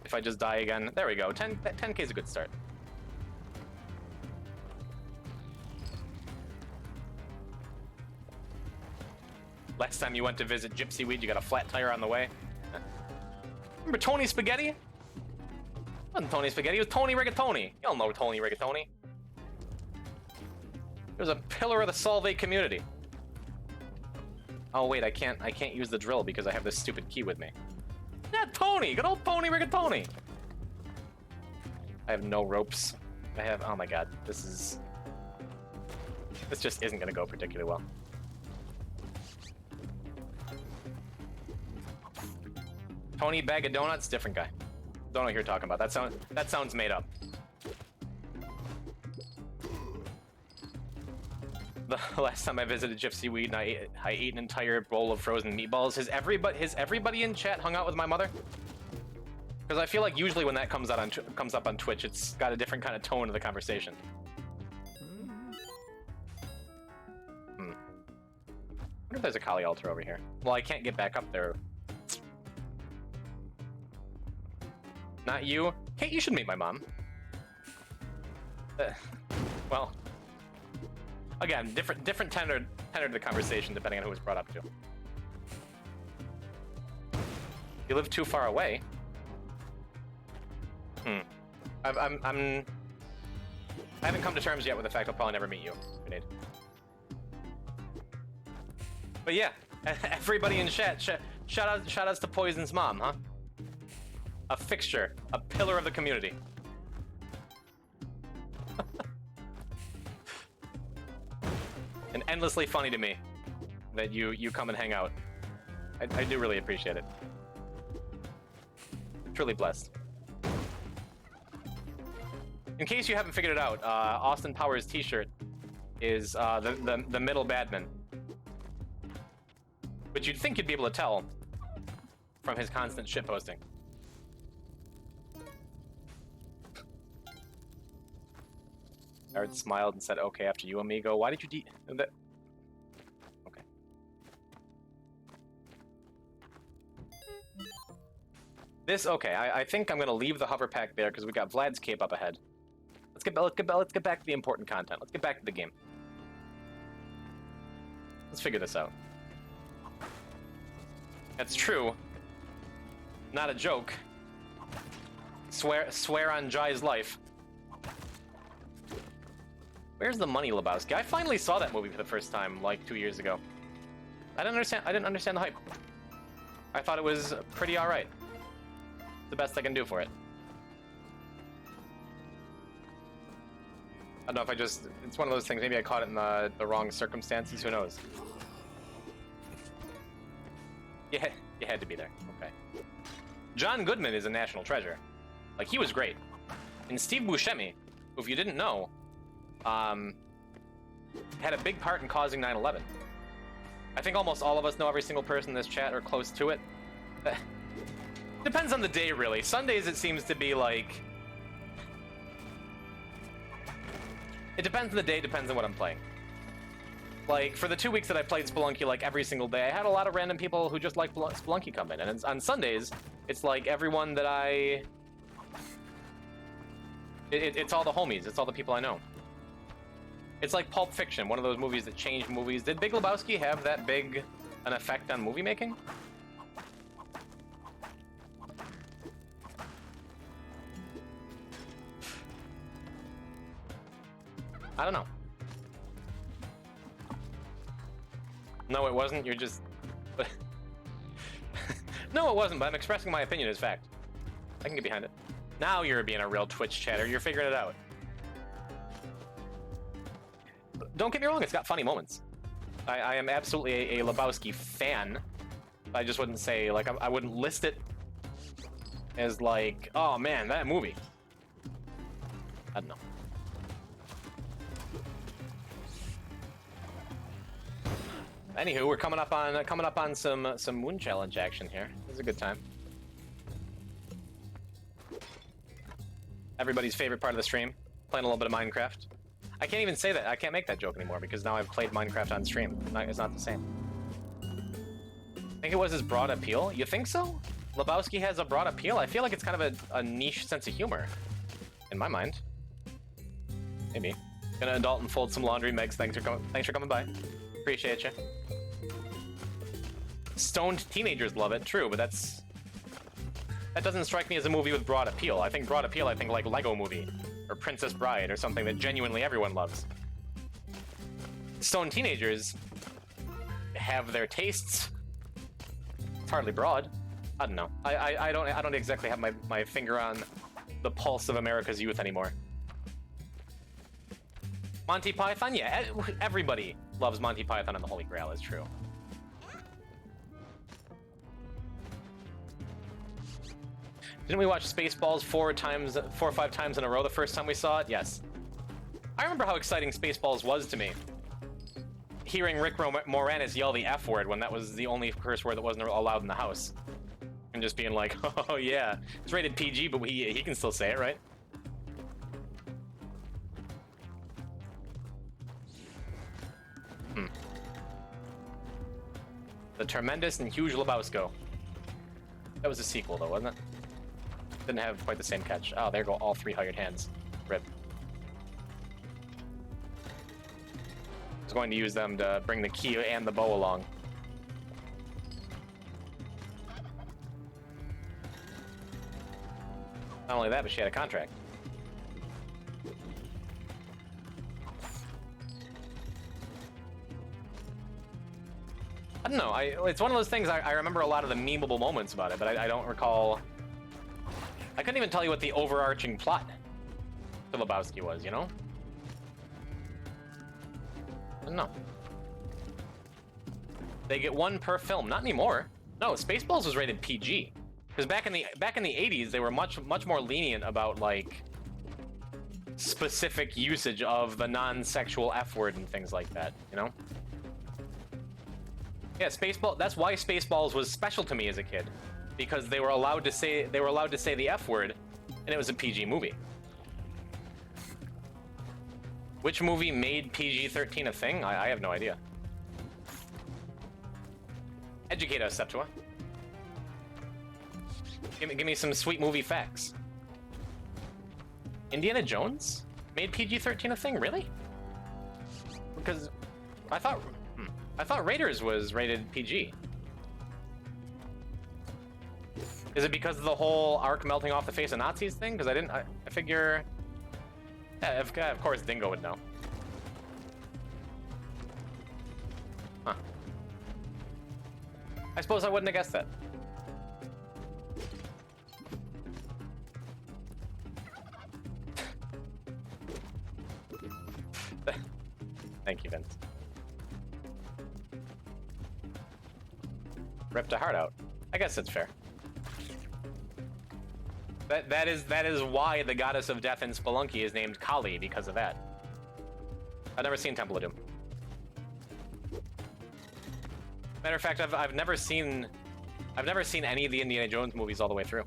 If I just die again, there we go. 10K is a good start. Last time you went to visit Gypsy Weed, you got a flat tire on the way. Remember Tony Spaghetti? It wasn't Tony Spaghetti, it was Tony Rigatoni. You all know Tony Rigatoni. He was a pillar of the Solvay community. Oh wait, I can't use the drill because I have this stupid key with me. Yeah, Tony! Good old Tony Rigatoni! I have no ropes. Oh my god, this just isn't gonna go particularly well. Tony Bag of Donuts, different guy. Don't know what you're talking about. That sounds made up. The last time I visited Gypsy Weed, I ate an entire bowl of frozen meatballs. Has everybody in chat hung out with my mother? Because I feel like usually when that comes up on Twitch, it's got a different kind of tone to the conversation. I wonder if there's a Kali altar over here. Well, I can't get back up there. Not you. Kate, you should meet my mom. Well, again, different tenor to the conversation depending on who was brought up to. You live too far away. I haven't come to terms yet with the fact I'll probably never meet you, Grenade. But yeah, everybody in chat, shout outs to Poison's mom, huh? A fixture, a pillar of the community. And endlessly funny to me that you come and hang out. I do really appreciate it. Truly blessed. In case you haven't figured it out, Austin Powers' t-shirt is the middle badman. But you'd think you'd be able to tell from his constant shitposting. Art smiled and said, "Okay, after you, amigo. Why did you that?" Okay. Okay. I think I'm gonna leave the hover pack there because we got Vlad's cape up ahead. Let's get back to the important content. Let's get back to the game. Let's figure this out. That's true. Not a joke. Swear on Jai's life. Where's the money, Lebowski? I finally saw that movie for the first time like 2 years ago. I didn't understand the hype. I thought it was pretty alright. The best I can do for it. I don't know if it's one of those things, maybe I caught it in the wrong circumstances, who knows? Yeah, you had to be there, okay. John Goodman is a national treasure. Like, he was great. And Steve Buscemi, who, if you didn't know, had a big part in causing 9/11. I think almost all of us know every single person in this chat or close to it. Depends on the day, really. Sundays it seems to be like... It depends on the day, depends on what I'm playing. Like, for the 2 weeks that I played Spelunky, like, every single day, I had a lot of random people who just like Spelunky come in. And on Sundays, it's like everyone that it's all the homies. It's all the people I know. It's like Pulp Fiction, one of those movies that changed movies. Did Big Lebowski have that big an effect on movie making? I don't know. No, it wasn't. You're just... No, it wasn't, but I'm expressing my opinion as fact. I can get behind it. Now you're being a real Twitch chatter. You're figuring it out. Don't get me wrong, it's got funny moments. I am absolutely a Lebowski fan. I just wouldn't say, like, I wouldn't list it as like, oh man, that movie. I don't know. Anywho, we're coming up on some Moon Challenge action here. This is a good time. Everybody's favorite part of the stream, playing a little bit of Minecraft. I can't even say that. I can't make that joke anymore because now I've played Minecraft on stream. It's not the same. I think it was his broad appeal. You think so? Lebowski has a broad appeal? I feel like it's kind of a niche sense of humor. In my mind. Maybe. Gonna adult and fold some laundry. Megs, thanks for coming by. Appreciate you. Stoned teenagers love it, true, but that doesn't strike me as a movie with broad appeal. I think broad appeal, like Lego Movie, or Princess Bride, or something that genuinely everyone loves. Stoned teenagers have their tastes. It's hardly broad. I don't know. I don't exactly have my finger on the pulse of America's youth anymore. Monty Python? Yeah, everybody loves Monty Python and the Holy Grail, is true. Didn't we watch Spaceballs 4 or 5 times in a row the first time we saw it? Yes. I remember how exciting Spaceballs was to me. Hearing Rick Moranis yell the F word when that was the only curse word that wasn't allowed in the house. And just being like, oh yeah, it's rated PG, but he can still say it, right? The Tremendous and Huge Lebowski. That was a sequel though, wasn't it? Didn't have quite the same catch. Oh, there go all 3 hired hands. Rip. I was going to use them to bring the key and the bow along. Not only that, but she had a contract. I don't know. It's one of those things. I remember a lot of the memeable moments about it, but I don't recall. I couldn't even tell you what the overarching plot to Lebowski was. You know? I don't know. They get 1 per film. Not anymore. No, Spaceballs was rated PG. Because back in the 80s, they were much more lenient about like specific usage of the non-sexual F word and things like that. You know? Yeah, Spaceball. That's why Spaceballs was special to me as a kid, because they were allowed to say the F word, and it was a PG movie. Which movie made PG-13 a thing? I have no idea. Educate us, Septua. Give me some sweet movie facts. Indiana Jones made PG-13 a thing? Really? Because I thought Raiders was rated PG. Is it because of the whole arc melting off the face of Nazis thing? Because I figure... Yeah, of course Dingo would know. Huh. I suppose I wouldn't have guessed that. Thank you, Vince. Ripped a heart out. I guess that's fair. That is why the goddess of death in Spelunky is named Kali, because of that. I've never seen Temple of Doom. Matter of fact, I've never seen any of the Indiana Jones movies all the way through.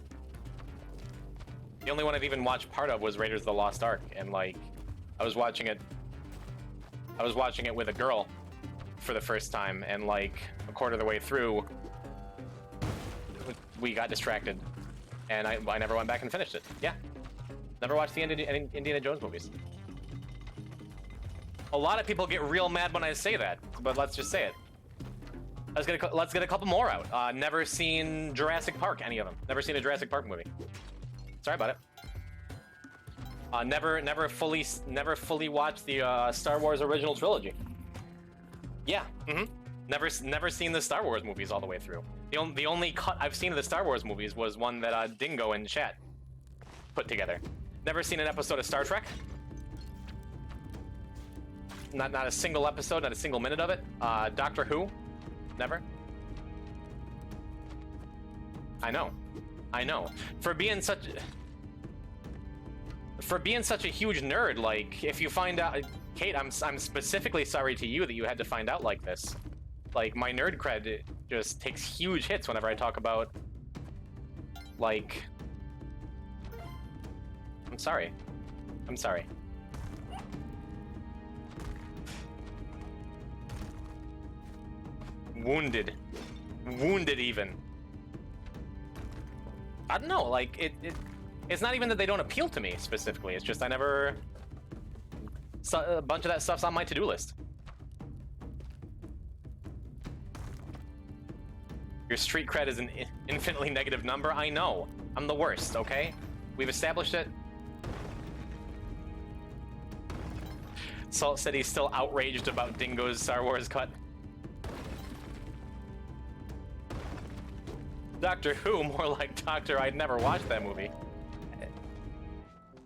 The only one I've even watched part of was Raiders of the Lost Ark, and like, I was watching it with a girl for the first time, and like a quarter of the way through, we got distracted, and I never went back and finished it. Yeah, never watched the Indiana Jones movies. A lot of people get real mad when I say that, but let's just say it. Let's get a couple more out. Never seen Jurassic Park, any of them. Never seen a Jurassic Park movie. Sorry about it. Never fully watched the Star Wars original trilogy. Yeah, Never seen the Star Wars movies all the way through. The only cut I've seen of the Star Wars movies was one that Dingo in chat put together. Never seen an episode of Star Trek. Not a single episode, not a single minute of it. Doctor Who, never. I know. For being such a huge nerd, like, if you find out, Kate, I'm specifically sorry to you that you had to find out like this. Like, my nerd cred just takes huge hits whenever I talk about, like, I'm sorry. Wounded even. I don't know, like, it's not even that they don't appeal to me specifically, it's just I never... a bunch of that stuff's on my to-do list. Your street cred is an infinitely negative number, I know. I'm the worst, okay? We've established it. Salt said he's still outraged about Dingo's Star Wars cut. Doctor Who, more like Doctor, I'd never watched that movie.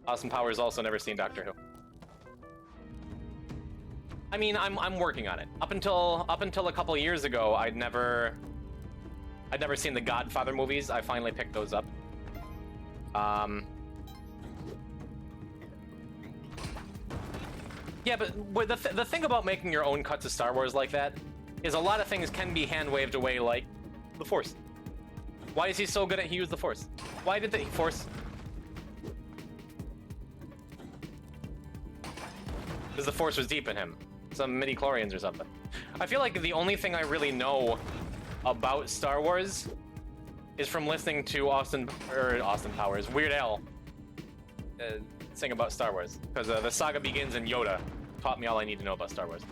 Austin Powers also never seen Doctor Who. I mean, I'm working on it. Up until a couple years ago, I'd never seen the Godfather movies. I finally picked those up. Yeah, but the thing about making your own cuts of Star Wars like that is a lot of things can be hand-waved away, like the Force. Why is he so good at he used the Force? Why did the Force? Because the Force was deep in him. Some midi-chlorians or something. I feel like the only thing I really know about Star Wars is from listening to Austin Powers, Weird Al, sing about Star Wars. Because the saga begins and Yoda taught me all I need to know about Star Wars.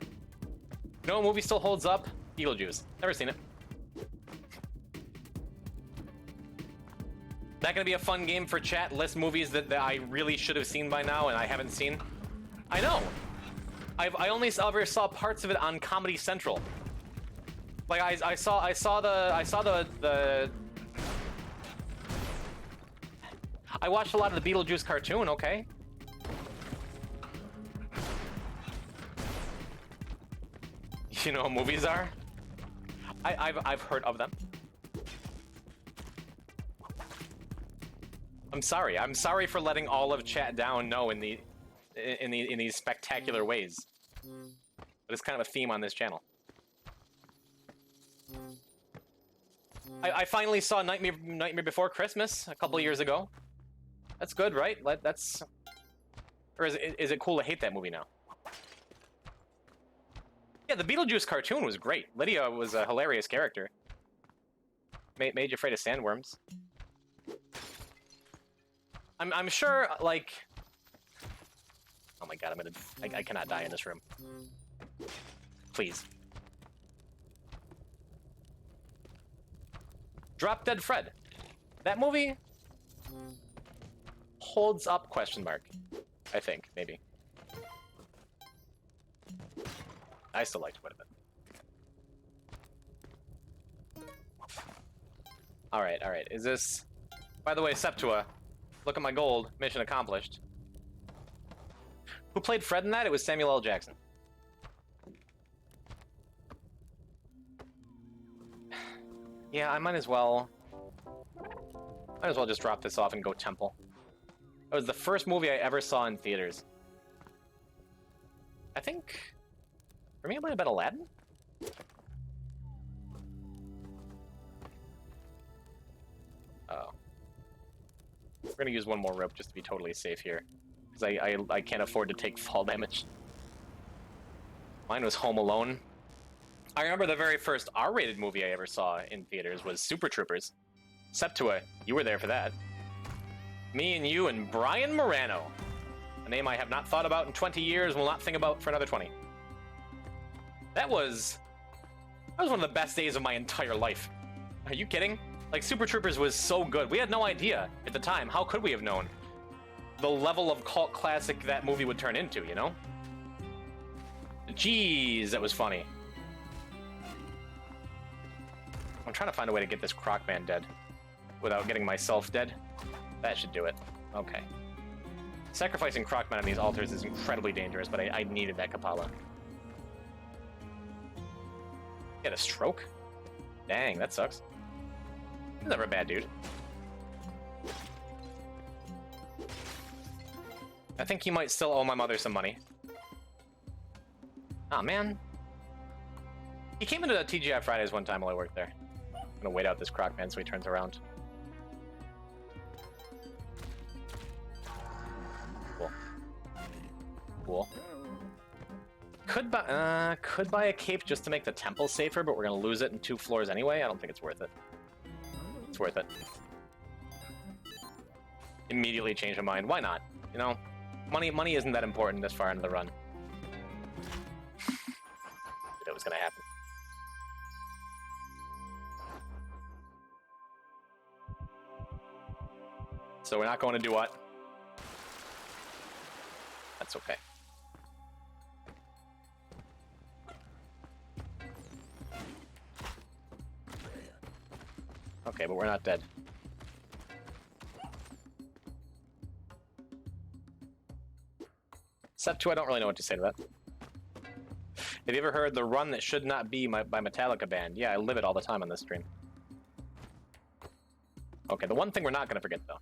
You know what movie still holds up? Beetlejuice. Never seen it. That gonna be a fun game for chat? List movies that I really should have seen by now and I haven't seen? I know. I only ever saw parts of it on Comedy Central. Like I watched a lot of the Beetlejuice cartoon, okay? You know what movies are? I've heard of them. I'm sorry. I'm sorry for letting all of chat down no in these spectacular ways. But it's kind of a theme on this channel. I finally saw Nightmare Before Christmas a couple years ago. That's good, right? That's... Or is it cool to hate that movie now? Yeah, the Beetlejuice cartoon was great. Lydia was a hilarious character. Made you afraid of sandworms. I'm sure, like... Oh my god, I cannot die in this room. Please. Drop Dead Fred. That movie holds up, question mark. I think, maybe. I still liked it quite a bit. Alright. Is this... By the way, Septua, look at my gold. Mission accomplished. Who played Fred in that? It was Samuel L. Jackson. Yeah, I might as well just drop this off and go Temple. That was the first movie I ever saw in theaters. I think... For me, it might have been Aladdin? Oh. We're gonna use one more rope just to be totally safe here. Because I can't afford to take fall damage. Mine was Home Alone. I remember the very first R-rated movie I ever saw in theaters was Super Troopers. Septua, you were there for that. Me and you and Brian Morano. A name I have not thought about in 20 years, will not think about for another 20. That was one of the best days of my entire life. Are you kidding? Like, Super Troopers was so good. We had no idea at the time. How could we have known the level of cult classic that movie would turn into, you know? Jeez, that was funny. I'm trying to find a way to get this Crocman dead without getting myself dead. That should do it. Okay. Sacrificing Crocman on these altars is incredibly dangerous, but I needed that Kapala. Get a stroke? Dang, that sucks. He's never a bad dude. I think he might still owe my mother some money. Aw, man. He came into TGI Fridays one time while I worked there. I'm gonna wait out this Crocman so he turns around. Cool. Cool. Could buy a cape just to make the temple safer, but we're gonna lose it in 2 floors anyway. I don't think it's worth it. It's worth it. Immediately change my mind. Why not? You know, money isn't that important this far into the run. That was gonna happen. So we're not going to do what? That's okay. Okay, but we're not dead. Except I don't really know what to say to that. Have you ever heard The Run That Should Not Be by Metallica band? Yeah, I live it all the time on this stream. Okay, the one thing we're not going to forget, though.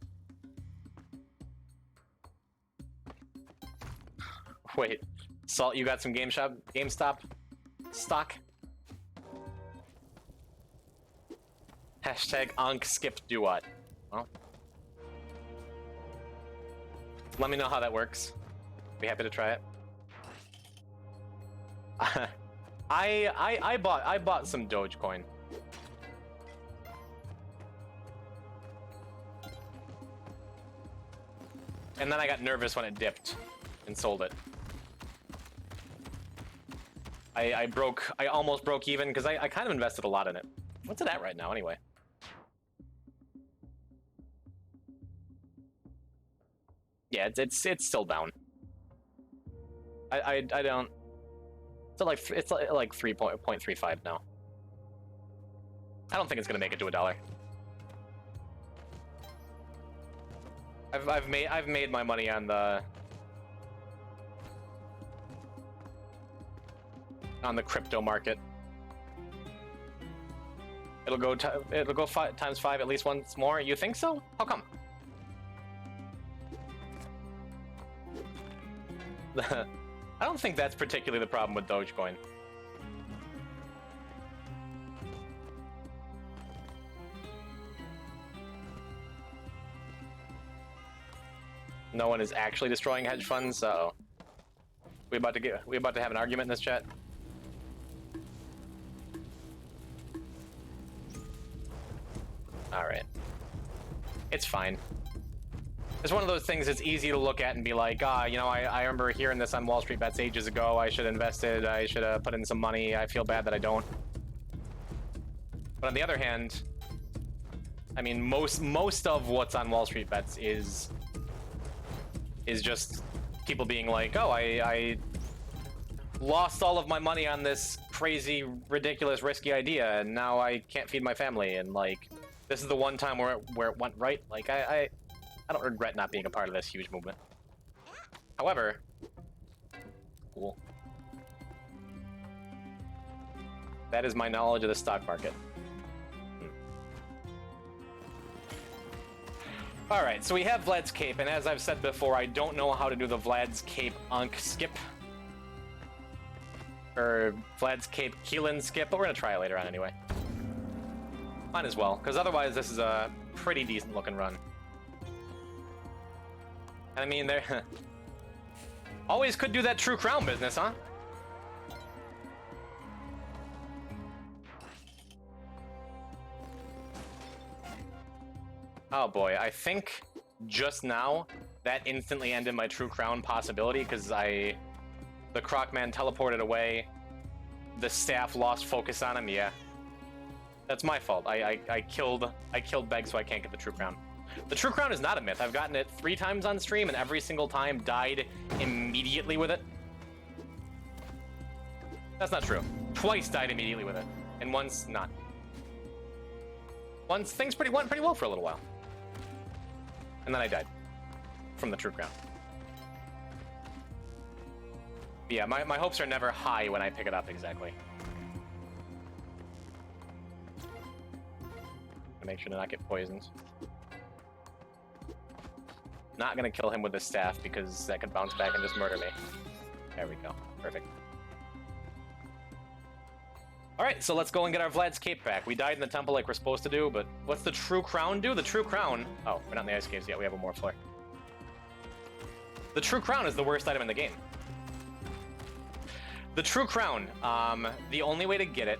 Wait, Salt, you got some GameStop stock? Hashtag Ankh skip do what? Well, let me know how that works. Be happy to try it. I bought some Dogecoin. And then I got nervous when it dipped and sold it. I almost broke even because I kind of invested a lot in it. What's it at right now anyway? Yeah, it's still down. I don't. It's like 3.35 now. I don't think it's gonna make it to $1. I've made my money on the crypto market. It'll go times 5 at least once more. You think so? How come? I don't think that's particularly the problem with Dogecoin. No one is actually destroying hedge funds, so we about to have an argument in this chat. All right, it's fine. It's one of those things that's easy to look at and be like, you know, I remember hearing this on Wall Street Bets ages ago. I should have invested. I should have put in some money. I feel bad that I don't. But on the other hand, I mean, most of what's on Wall Street Bets is just people being like, oh, I lost all of my money on this crazy, ridiculous, risky idea, and now I can't feed my family, and like, this is the one time where it went right. Like, I don't regret not being a part of this huge movement. However, cool. That is my knowledge of the stock market. All right, so we have Vlad's Cape, and as I've said before, I don't know how to do the Vlad's Cape Unk skip. Or Vlad's Cape Keelan skip, but we're gonna try it later on anyway. Might as well, because otherwise this is a pretty decent looking run. I mean, there always could do that True Crown business, huh? Oh boy, I think just now that instantly ended my True Crown possibility because the Crocman teleported away. The staff lost focus on him. Yeah, that's my fault. I killed Beg, so I can't get the True Crown. The True Crown is not a myth. I've gotten it 3 times on stream, and every single time died immediately with it. That's not true. Twice died immediately with it, and once not. Once things went pretty well for a little while. And then I died from the True Crown. But yeah, my hopes are never high when I pick it up, exactly. Make sure to not get poisoned. Not gonna kill him with the staff because that could bounce back and just murder me. There we go. Perfect. Alright, so let's go and get our Vlad's Cape back. We died in the temple like we're supposed to do, but what's the True Crown do? The True Crown... Oh, we're not in the ice caves yet. We have one more floor. The True Crown is the worst item in the game. The True Crown, the only way to get it...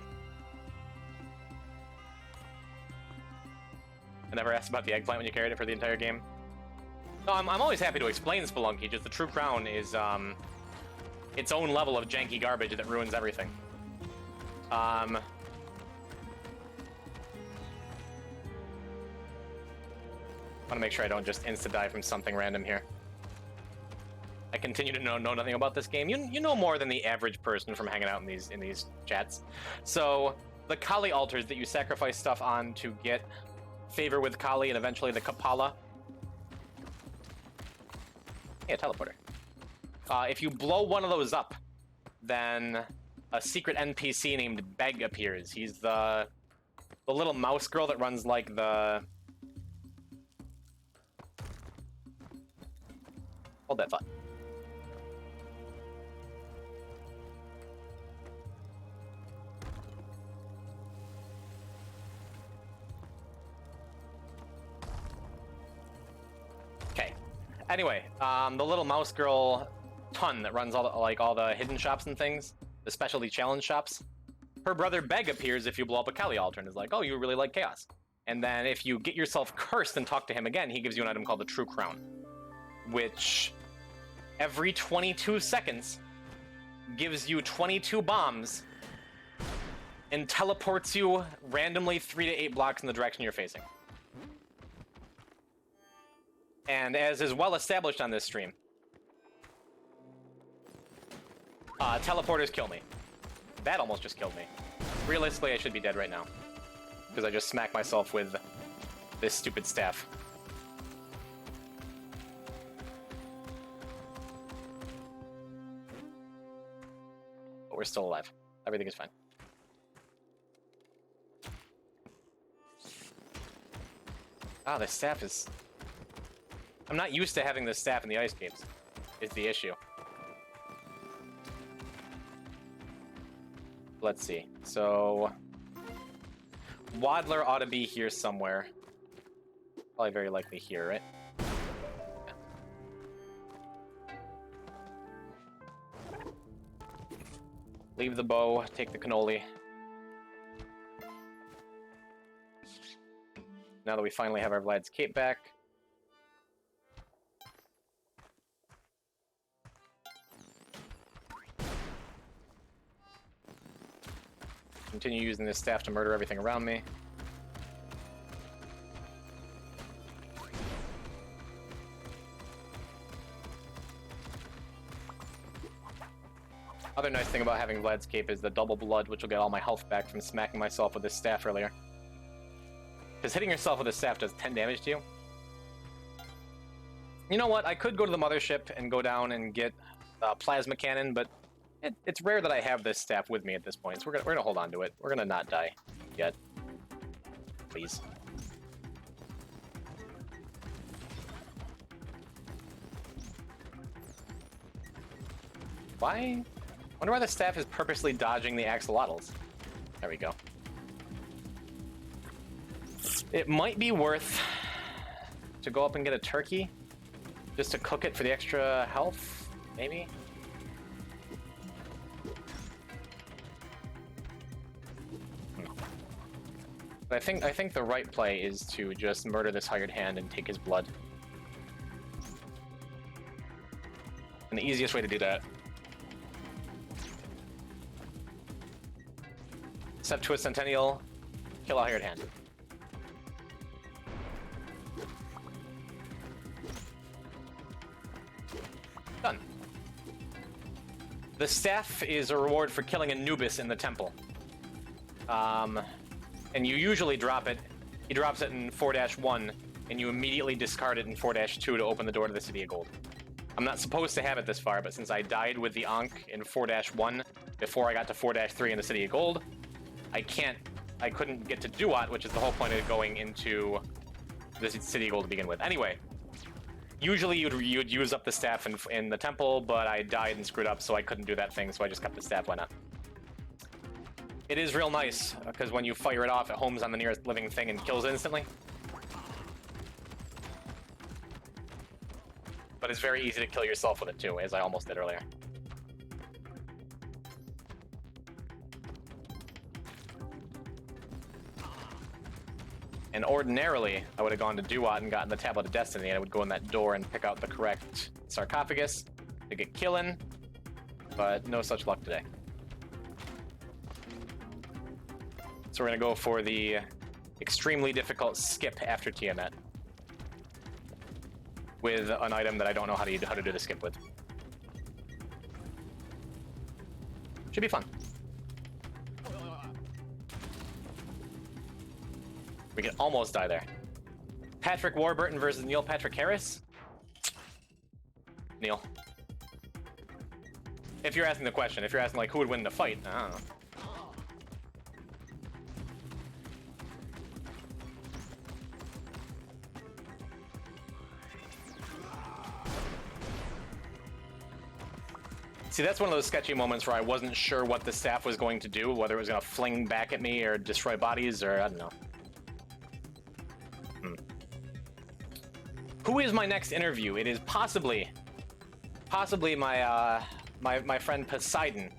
I never asked about the eggplant when you carried it for the entire game. No, I'm always happy to explain Spelunky, just the True Crown is its own level of janky garbage that ruins everything. I want to make sure I don't just insta-die from something random here. I continue to know nothing about this game. You know more than the average person from hanging out in these chats. So the Kali altars that you sacrifice stuff on to get favor with Kali and eventually the Kapala. Yeah, teleporter. If you blow one of those up, then a secret NPC named Beg appears. He's the little mouse girl that runs like the... Hold that thought. Okay. Anyway, the little mouse girl Ton that runs all the hidden shops and things, the specialty challenge shops. Her brother Beg appears if you blow up a Kali altar and is like, oh, you really like chaos. And then if you get yourself cursed and talk to him again, he gives you an item called the True Crown, which every 22 seconds gives you 22 bombs and teleports you randomly 3 to 8 blocks in the direction you're facing. And as is well established on this stream, teleporters kill me. That almost just killed me. Realistically, I should be dead right now, because I just smacked myself with this stupid staff. But we're still alive. Everything is fine. Ah, the staff is... I'm not used to having this staff in the ice caves, is the issue. Let's see. So... Waddler ought to be here somewhere. Probably very likely here, right? Yeah. Leave the bow, take the cannoli. Now that we finally have our Vlad's cape back. Continue using this staff to murder everything around me. Other nice thing about having Vlad's cape is the double blood, which will get all my health back from smacking myself with this staff earlier. Because hitting yourself with a staff does 10 damage to you. You know what? I could go to the mothership and go down and get a plasma cannon, but it's rare that I have this staff with me at this point, so we're gonna hold on to it. We're gonna not die yet. Please. Why? Wonder why the staff is purposely dodging the axolotls. There we go. It might be worth to go up and get a turkey, just to cook it for the extra health, maybe? But I think the right play is to just murder this hired hand and take his blood. And the easiest way to do that. Step to a Centennial, kill a hired hand. Done. The staff is a reward for killing Anubis in the temple. And you usually drop it. He drops it in 4-1, and you immediately discard it in 4-2 to open the door to the City of Gold. I'm not supposed to have it this far, but since I died with the Ankh in 4-1 before I got to 4-3 in the City of Gold, I couldn't get to Duat, which is the whole point of going into the City of Gold to begin with. Anyway, usually you'd use up the staff in the temple, but I died and screwed up, so I couldn't do that thing, so I just kept the staff. Why not? It is real nice, because when you fire it off, it homes on the nearest living thing and kills it instantly. But it's very easy to kill yourself with it too, as I almost did earlier. And ordinarily, I would have gone to Duat and gotten the Tablet of Destiny, and I would go in that door and pick out the correct sarcophagus to get killing, but no such luck today. So we're gonna go for the extremely difficult skip after Tiamat with an item that I don't know how to do the skip with. Should be fun. We could almost die there. Patrick Warburton versus Neil Patrick Harris? Neil. If you're asking the question, if you're asking like who would win the fight, I don't know. See, that's one of those sketchy moments where I wasn't sure what the staff was going to do, whether it was going to fling back at me or destroy bodies, or I don't know. Who is my next interview? It is possibly my my friend Poseidon,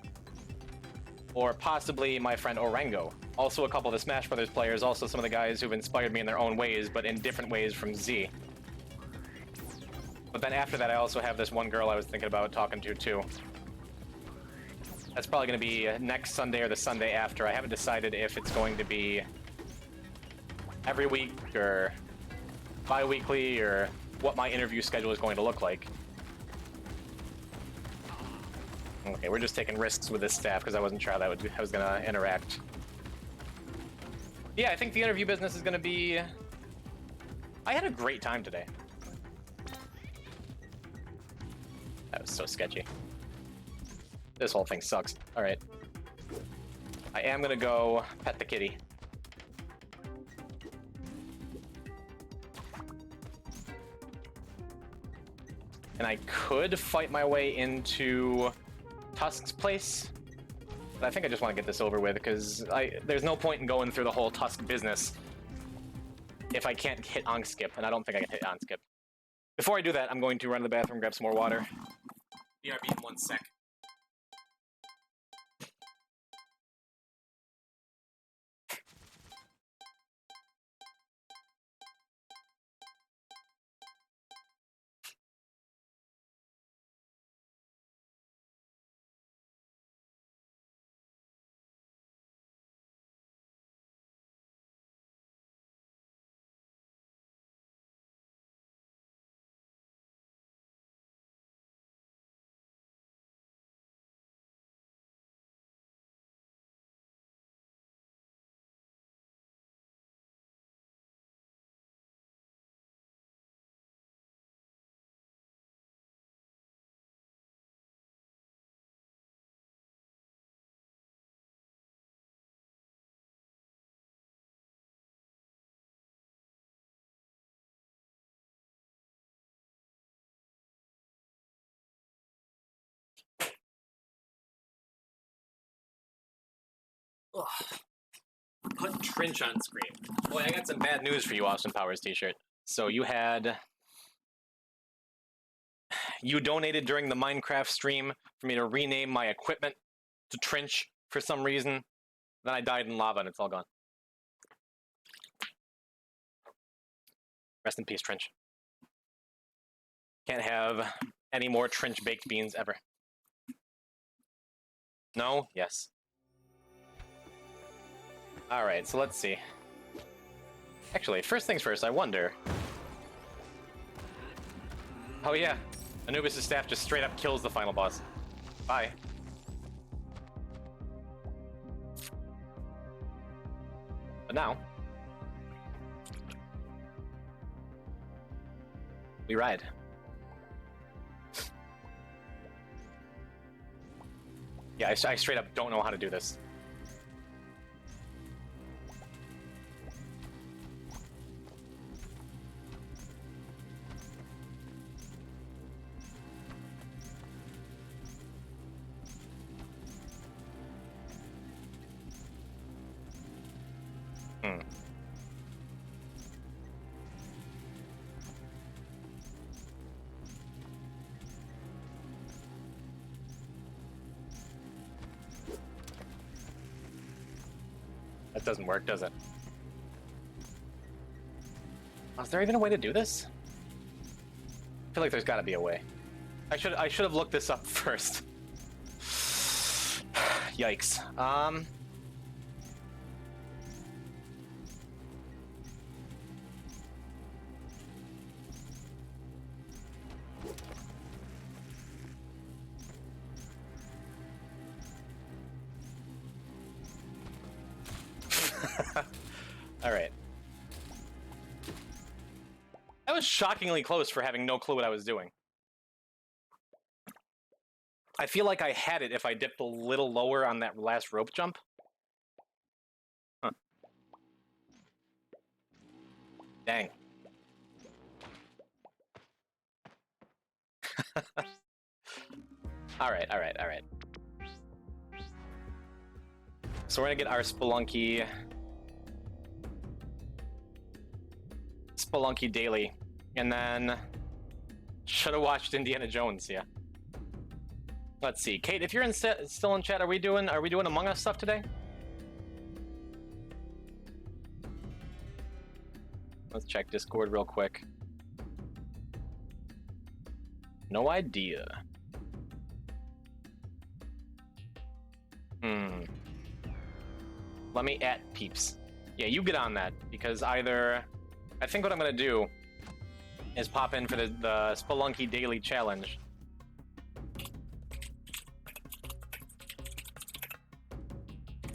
or possibly my friend Orango. Also a couple of the Smash Brothers players, also some of the guys who've inspired me in their own ways, but in different ways from Z. But then after that, I also have this one girl I was thinking about talking to too. That's probably going to be next Sunday or the Sunday after. I haven't decided if it's going to be every week or bi-weekly or what my interview schedule is going to look like. Okay, we're just taking risks with this staff because I wasn't sure how that I was going to interact. Yeah, I think the interview business is going to be... I had a great time today. That was so sketchy. This whole thing sucks. Alright. I am gonna go pet the kitty. And I could fight my way into Tusk's place, but I think I just want to get this over with, because there's no point in going through the whole Tusk business if I can't hit on skip, and I don't think I can hit on skip. Before I do that, I'm going to run to the bathroom, grab some more water. BRB in 1 sec. Ugh. Put Trench on screen. Boy, I got some bad news for you, Austin Powers t-shirt. So you donated during the Minecraft stream for me to rename my equipment to Trench for some reason. Then I died in lava and it's all gone. Rest in peace, Trench. Can't have any more Trench baked beans ever. No? Yes. Alright, so let's see. Actually, first things first, I wonder... Oh yeah, Anubis' staff just straight up kills the final boss. Bye. But now... we ride. Yeah, I straight up don't know how to do this. That doesn't work, does it? Is there even a way to do this? I feel like there's got to be a way. I should have looked this up first. Yikes. All right. That was shockingly close for having no clue what I was doing. I feel like I had it if I dipped a little lower on that last rope jump. Huh. Dang. All right. So we're gonna get our Spelunky daily, and then should have watched Indiana Jones. Yeah. Let's see, Kate, if you're still in chat, are we doing Among Us stuff today? Let's check Discord real quick. No idea. Let me at peeps. Yeah, you get on that, because either... I think what I'm going to do is pop in for the Spelunky Daily Challenge.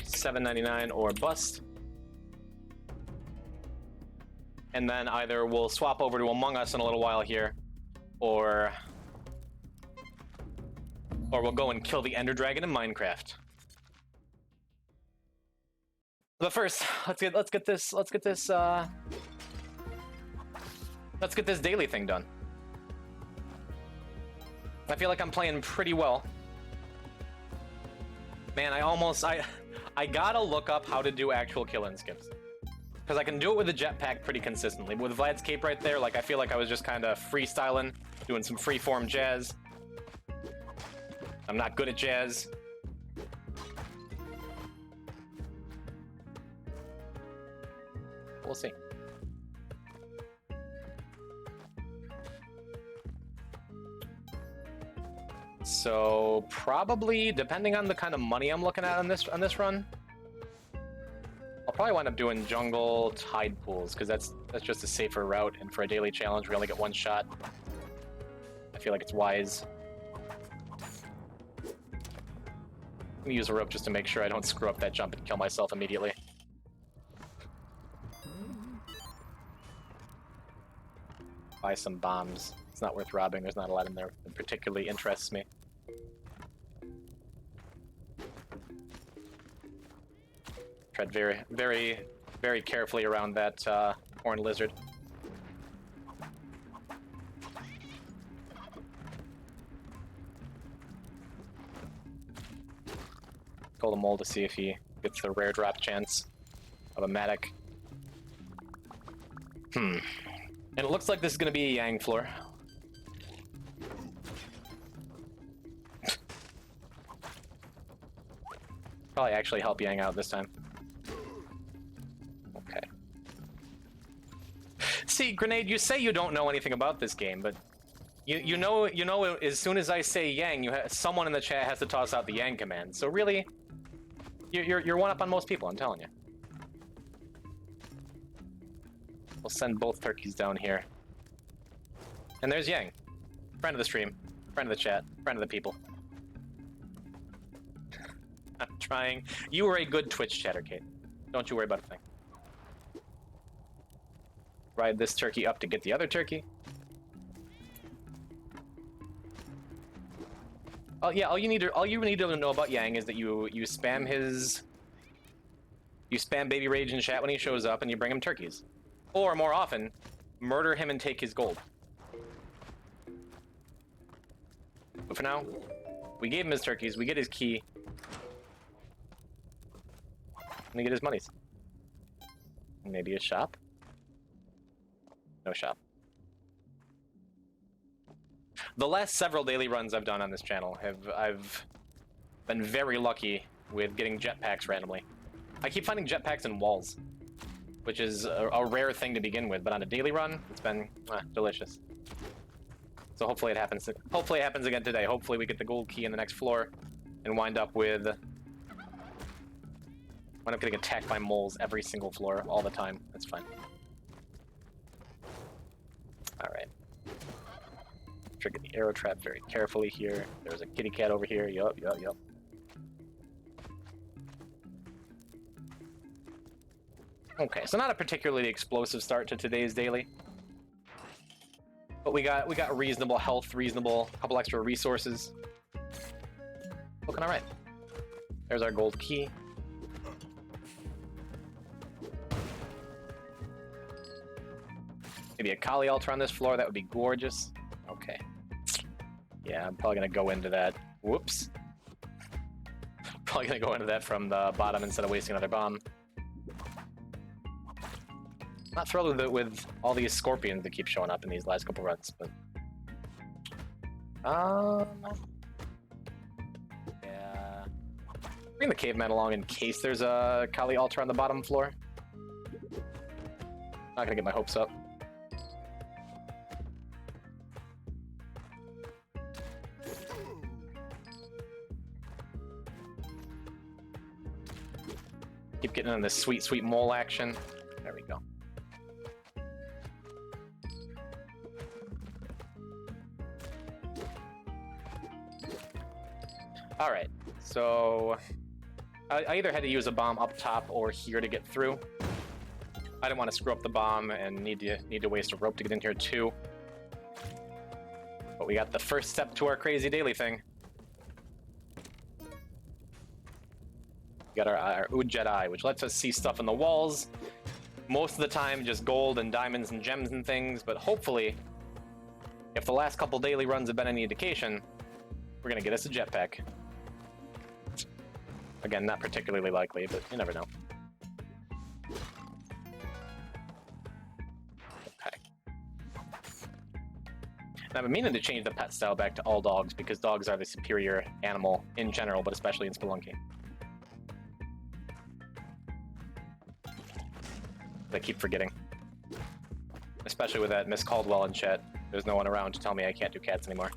$7.99 or bust. And then either we'll swap over to Among Us in a little while here, or we'll go and kill the Ender Dragon in Minecraft. But first, let's get this daily thing done. I feel like I'm playing pretty well. Man, I gotta look up how to do actual kill-in skips. Because I can do it with the jetpack pretty consistently. With Vlad's cape right there, like, I feel like I was just kind of freestyling, doing some freeform jazz. I'm not good at jazz. We'll see. So probably, depending on the kind of money I'm looking at on this run, I'll probably wind up doing jungle tide pools, because that's just a safer route, and for a daily challenge we only get one shot. I feel like it's wise. I'm gonna use a rope just to make sure I don't screw up that jump and kill myself immediately. Buy some bombs. It's not worth robbing. There's not a lot in there that particularly interests me. Tread very, very, very carefully around that horned lizard. Call the mole to see if he Gets the rare drop chance of a Matic. And it looks like this is going to be a Yang floor. Probably actually help Yang out this time. Okay. See, Grenade, you say you don't know anything about this game, but you know as soon as I say Yang, someone in the chat has to toss out the Yang command. So really, you're one up on most people, I'm telling you. We'll send both turkeys down here. And there's Yang. Friend of the stream, friend of the chat, friend of the people. I'm trying. You were a good Twitch chatter, Kate. Don't you worry about a thing. Ride this turkey up to get the other turkey. Oh yeah, all you need to know about Yang is that you spam Baby Rage in chat when he shows up, and you bring him turkeys. Or more often, murder him and take his gold. But for now, we gave him his turkeys, we get his key, and we get his monies. Maybe a shop? No shop. The last several daily runs I've done on this channel I've been very lucky with getting jetpacks randomly. I keep finding jetpacks in walls, which is a rare thing to begin with, but on a daily run, it's been delicious. So hopefully it happens. Hopefully it happens again today. Hopefully we get the gold key in the next floor, and wind up getting attacked by moles every single floor all the time. That's fine. All right. Trigger the arrow trap very carefully here. There's a kitty cat over here. Yup. Okay, so not a particularly explosive start to today's daily, but we got reasonable health, couple extra resources. Looking all right. There's our gold key. Maybe a Kali altar on this floor. That would be gorgeous. Okay. Yeah, I'm probably gonna go into that. Whoops. Probably gonna go into that from the bottom instead of wasting another bomb. Not thrilled with all these scorpions that keep showing up in these last couple runs, but yeah. Bring the caveman along in case there's a Kali altar on the bottom floor. Not gonna get my hopes up. Keep getting on this sweet, sweet mole action. There we go. All right, so I either had to use a bomb up top or here to get through. I didn't want to screw up the bomb and need to waste a rope to get in here too. But we got the first step to our crazy daily thing. We got our Ujjet Eye, which lets us see stuff in the walls. Most of the time, just gold and diamonds and gems and things, but hopefully, if the last couple daily runs have been any indication, we're gonna get us a jetpack. Again, not particularly likely, but you never know. Okay. And I've been meaning to change the pet style back to all dogs, because dogs are the superior animal in general, but especially in Spelunky. I keep forgetting. Especially with that Miss Caldwell in chat. There's no one around to tell me I can't do cats anymore.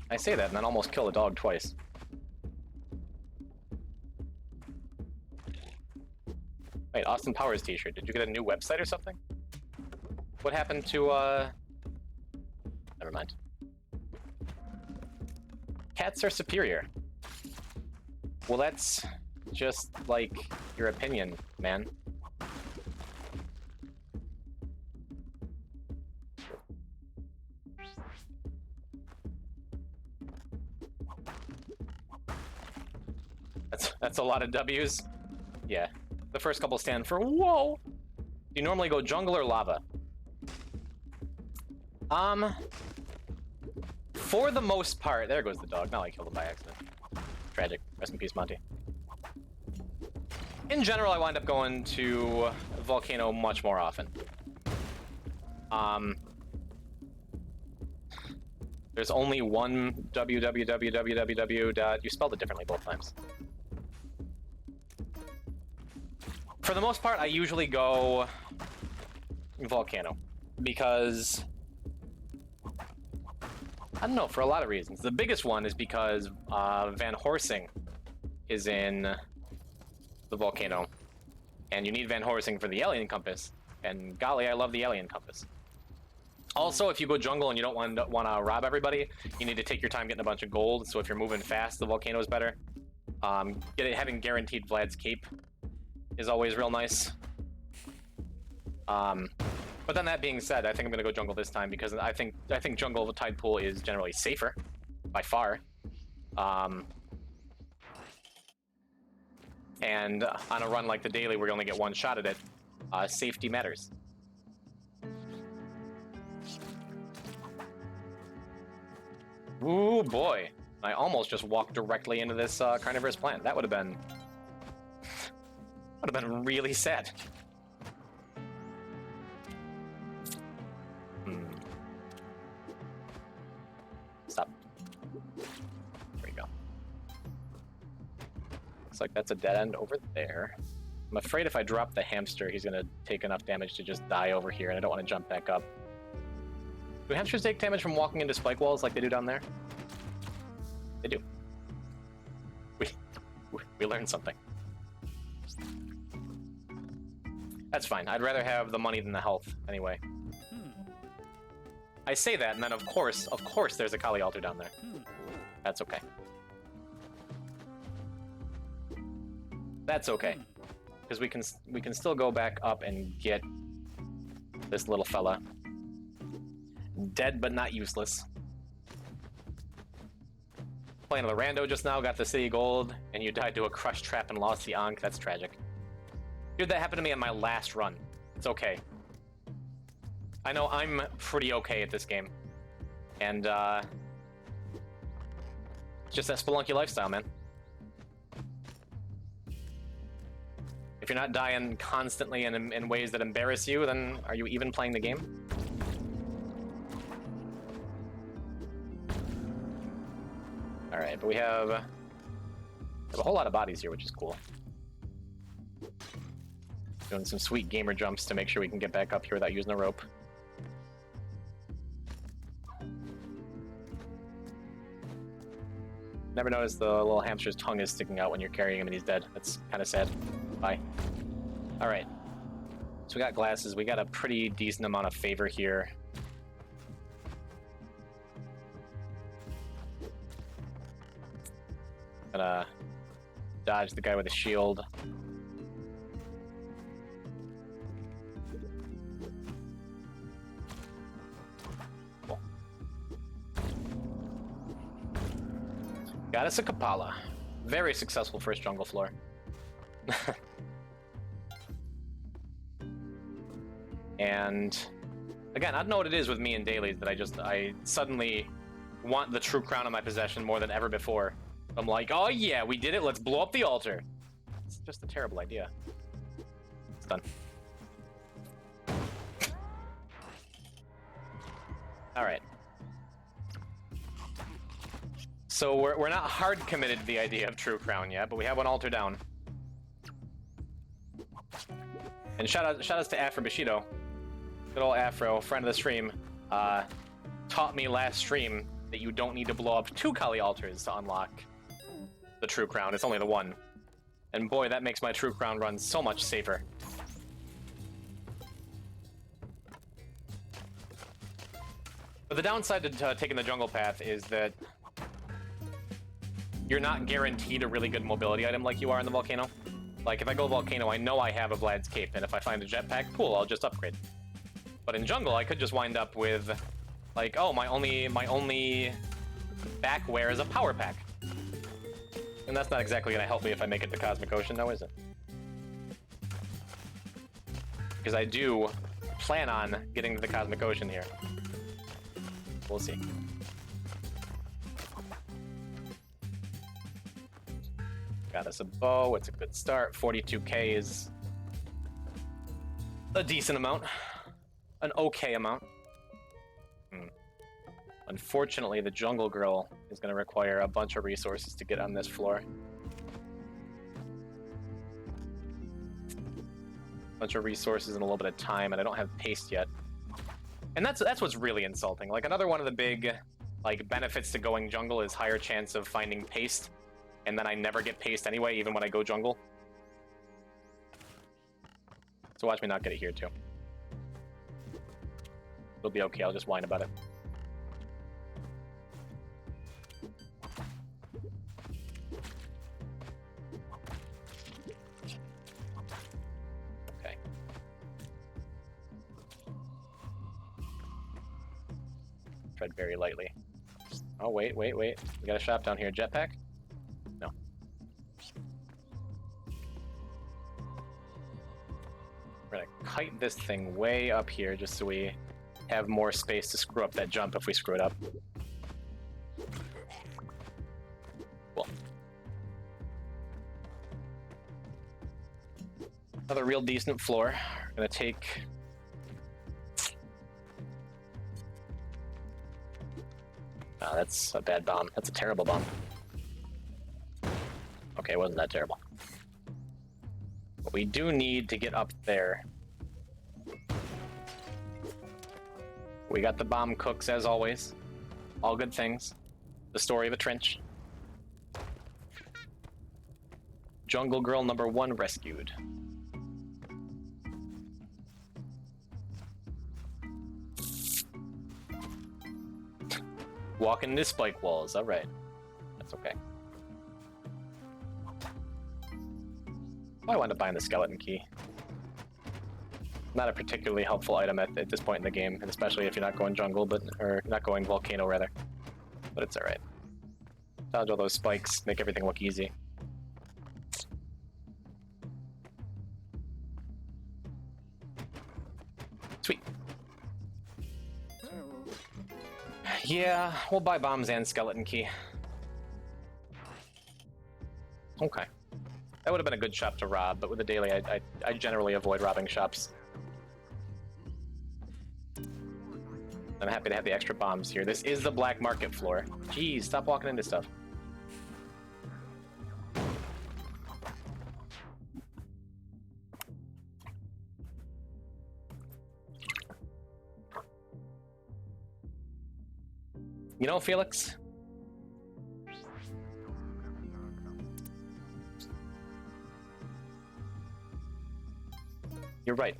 I say that and then almost kill a dog twice. Wait, Austin Powers t-shirt. Did you get a new website or something? What happened to, Never mind. Cats are superior. Well, that's just, like, your opinion, man. That's a lot of W's. Yeah. The first couple stand for whoa. Do you normally go jungle or lava? For the most part, there goes the dog. Now I killed him by accident. Tragic. Rest in peace, Monty. In general, I wind up going to Volcano much more often. There's only one www. You spelled it differently both times. For the most part, I usually go Volcano because I don't know, for a lot of reasons. The biggest one is because Van Horsing is in the Volcano, and you need Van Horsing for the Alien Compass, and golly, I love the Alien Compass. Also, if you go jungle and you don't want to rob everybody, you need to take your time getting a bunch of gold, so if you're moving fast, the Volcano is better. Having guaranteed Vlad's Cape is always real nice. But then that being said, I think I'm gonna go jungle this time because I think jungle the tide pool is generally safer, by far. And on a run like the daily, where you only get one shot at it, safety matters. Ooh boy, I almost just walked directly into this carnivorous plant. That would have been really sad. Stop. There we go. Looks like that's a dead end over there. I'm afraid if I drop the hamster, he's gonna take enough damage to just die over here, and I don't want to jump back up. Do hamsters take damage from walking into spike walls like they do down there? They do. We learned something. That's fine. I'd rather have the money than the health, anyway. I say that, and then of course, there's a Kali altar down there. That's okay. That's okay, because we can still go back up and get this little fella. Dead but not useless. Playing the rando just now, got the city gold, and you died to a crush trap and lost the Ankh. That's tragic. Dude, that happened to me on my last run. It's okay. I know I'm pretty okay at this game. And, it's just that Spelunky lifestyle, man. If you're not dying constantly in ways that embarrass you, then are you even playing the game? Alright, but we have a whole lot of bodies here, which is cool. Doing some sweet gamer jumps to make sure we can get back up here without using a rope. Never noticed the little hamster's tongue is sticking out when you're carrying him and he's dead. That's kind of sad. Bye. Alright. So we got glasses. We got a pretty decent amount of favor here. Gonna dodge the guy with the shield. Cool. Got us a Kapala. Very successful first jungle floor. And again, I don't know what it is with me and dailies that I suddenly want the true crown in my possession more than ever before. I'm like, oh yeah, we did it, let's blow up the altar. It's just a terrible idea. It's done. Alright. So we're not hard committed to the idea of true crown yet, but we have one altar down. And shout outs to Afro Bushido. Good old Afro, friend of the stream, taught me last stream that you don't need to blow up 2 Kali altars to unlock the true crown. It's only the one. And boy, that makes my true crown run so much safer. But the downside to taking the jungle path is that you're not guaranteed a really good mobility item like you are in the volcano. Like, if I go volcano, I know I have a Vlad's Cape, and if I find a jetpack, cool, I'll just upgrade. But in jungle, I could just wind up with, like, oh, my only back wear is a power pack. And that's not exactly going to help me if I make it to Cosmic Ocean, now is it? Because I do plan on getting to the Cosmic Ocean here. We'll see. Got us a bow. It's a good start. 42k is a decent amount. An okay amount. Unfortunately, the jungle girl is going to require a bunch of resources to get on this floor. Bunch of resources and a little bit of time, and I don't have paste yet. And that's what's really insulting. Like, another one of the big like benefits to going jungle is higher chance of finding paste, and then I never get paste anyway, even when I go jungle. So watch me not get it here too. It'll be okay. I'll just whine about it. Tread very lightly. Oh, wait. We got a shop down here. Jetpack? No. We're gonna kite this thing way up here just so we have more space to screw up that jump if we screw it up. Cool. Another real decent floor. We're gonna take... Oh, that's a bad bomb. That's a terrible bomb. Okay, it wasn't that terrible. But we do need to get up there. We got the bomb cooks, as always. All good things. The story of a trench. Jungle Girl number 1 rescued. Walking into spike walls. All right. That's okay. I wound up buying the skeleton key. Not a particularly helpful item at this point in the game, and especially if you're not going jungle, or not going volcano rather. But it's all right. Dodge all those spikes, make everything look easy. Sweet. Yeah, we'll buy bombs and skeleton key. Okay. That would have been a good shop to rob, but with the daily, I generally avoid robbing shops. I'm happy to have the extra bombs here. This is the black market floor. Jeez, stop walking into stuff. You know, Felix? You're right.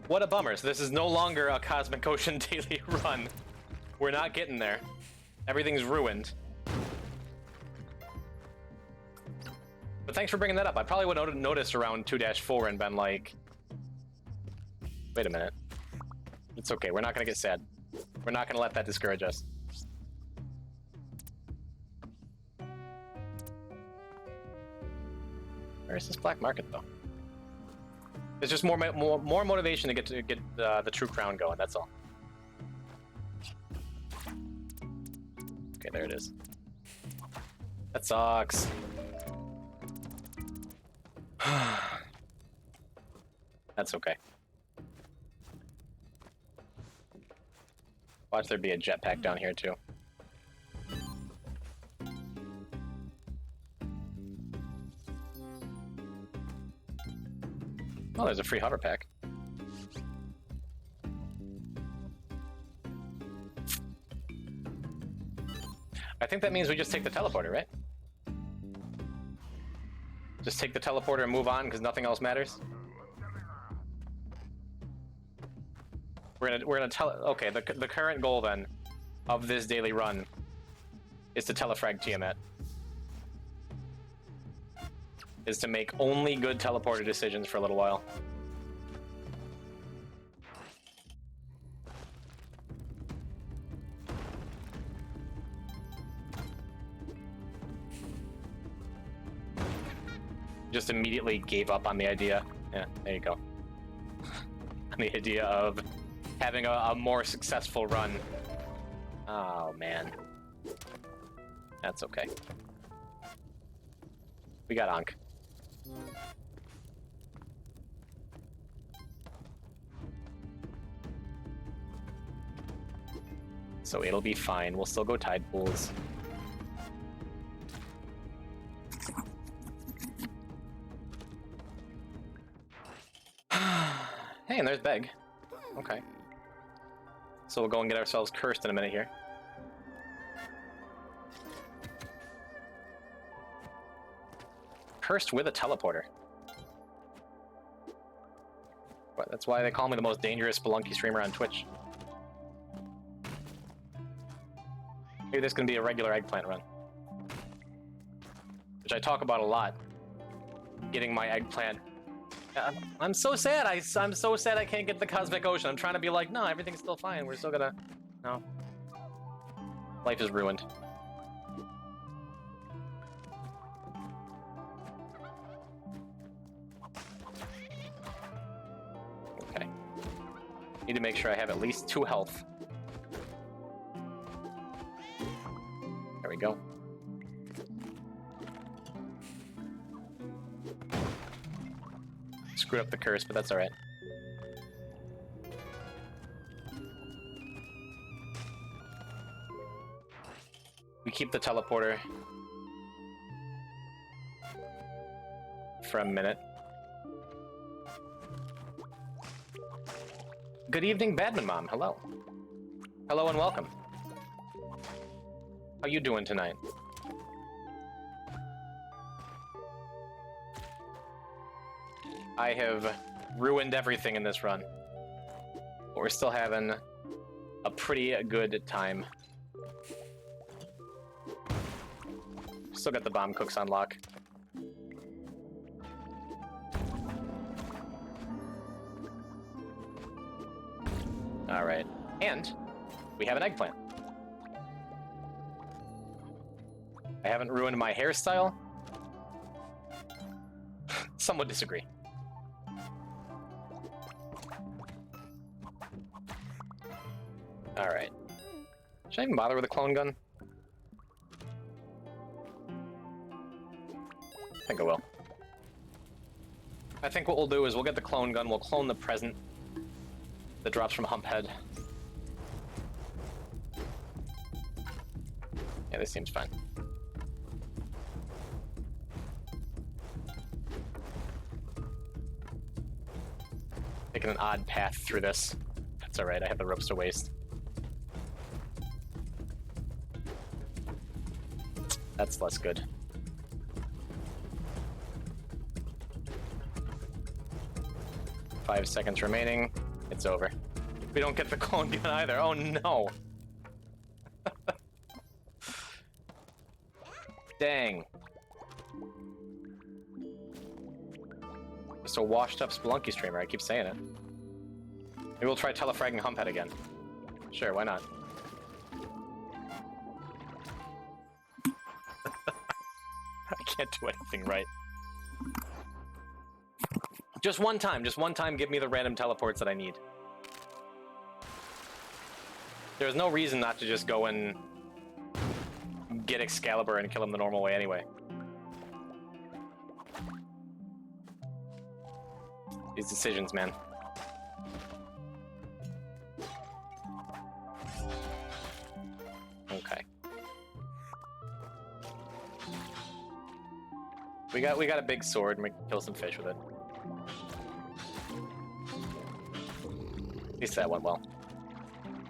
What a bummer. So this is no longer a Cosmic Ocean daily run. We're not getting there. Everything's ruined. But thanks for bringing that up. I probably would have noticed around 2-4 and been like, wait a minute. It's okay. We're not going to get sad. We're not going to let that discourage us. Where's this black market, though? It's just more motivation to get the true crown going. That's all. Okay, there it is. That sucks. That's okay. Watch there be a jetpack down here too. Oh, there's a free hover pack. I think that means we just take the teleporter, right? Just take the teleporter and move on because nothing else matters. We're gonna tell. Okay, the current goal then of this daily run is to telefrag Tiamat. Is to make only good teleporter decisions for a little while. Just immediately gave up on the idea. Yeah, there you go. on the idea of having a more successful run. Oh, man. That's okay. We got Ankh. So it'll be fine. We'll still go tide pools. Hey, and there's Beg. Okay. So we'll go and get ourselves cursed in a minute here. Cursed with a teleporter. But that's why they call me the most dangerous Spelunky streamer on Twitch. Maybe this can be a regular eggplant run. Which I talk about a lot. Getting my eggplant. I'm so sad. I'm so sad I can't get the Cosmic Ocean. I'm trying to be like, no, everything's still fine. We're still gonna... No. Life is ruined. Okay. Need to make sure I have at least 2 health. There we go. Screwed up the curse, but that's alright. We keep the teleporter for a minute. Good evening, Badman Mom. Hello. Hello and welcome. How you doing tonight? I have ruined everything in this run. But we're still having a pretty good time. Still got the bomb cooks on lock. Alright. And we have an eggplant. I haven't ruined my hairstyle. Some would disagree. Alright. Should I even bother with a clone gun? I think I will. I think what we'll do is we'll get the clone gun, we'll clone the present that drops from Humphead. Yeah, this seems fine. Taking an odd path through this. That's alright, I have the ropes to waste. That's less good. Five seconds remaining. It's over. We don't get the clone gun either. Oh no! Dang. Just a washed up Spelunky streamer, I keep saying it. Maybe we'll try telefragging Humphead again. Sure, why not? I can't do anything right. Just one time, give me the random teleports that I need. There's no reason not to just go and get Excalibur and kill him the normal way anyway. These decisions, man. Okay. We got a big sword and we can kill some fish with it. At least that went well.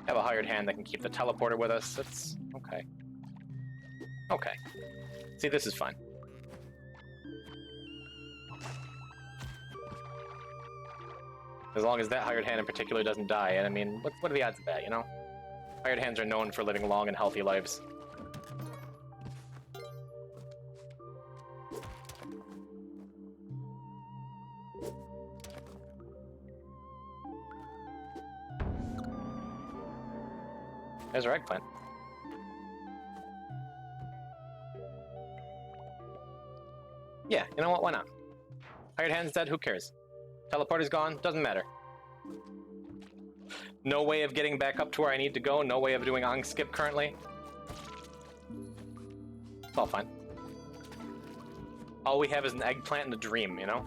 Have a hired hand that can keep the teleporter with us. That's okay. Okay. See, this is fine. As long as that hired hand in particular doesn't die, and I mean, what are the odds of that, you know? Hired hands are known for living long and healthy lives. There's our eggplant. Yeah, you know what? Why not? Hired hand's dead, who cares? Teleporter's gone, doesn't matter. No way of getting back up to where I need to go. No way of doing on skip currently. It's all fine. All we have is an eggplant and a dream, you know?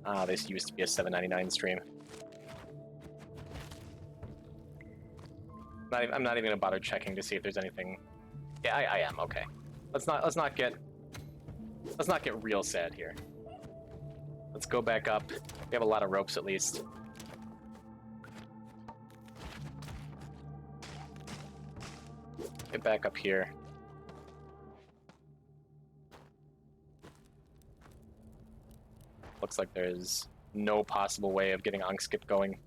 Ah, this used to be a $7.99 stream. I'm not even gonna bother checking to see if there's anything. Yeah, I am okay. Let's not get real sad here. Let's go back up. We have a lot of ropes at least. Get back up here. Looks like there's no possible way of getting skip going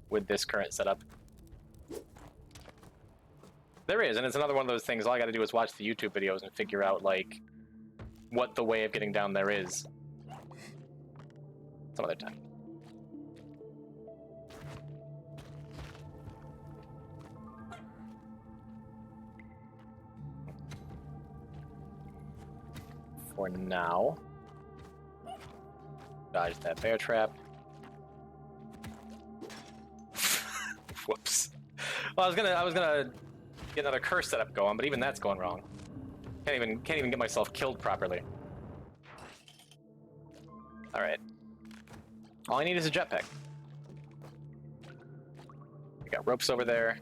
with this current setup. There is, and it's another one of those things, all I gotta do is watch the YouTube videos and figure out, like, what the way of getting down there is. Some other time. For now, dodge that bear trap. Whoops. Well, I was gonna get another curse setup going, but even that's going wrong. Can't even get myself killed properly. All right. All I need is a jetpack. We got ropes over there.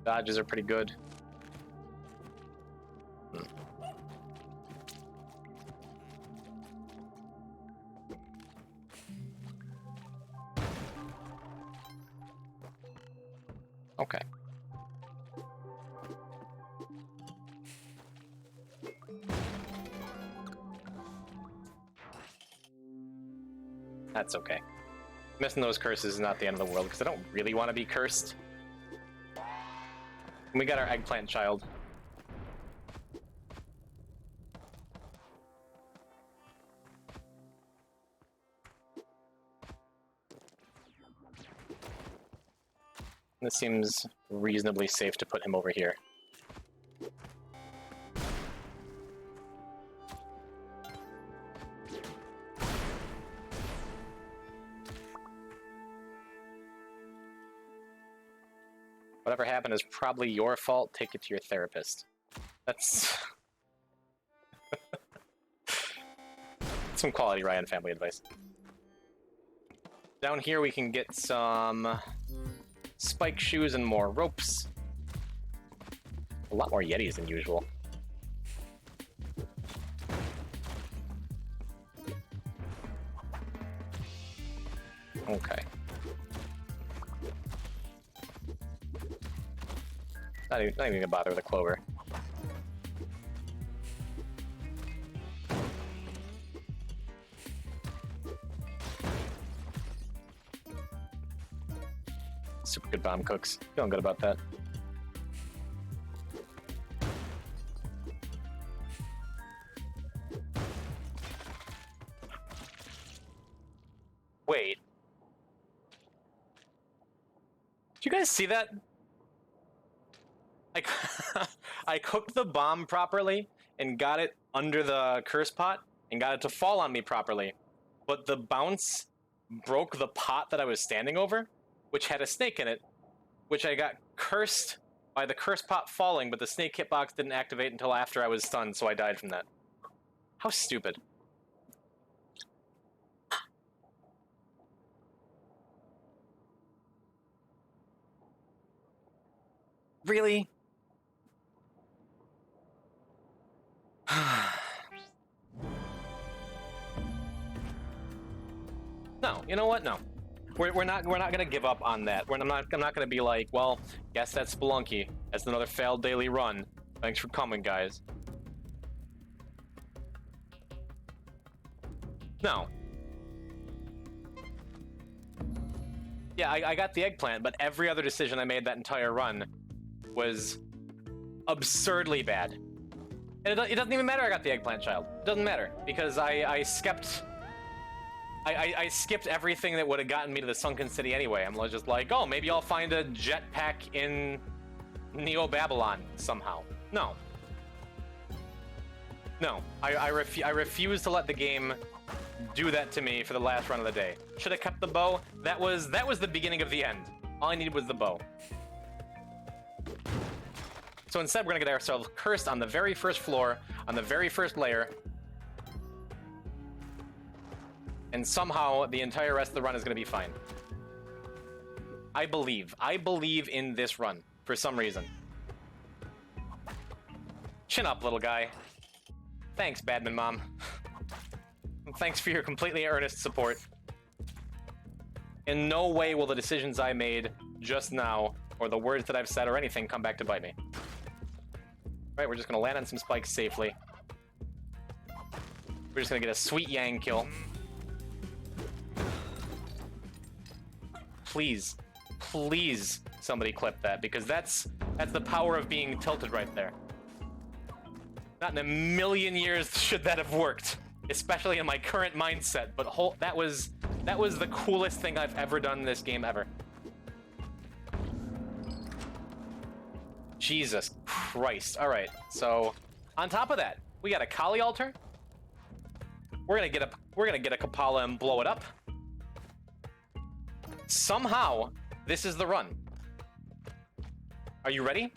Dodges are pretty good. Okay. That's okay. Missing those curses is not the end of the world, because I don't really want to be cursed. And we got our eggplant child. This seems reasonably safe to put him over here. Whatever happened is probably your fault. Take it to your therapist. That's some quality Ryan family advice. Down here we can get some spike shoes and more ropes. A lot more Yetis than usual. Okay. Not even gonna bother with a clover. Super good bomb cooks. Feeling good about that. Wait. Did you guys see that? I cooked the bomb properly and got it under the curse pot and got it to fall on me properly, but the bounce broke the pot that I was standing over, which had a snake in it, which I got cursed by the curse pot falling, but the snake hitbox didn't activate until after I was stunned, so I died from that. How stupid. Really? No, you know what? No, we're not gonna give up on that. I'm not gonna be like, well, guess that's Spelunky. That's another failed daily run. Thanks for coming, guys. No. Yeah, I got the eggplant, but every other decision I made that entire run was absurdly bad. And it doesn't even matter I got the eggplant child. It doesn't matter, because I skipped I skipped everything that would have gotten me to the Sunken City anyway. I'm just like, oh, maybe I'll find a jetpack in Neo-Babylon somehow. No. No, I refuse to let the game do that to me for the last run of the day. Should have kept the bow. That was the beginning of the end. All I needed was the bow. So instead, we're gonna get ourselves cursed on the very first floor, on the very first layer. And somehow, the entire rest of the run is gonna be fine. I believe in this run, for some reason. Chin up, little guy. Thanks, Badman Mom. Thanks for your completely earnest support. In no way will the decisions I made just now, or the words that I've said, or anything come back to bite me. Right, we're just gonna land on some spikes safely. We're just gonna get a sweet Yang kill. Please, please, somebody clip that, because that's the power of being tilted right there. Not in a million years should that have worked, especially in my current mindset. But that was the coolest thing I've ever done in this game ever. Jesus Christ! All right, so on top of that, we got a Kali altar. We're gonna get a Kapala and blow it up. Somehow, this is the run. Are you ready?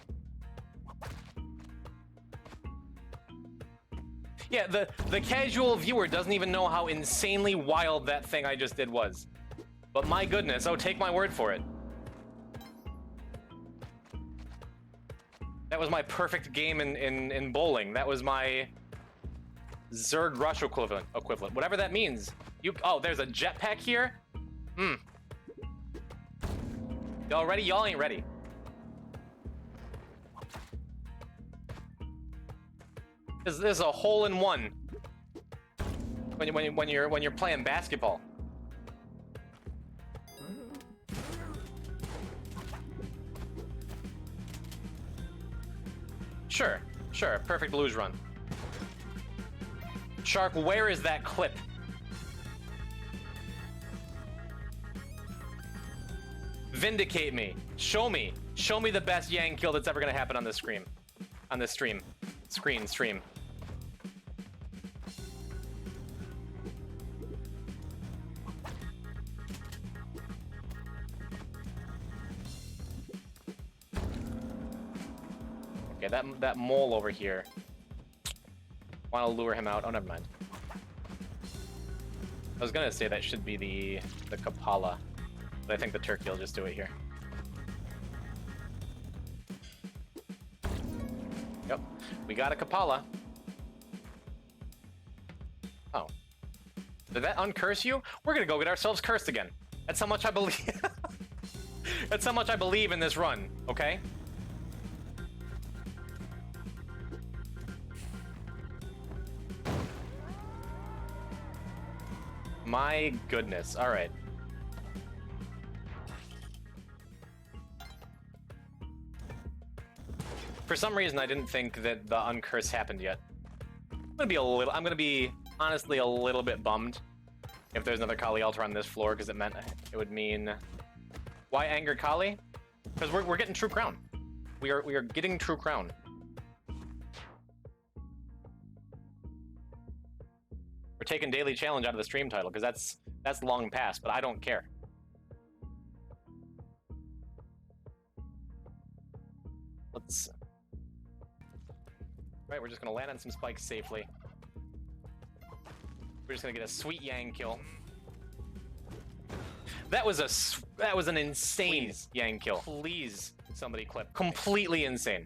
Yeah, the casual viewer doesn't even know how insanely wild that thing I just did was. But my goodness, oh, take my word for it. That was my perfect game in bowling. That was my Zerg Rush equivalent. Whatever that means. Oh, there's a jetpack here? Y'all ready? Y'all ain't ready. This is a hole-in-one when you're playing basketball. Sure, perfect luge run. Shark, where is that clip? Vindicate me. Show me the best Yang kill that's ever gonna happen on this stream. Stream. Okay, that mole over here. Want to lure him out? Oh, never mind. I was gonna say that should be the Kapala, but I think the turkey will just do it here. Yep, we got a Kapala. Oh, did that uncurse you? We're gonna go get ourselves cursed again. That's how much I believe. That's how much I believe in this run. Okay. My goodness. All right. For some reason, I didn't think that the uncurse happened yet. I'm gonna be honestly a little bit bummed if there's another Kali altar on this floor, because it would mean. Why anger Kali? Because we're getting True Crown. We are getting True Crown. We're taking Daily Challenge out of the stream title, because that's long past, but I don't care. Right, we're just gonna land on some spikes safely. We're just gonna get a sweet Yang kill. That was an insane Yang kill. Please, somebody clip. Completely insane.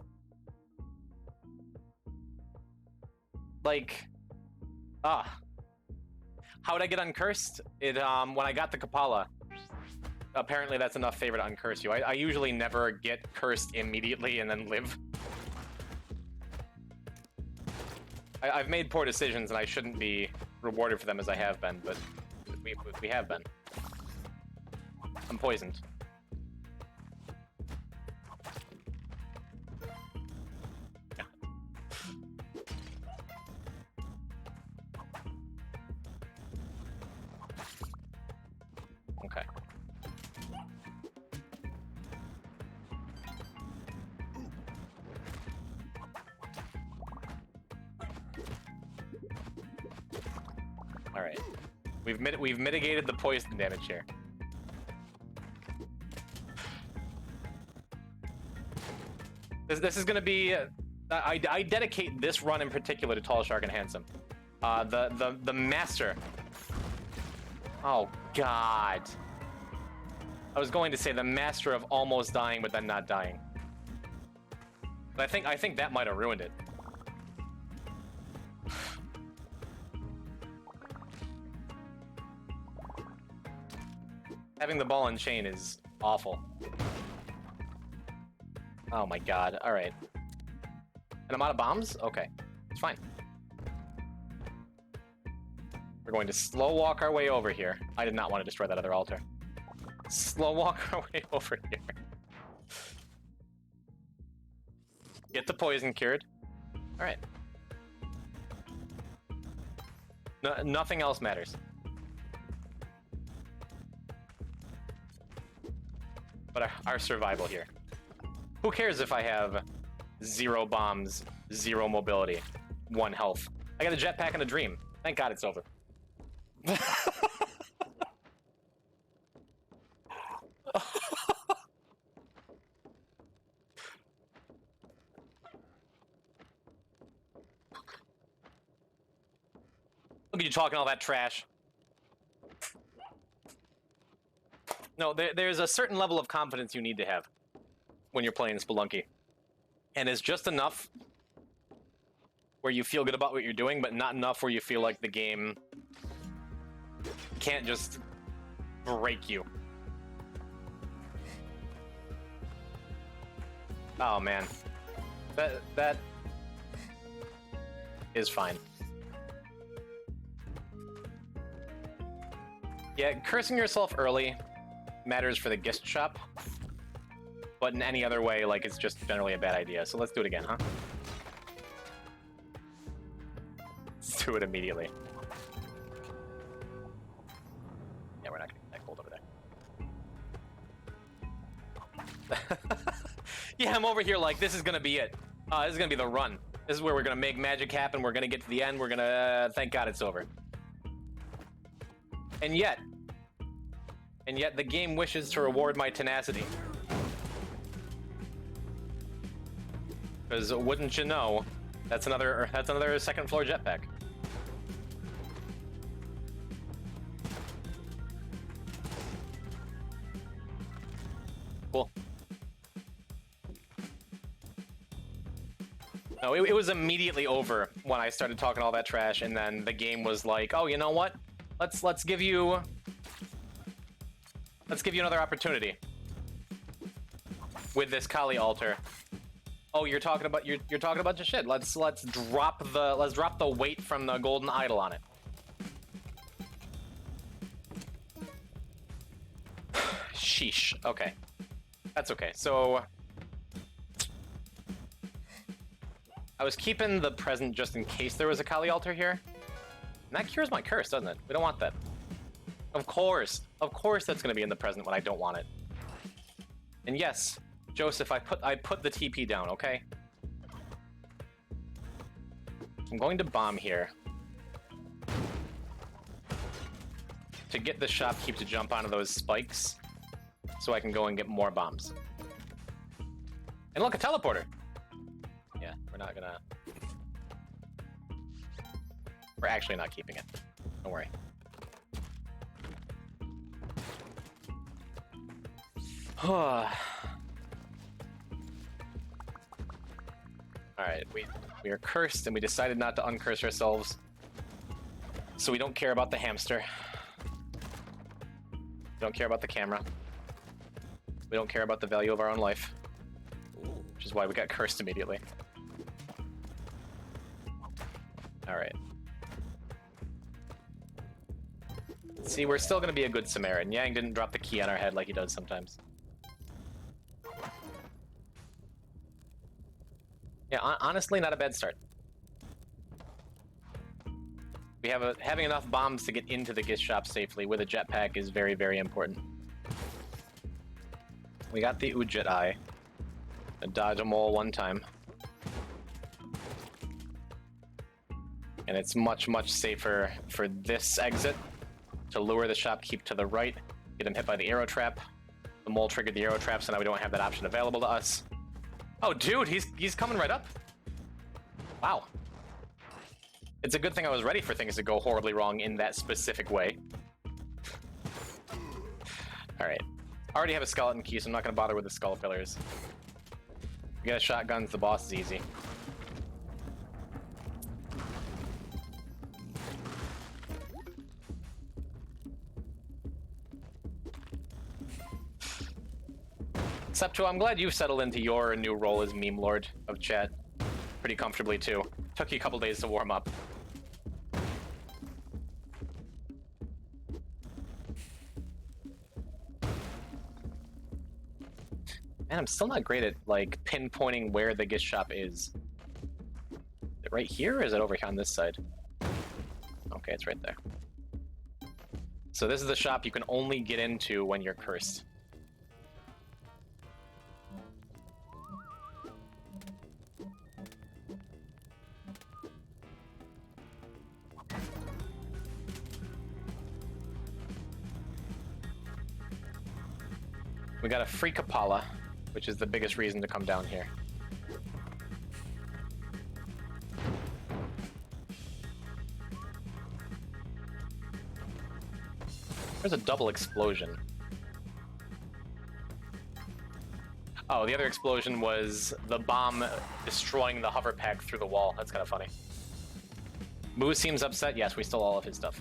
Like, how would I get uncursed? When I got the Kapala, apparently that's enough favor to uncurse you. I usually never get cursed immediately and then live. I've made poor decisions and I shouldn't be rewarded for them as I have been, but we have been. I'm poisoned. All right. We've mitigated the poison damage here. This is gonna be. I dedicate this run in particular to Tall, Shark, and Handsome. The master. Oh God. I was going to say the master of almost dying, but then not dying. But I think that might have ruined it. Having the ball and chain is awful. Oh my God. All right. And I'm out of bombs? Okay. It's fine. We're going to slow walk our way over here. I did not want to destroy that other altar. Slow walk our way over here. Get the poison cured. All right. No, nothing else matters. But our survival here. Who cares if I have 0 bombs, 0 mobility, 1 health? I got a jetpack and a dream. Thank God it's over. Look at you talking all that trash. No, there's a certain level of confidence you need to have when you're playing Spelunky. And it's just enough where you feel good about what you're doing, but not enough where you feel like the game can't just break you. Oh man. That is fine. Yeah, cursing yourself early matters for the gift shop, but in any other way, like, it's just generally a bad idea. So let's do it again, huh? Let's do it immediately. Yeah, we're not gonna get that gold over there. Yeah, I'm over here like, this is gonna be it. This is gonna be the run. This is where we're gonna make magic happen. We're gonna get to the end. We're gonna, thank God it's over. And yet the game wishes to reward my tenacity. Because wouldn't you know, that's another second floor jetpack. Cool. No, it was immediately over when I started talking all that trash, and then the game was like, oh, you know what? Let's give you another opportunity with this Kali altar. Oh, you're talking about just shit. Let's drop the weight from the golden idol on it. Sheesh. Okay. That's okay. So I was keeping the present just in case there was a Kali altar here. And that cures my curse, doesn't it? We don't want that. Of course that's gonna be in the present when I don't want it. And yes, Joseph, I put the TP down, okay? I'm going to bomb here. To get the shopkeep to jump onto those spikes, so I can go and get more bombs. And look, a teleporter! Yeah, we're actually not keeping it. Don't worry. Alright, we are cursed and we decided not to uncurse ourselves. So we don't care about the hamster. We don't care about the camera. We don't care about the value of our own life. Which is why we got cursed immediately. Alright. See, we're still gonna be a good Samaritan. Yang didn't drop the key on our head like he does sometimes. Yeah, honestly, not a bad start. Having enough bombs to get into the gift shop safely with a jetpack is very, very important. We got the Ujit Eye. I dodge a mole one time. And it's much, much safer for this exit to lure the shopkeep to the right, get him hit by the arrow trap. The mole triggered the arrow trap, so now we don't have that option available to us. Oh, dude, he's coming right up. Wow. It's a good thing I was ready for things to go horribly wrong in that specific way. All right. I already have a skeleton key, so I'm not going to bother with the skull pillars. We got a shotgun, the boss is easy. Septo, I'm glad you've settled into your new role as meme lord of chat pretty comfortably too. Took you a couple days to warm up. Man, I'm still not great at like pinpointing where the gift shop is. Is it right here or is it over here on this side? Okay, it's right there. So this is the shop you can only get into when you're cursed. We got a free Kapala, which is the biggest reason to come down here. There's a double explosion. Oh, the other explosion was the bomb destroying the hover pack through the wall. That's kind of funny. Moo seems upset. Yes, we stole all of his stuff.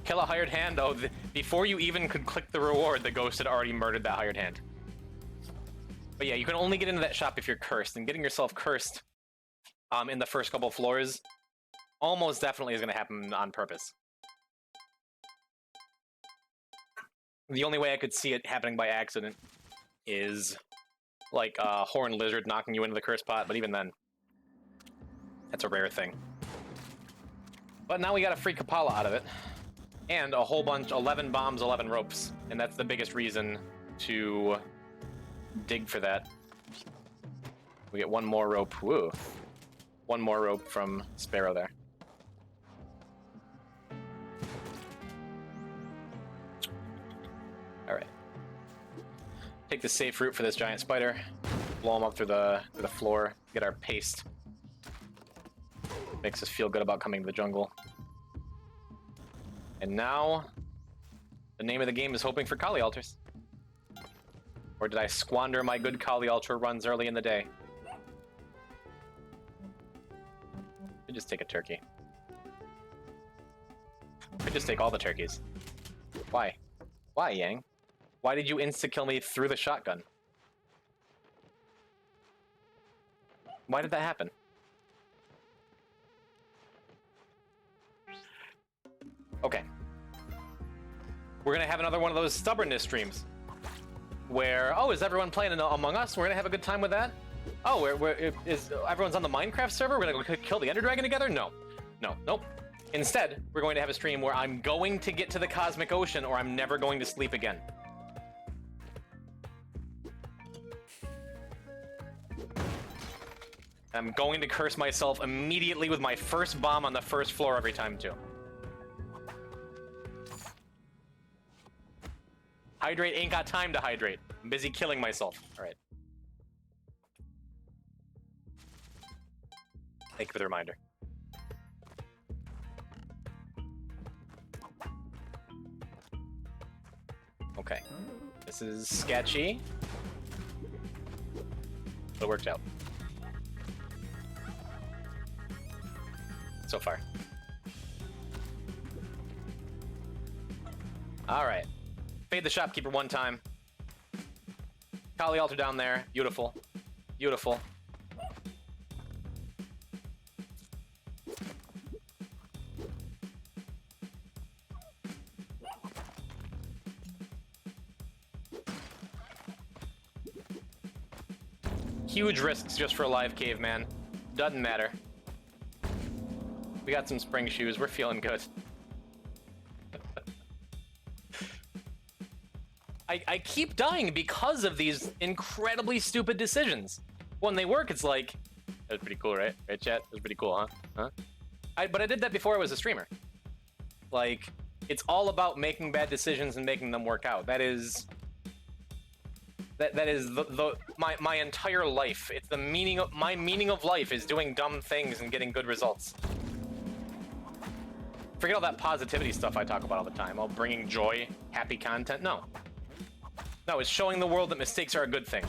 Kill a hired hand. Oh, before you even could click the reward, the ghost had already murdered that hired hand. But yeah, you can only get into that shop if you're cursed, and getting yourself cursed in the first couple floors almost definitely is going to happen on purpose. The only way I could see it happening by accident is like a horned lizard knocking you into the curse pot, but even then, that's a rare thing. But now we got a free Kapala out of it. And a whole bunch, 11 bombs, 11 ropes. And that's the biggest reason to dig for that. We get one more rope. Woo. One more rope from Sparrow there. All right. Take the safe route for this giant spider. Blow him up through the floor. Get our paste. Makes us feel good about coming to the jungle. And now, the name of the game is hoping for Kali Altars. Or did I squander my good Kali Altar runs early in the day? I just take a turkey. I just take all the turkeys. Why? Why, Yang? Why did you insta-kill me through the shotgun? Why did that happen? Okay. We're gonna have another one of those stubbornness streams where, oh, is everyone playing Among Us? We're gonna have a good time with that. Oh, is everyone's on the Minecraft server? We're gonna go kill the Ender Dragon together? No, no, nope. Instead, we're going to have a stream where I'm going to get to the Cosmic Ocean or I'm never going to sleep again. I'm going to curse myself immediately with my first bomb on the first floor every time too. Hydrate ain't got time to hydrate. I'm busy killing myself. All right. Thank you for the reminder. Okay. This is sketchy. But it worked out. So far. All right. Fade the shopkeeper one time. Kali altar down there. Beautiful. Beautiful. Huge risks just for a live caveman. Doesn't matter. We got some spring shoes. We're feeling good. I keep dying because of these incredibly stupid decisions. When they work, it's like, that's pretty cool, right? Right, chat? That's pretty cool, huh? Huh? But I did that before I was a streamer. Like, it's all about making bad decisions and making them work out. That is my entire life. It's the meaning of my meaning of life is doing dumb things and getting good results. Forget all that positivity stuff I talk about all the time. Oh, bringing joy, happy content. No, it's showing the world that mistakes are a good thing.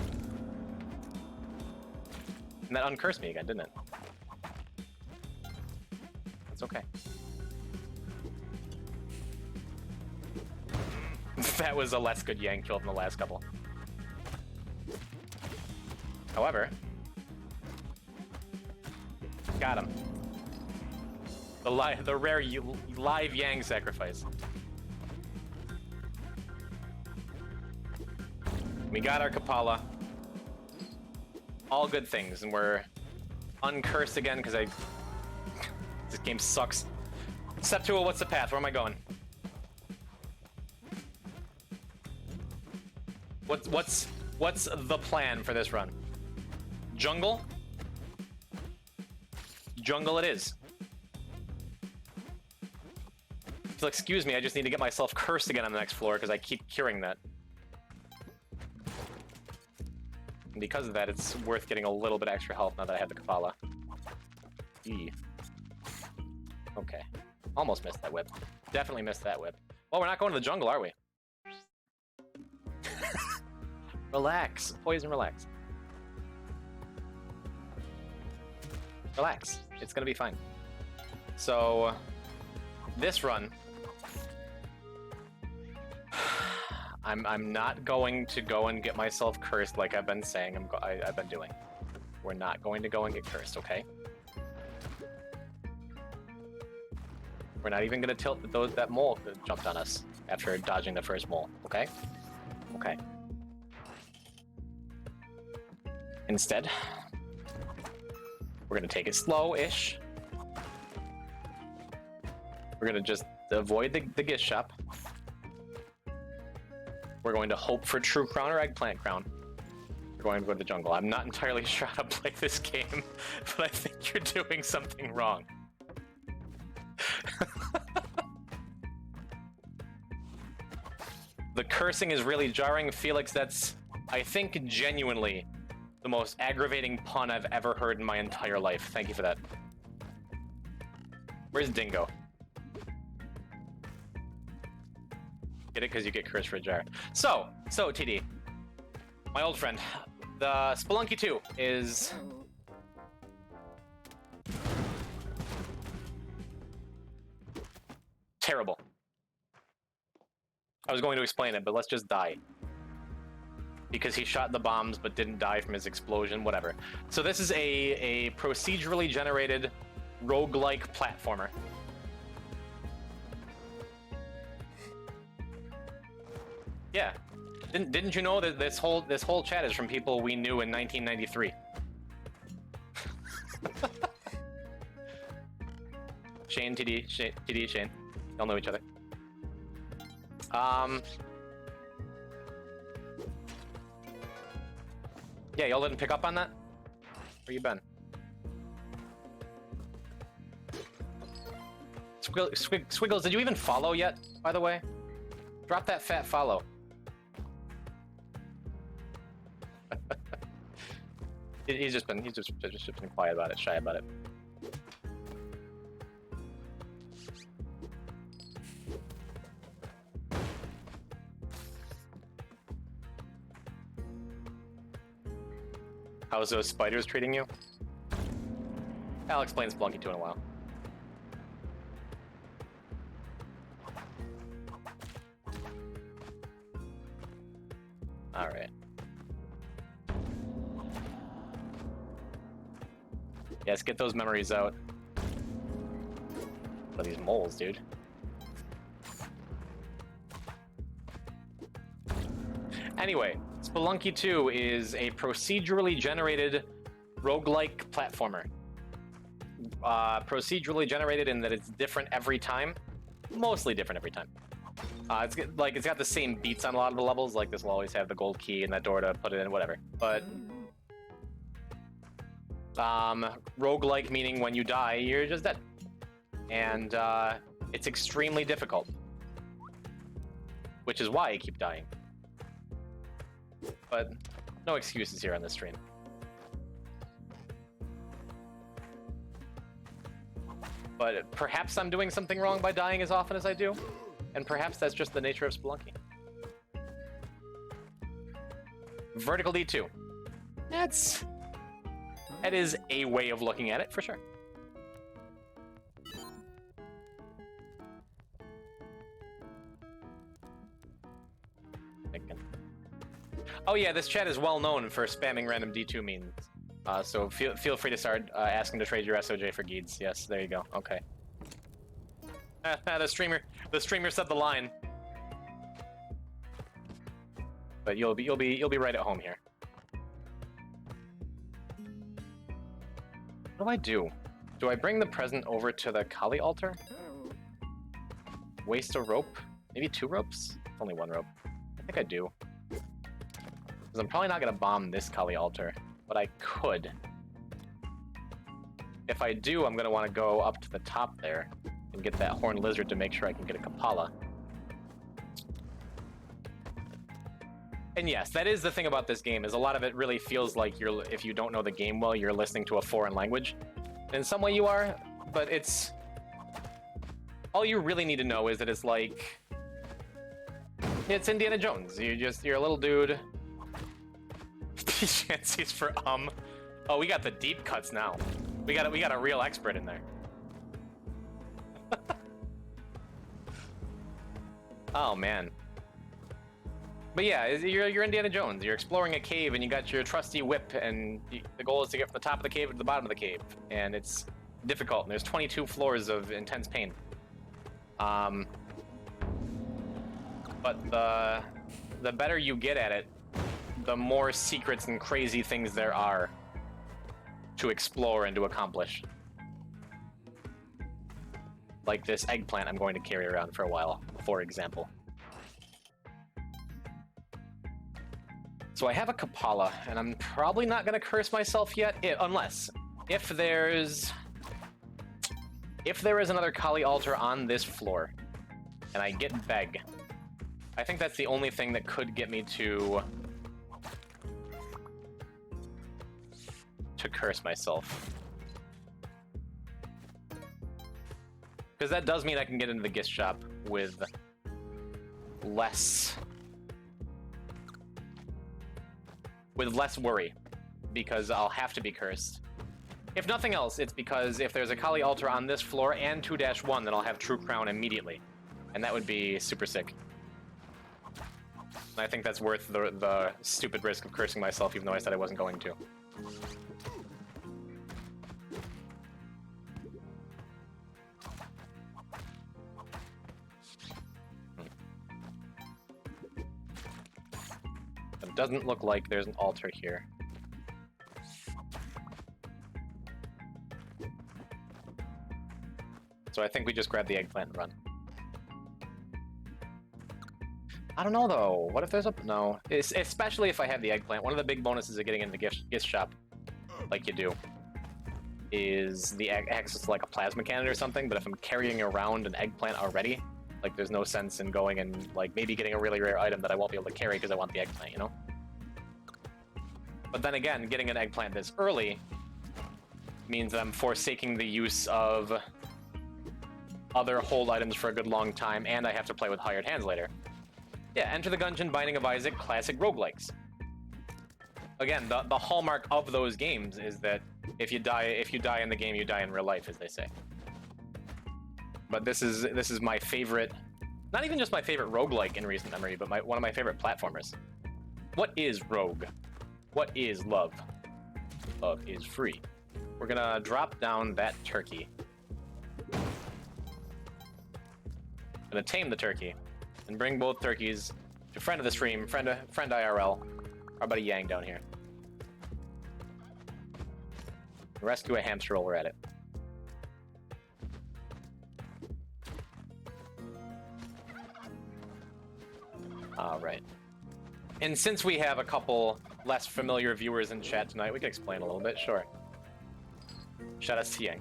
And that uncursed me again, didn't it? It's okay. That was a less good Yang kill than the last couple. However, got him. The rare live Yang sacrifice. We got our Kapala. All good things, and we're uncursed again because this game sucks. Step 2, what's the path? Where am I going? What's the plan for this run? Jungle? Jungle it is. If you'll excuse me, I just need to get myself cursed again on the next floor because I keep curing that. And because of that, it's worth getting a little bit extra health now that I have the Kapala. E. Okay. Almost missed that whip. Definitely missed that whip. Well, we're not going to the jungle, are we? Relax. Poison, relax. Relax. It's gonna be fine. So, this run, I'm not going to go and get myself cursed like I've been saying I've been doing. We're not going to go and get cursed, okay? We're not even gonna tilt that mole that jumped on us after dodging the first mole, okay? Okay. Instead, we're gonna take it slow-ish. We're gonna just avoid the gift shop. We're going to hope for True Crown or Eggplant Crown. We're going to go to the jungle. I'm not entirely sure how to play this game, but I think you're doing something wrong. The cursing is really jarring. Felix, that's, I think, genuinely the most aggravating pun I've ever heard in my entire life. Thank you for that. Where's Dingo? Get it? Because you get cursed for a jar. So, TD, my old friend, the Spelunky 2 is... terrible. I was going to explain it, but let's just die. Because he shot the bombs but didn't die from his explosion, whatever. So this is a procedurally generated roguelike platformer. Yeah. Didn't you know that this whole chat is from people we knew in 1993? Shane, TD, Shane. Y'all know each other. Yeah, y'all didn't pick up on that? Where you been? Squiggles, did you even follow yet, by the way? Drop that fat follow. He's just been quiet about it, shy about it. How's those spiders treating you? I'll explain Spelunky 2 in a while. Alright. Yes, get those memories out. Look at these moles, dude. Anyway, Spelunky 2 is a procedurally generated roguelike platformer. Procedurally generated in that it's different every time. Mostly different every time. It's got the same beats on a lot of the levels, like this will always have the gold key and that door to put it in, whatever. But roguelike meaning when you die, you're just dead. and it's extremely difficult, which is why I keep dying. But no excuses here on this stream. But perhaps I'm doing something wrong by dying as often as I do, and perhaps that's just the nature of spelunking. Vertical D2. That is a way of looking at it, for sure. Oh yeah, this chat is well known for spamming random D2 means. So feel free to start asking to trade your SOJ for Geeds. Yes, there you go. Okay. The streamer said the line. But you'll be right at home here. What do I do? Do I bring the present over to the Kali altar? Waste a rope? Maybe 2 ropes? It's only 1 rope. I think I do. Because I'm probably not going to bomb this Kali altar, but I could. If I do, I'm going to want to go up to the top there and get that horned lizard to make sure I can get a Kapala. And yes, that is the thing about this game, is a lot of it really feels like if you don't know the game well, you're listening to a foreign language. In some way you are, but it's... all you really need to know is that it's like... it's Indiana Jones. You're a little dude. Chances for Oh, we got the deep cuts now. We got a real expert in there. Oh man. But yeah, you're Indiana Jones. You're exploring a cave and you got your trusty whip, and the goal is to get from the top of the cave to the bottom of the cave, and it's difficult. And there's 22 floors of intense pain. But the better you get at it, the more secrets and crazy things there are to explore and to accomplish. Like this eggplant I'm going to carry around for a while, for example. So I have a Kapala, and I'm probably not going to curse myself yet, unless if there is another Kali altar on this floor, and I get Beg. I think that's the only thing that could get me to curse myself. Because that does mean I can get into the gift shop with less worry, because I'll have to be cursed. If nothing else, it's because if there's a Kali altar on this floor and 2-1, then I'll have True Crown immediately. And that would be super sick. And I think that's worth the stupid risk of cursing myself, even though I said I wasn't going to. It doesn't look like there's an altar here. So I think we just grab the eggplant and run. I don't know though. What if there's a... no. Especially if I have the eggplant. One of the big bonuses of getting into the gift shop, like you do, is the access to like a plasma cannon or something. But if I'm carrying around an eggplant already, like there's no sense in going and like maybe getting a really rare item that I won't be able to carry because I want the eggplant, you know? But then again, getting an eggplant this early means that I'm forsaking the use of other hold items for a good long time, and I have to play with hired hands later. Yeah, Enter the Gungeon, Binding of Isaac, classic roguelikes. Again, the hallmark of those games is that if you die in the game, you die in real life, as they say. But this is my favorite, not even just my favorite roguelike in recent memory, but one of my favorite platformers. What is Rogue? What is love? Love is free. We're gonna drop down that turkey. Gonna tame the turkey and bring both turkeys to friend of the stream, friend IRL, our buddy Yang down here. Rescue a hamster while we're at it. All right. And since we have a couple less familiar viewers in chat tonight, we can explain a little bit, sure. Shout out to Yang.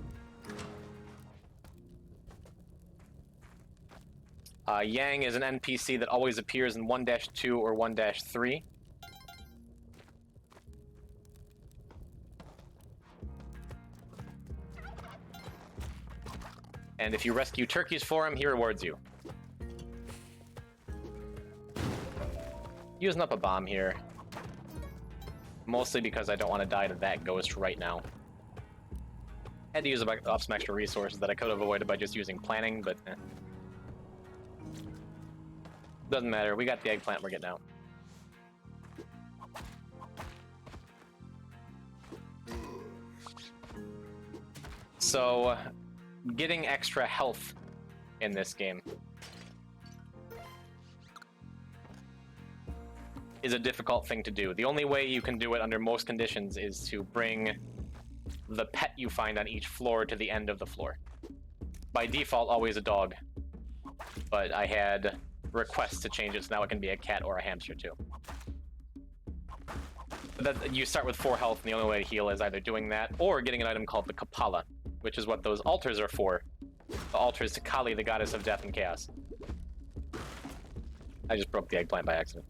Yang is an NPC that always appears in 1-2 or 1-3. And if you rescue turkeys for him, he rewards you. Using up a bomb here. Mostly because I don't want to die to that ghost right now. Had to use up some extra resources that I could have avoided by just using planning, but doesn't matter. We got the eggplant we're getting out. So, getting extra health in this game is a difficult thing to do. The only way you can do it under most conditions is to bring the pet you find on each floor to the end of the floor. By default, always a dog, but I had requests to change it so now it can be a cat or a hamster too. You start with 4 health, and the only way to heal is either doing that or getting an item called the Kapala, which is what those altars are for. The altars to Kali, the goddess of death and chaos. I just broke the eggplant by accident.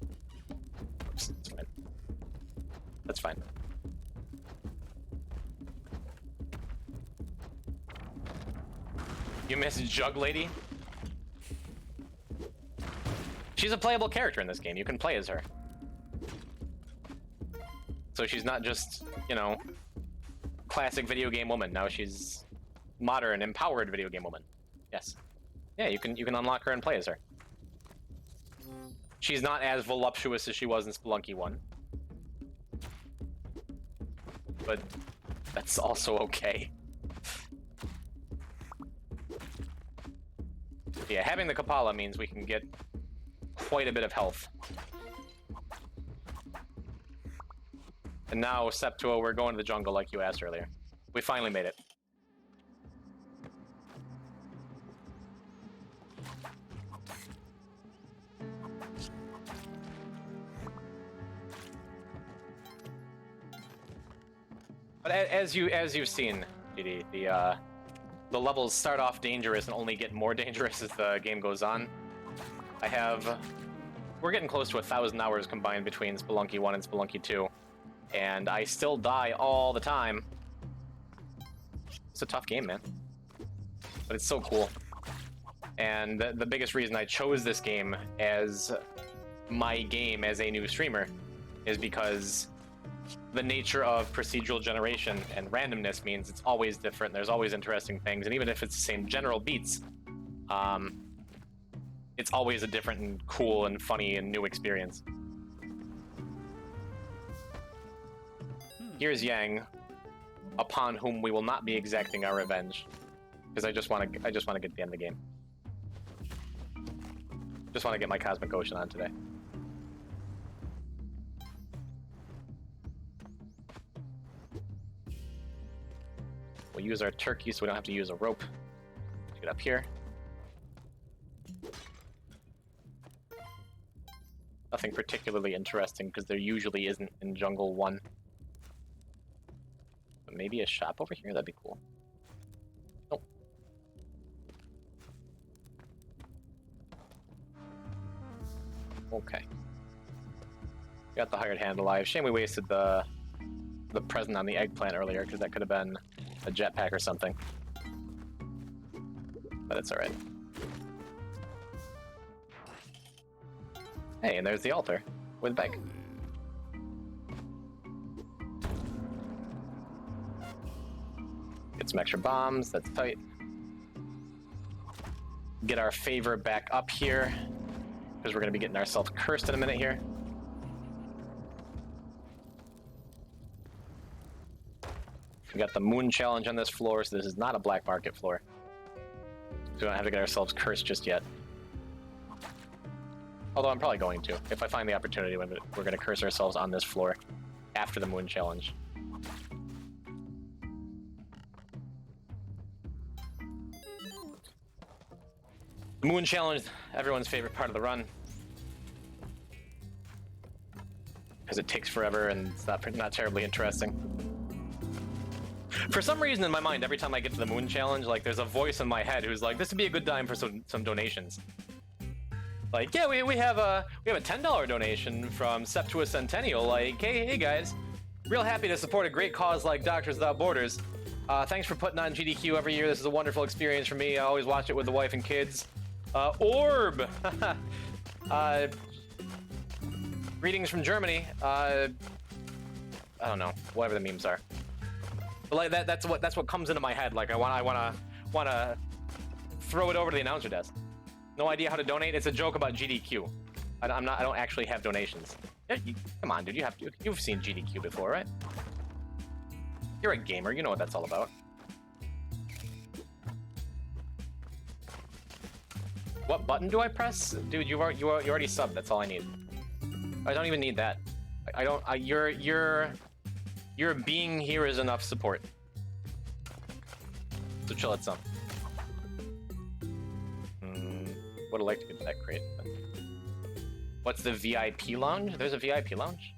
Oops, it's fine. That's fine. You miss Jug Lady? She's a playable character in this game. You can play as her. So she's not just, you know, classic video game woman. Now she's modern, empowered video game woman. Yes. Yeah, you can unlock her and play as her. She's not as voluptuous as she was in Spelunky 1. But that's also okay. Yeah, having the Kapala means we can get quite a bit of health. And now, Septua, we're going to the jungle like you asked earlier. We finally made it. But as you've seen, GD, the levels start off dangerous and only get more dangerous as the game goes on. We're getting close to 1,000 hours combined between Spelunky 1 and Spelunky 2, and I still die all the time. It's a tough game, man, but it's so cool. And the biggest reason I chose this game as my game as a new streamer is because the nature of procedural generation and randomness means it's always different. There's always interesting things, and even if it's the same general beats, it's always a different and cool and funny and new experience. Here's Yang, upon whom we will not be exacting our revenge, because I just want to get to the end of the game. Just want to get my Cosmic Ocean on today. We'll use our turkey so we don't have to use a rope to get up here. Nothing particularly interesting because there usually isn't in Jungle 1. But maybe a shop over here? That'd be cool. Nope. Okay. Got the hired hand alive. Shame we wasted the present on the eggplant earlier because that could have been a jetpack or something. But it's alright. Hey, and there's the altar with Beg. Get some extra bombs, that's tight. Get our favor back up here, because we're going to be getting ourselves cursed in a minute here. We got the moon challenge on this floor, so this is not a black market floor. So we don't have to get ourselves cursed just yet. Although I'm probably going to. If I find the opportunity, we're going to curse ourselves on this floor after the moon challenge. The moon challenge, everyone's favorite part of the run. Because it takes forever and it's not terribly interesting. For some reason in my mind, every time I get to the moon challenge, like there's a voice in my head who's like, this would be a good time for some donations. Like, yeah, we have a $10 donation from Septua Centennial. Like, hey guys, real happy to support a great cause like Doctors Without Borders. Thanks for putting on GDQ every year. This is a wonderful experience for me. I always watch it with the wife and kids. Orb. Greetings from Germany. I don't know, whatever the memes are. But like that's what comes into my head. Like I wanna throw it over to the announcer desk. No idea how to donate. It's a joke about GDQ. I don't actually have donations. Yeah, come on, dude. You've seen GDQ before, right? You're a gamer. You know what that's all about. What button do I press, dude? You already subbed. That's all I need. I don't even need that. Your being here is enough support. So chill at some. Would have liked to get to that crate. But... What's the VIP lounge? There's a VIP lounge?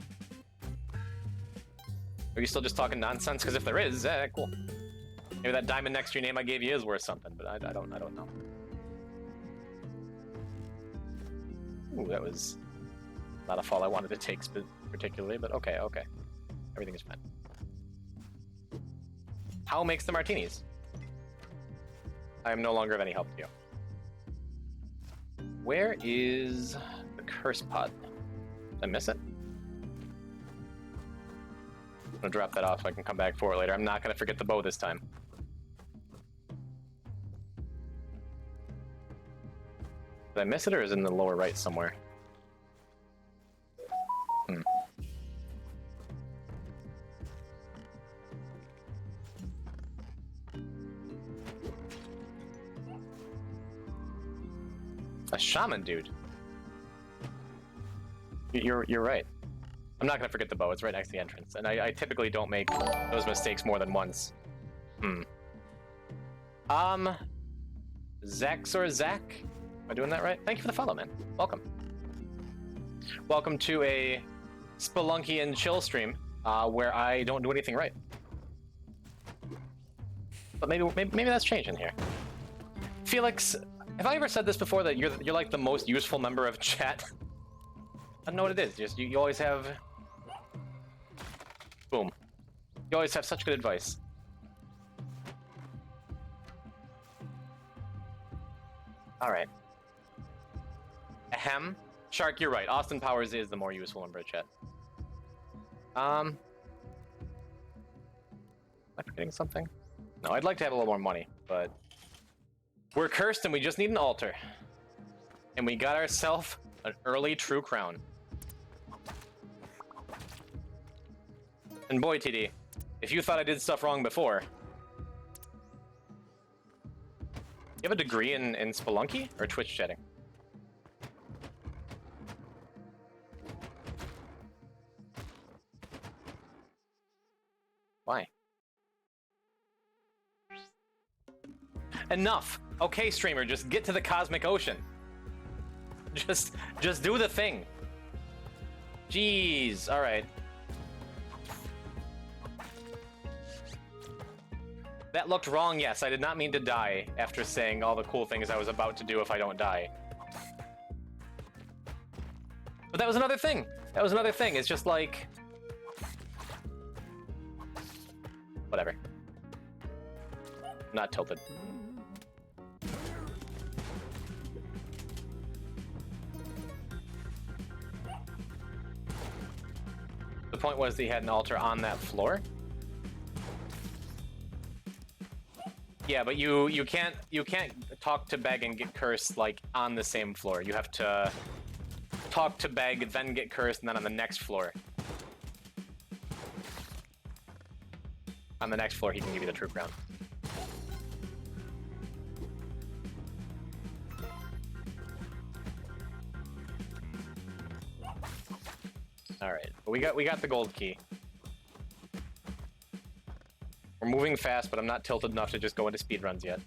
Are you still just talking nonsense? Because if there is, cool. Maybe that diamond next to your name I gave you is worth something, but I don't know. Ooh, that was not a fall I wanted to take particularly, but okay. Everything is fine. How makes the martinis? I am no longer of any help to you. Where is the curse pod? Did I miss it? I'm gonna drop that off so I can come back for it later. I'm not gonna forget the bow this time. Did I miss it, or is it in the lower right somewhere? A shaman dude. You're right. I'm not gonna forget the bow. It's right next to the entrance, and I typically don't make those mistakes more than once. Zax or Zach? Am I doing that right? Thank you for the follow, man. Welcome. Welcome to a Spelunky and chill stream where I don't do anything right. But maybe that's changing here. Felix, have I ever said this before, that you're like the most useful member of chat? I don't know what it is. Just you always have. Boom. You always have such good advice. All right. Ahem. Shark, you're right. Austin Powers is the more useful member of chat. Am I forgetting something? No, I'd like to have a little more money, but we're cursed and we just need an altar. And we got ourselves an early true crown. And boy, TD, if you thought I did stuff wrong before, you have a degree in Spelunky or Twitch chatting? Why? Enough. Okay, streamer, just get to the cosmic ocean. Just do the thing. Jeez. All right. That looked wrong. Yes, I did not mean to die after saying all the cool things I was about to do if I don't die. But that was another thing. That was another thing. It's just like... whatever. Not tilted. The point was that he had an altar on that floor. Yeah, but you can't talk to Beg and get cursed like on the same floor. You have to talk to Beg, then get cursed, and then on the next floor. On the next floor, he can give you the true crown. All right, but we got the gold key. We're moving fast, but I'm not tilted enough to just go into speedruns yet.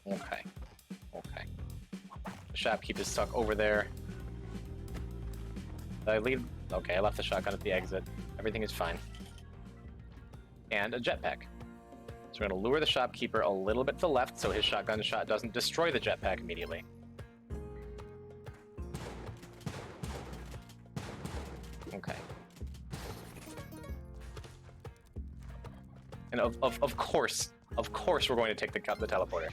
Okay. The shopkeep is stuck over there. Did I leave? Okay, I left the shotgun at the exit. Everything is fine. And a jetpack. So we're going to lure the shopkeeper a little bit to the left so his shotgun shot doesn't destroy the jetpack immediately. Okay. And of course we're going to take the teleporter.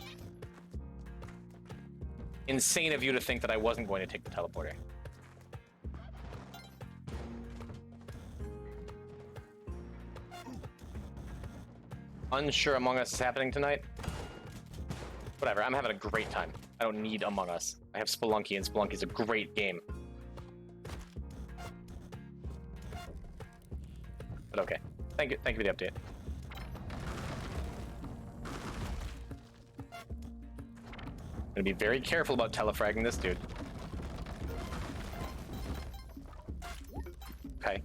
Insane of you to think that I wasn't going to take the teleporter. Unsure Among Us is happening tonight. Whatever, I'm having a great time. I don't need Among Us. I have Spelunky, and Spelunky's a great game. But okay. Thank you for the update. I'm gonna be very careful about telefragging this dude. Okay.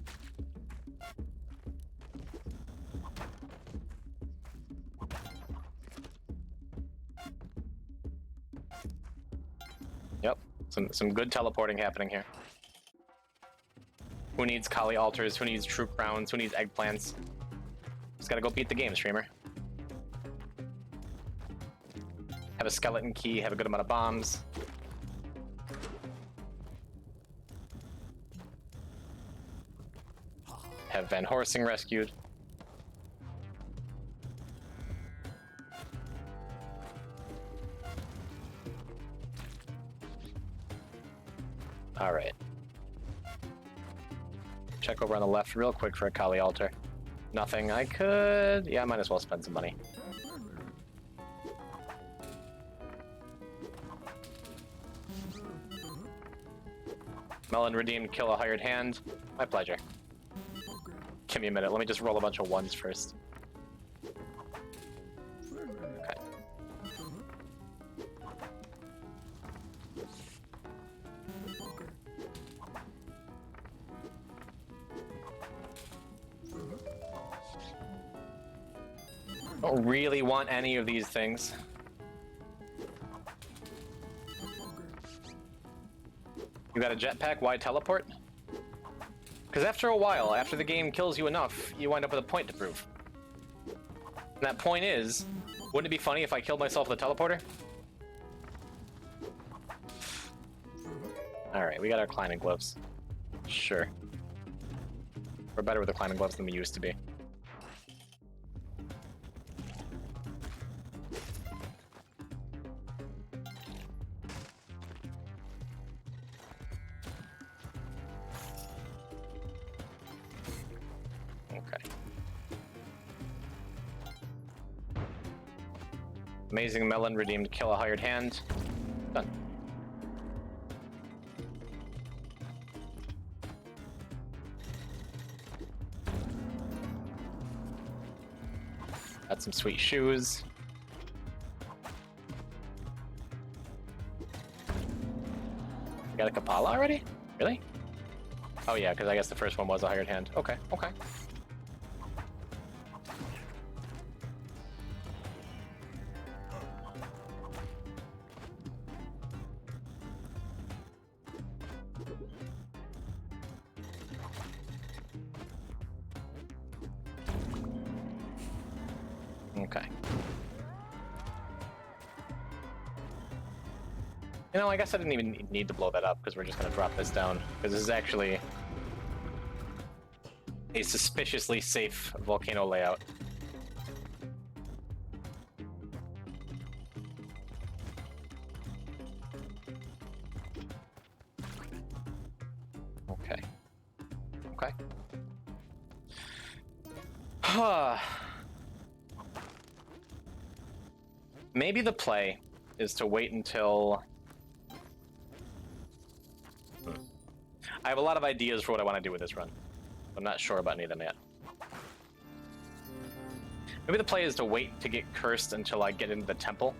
Yep, some good teleporting happening here. Who needs Kali altars? Who needs true crowns? Who needs eggplants? Just gotta go beat the game, streamer. Have a skeleton key, have a good amount of bombs. Have Van Horsing rescued. All right. Check over on the left real quick for a Kali altar. Nothing. I could... Yeah, I might as well spend some money. Melon redeemed, kill a hired hand. My pleasure. Give me a minute. Let me just roll a bunch of ones first. Okay. Don't really want any of these things. You got a jetpack? Why teleport? Because after a while, after the game kills you enough, you wind up with a point to prove. And that point is, wouldn't it be funny if I killed myself with a teleporter? Alright, we got our climbing gloves. Sure. We're better with the climbing gloves than we used to be. Amazing Melon redeemed, kill a hired hand. Done. Got some sweet shoes. Got a Kapala already? Really? Oh yeah, because I guess the first one was a hired hand. Okay, okay. Okay. You know, I guess I didn't even need to blow that up because we're just going to drop this down. Because this is actually a suspiciously safe volcano layout. Okay. Okay. Maybe the play is to wait until... I have a lot of ideas for what I want to do with this run. I'm not sure about any of them yet. Maybe the play is to wait to get cursed until I get into the temple.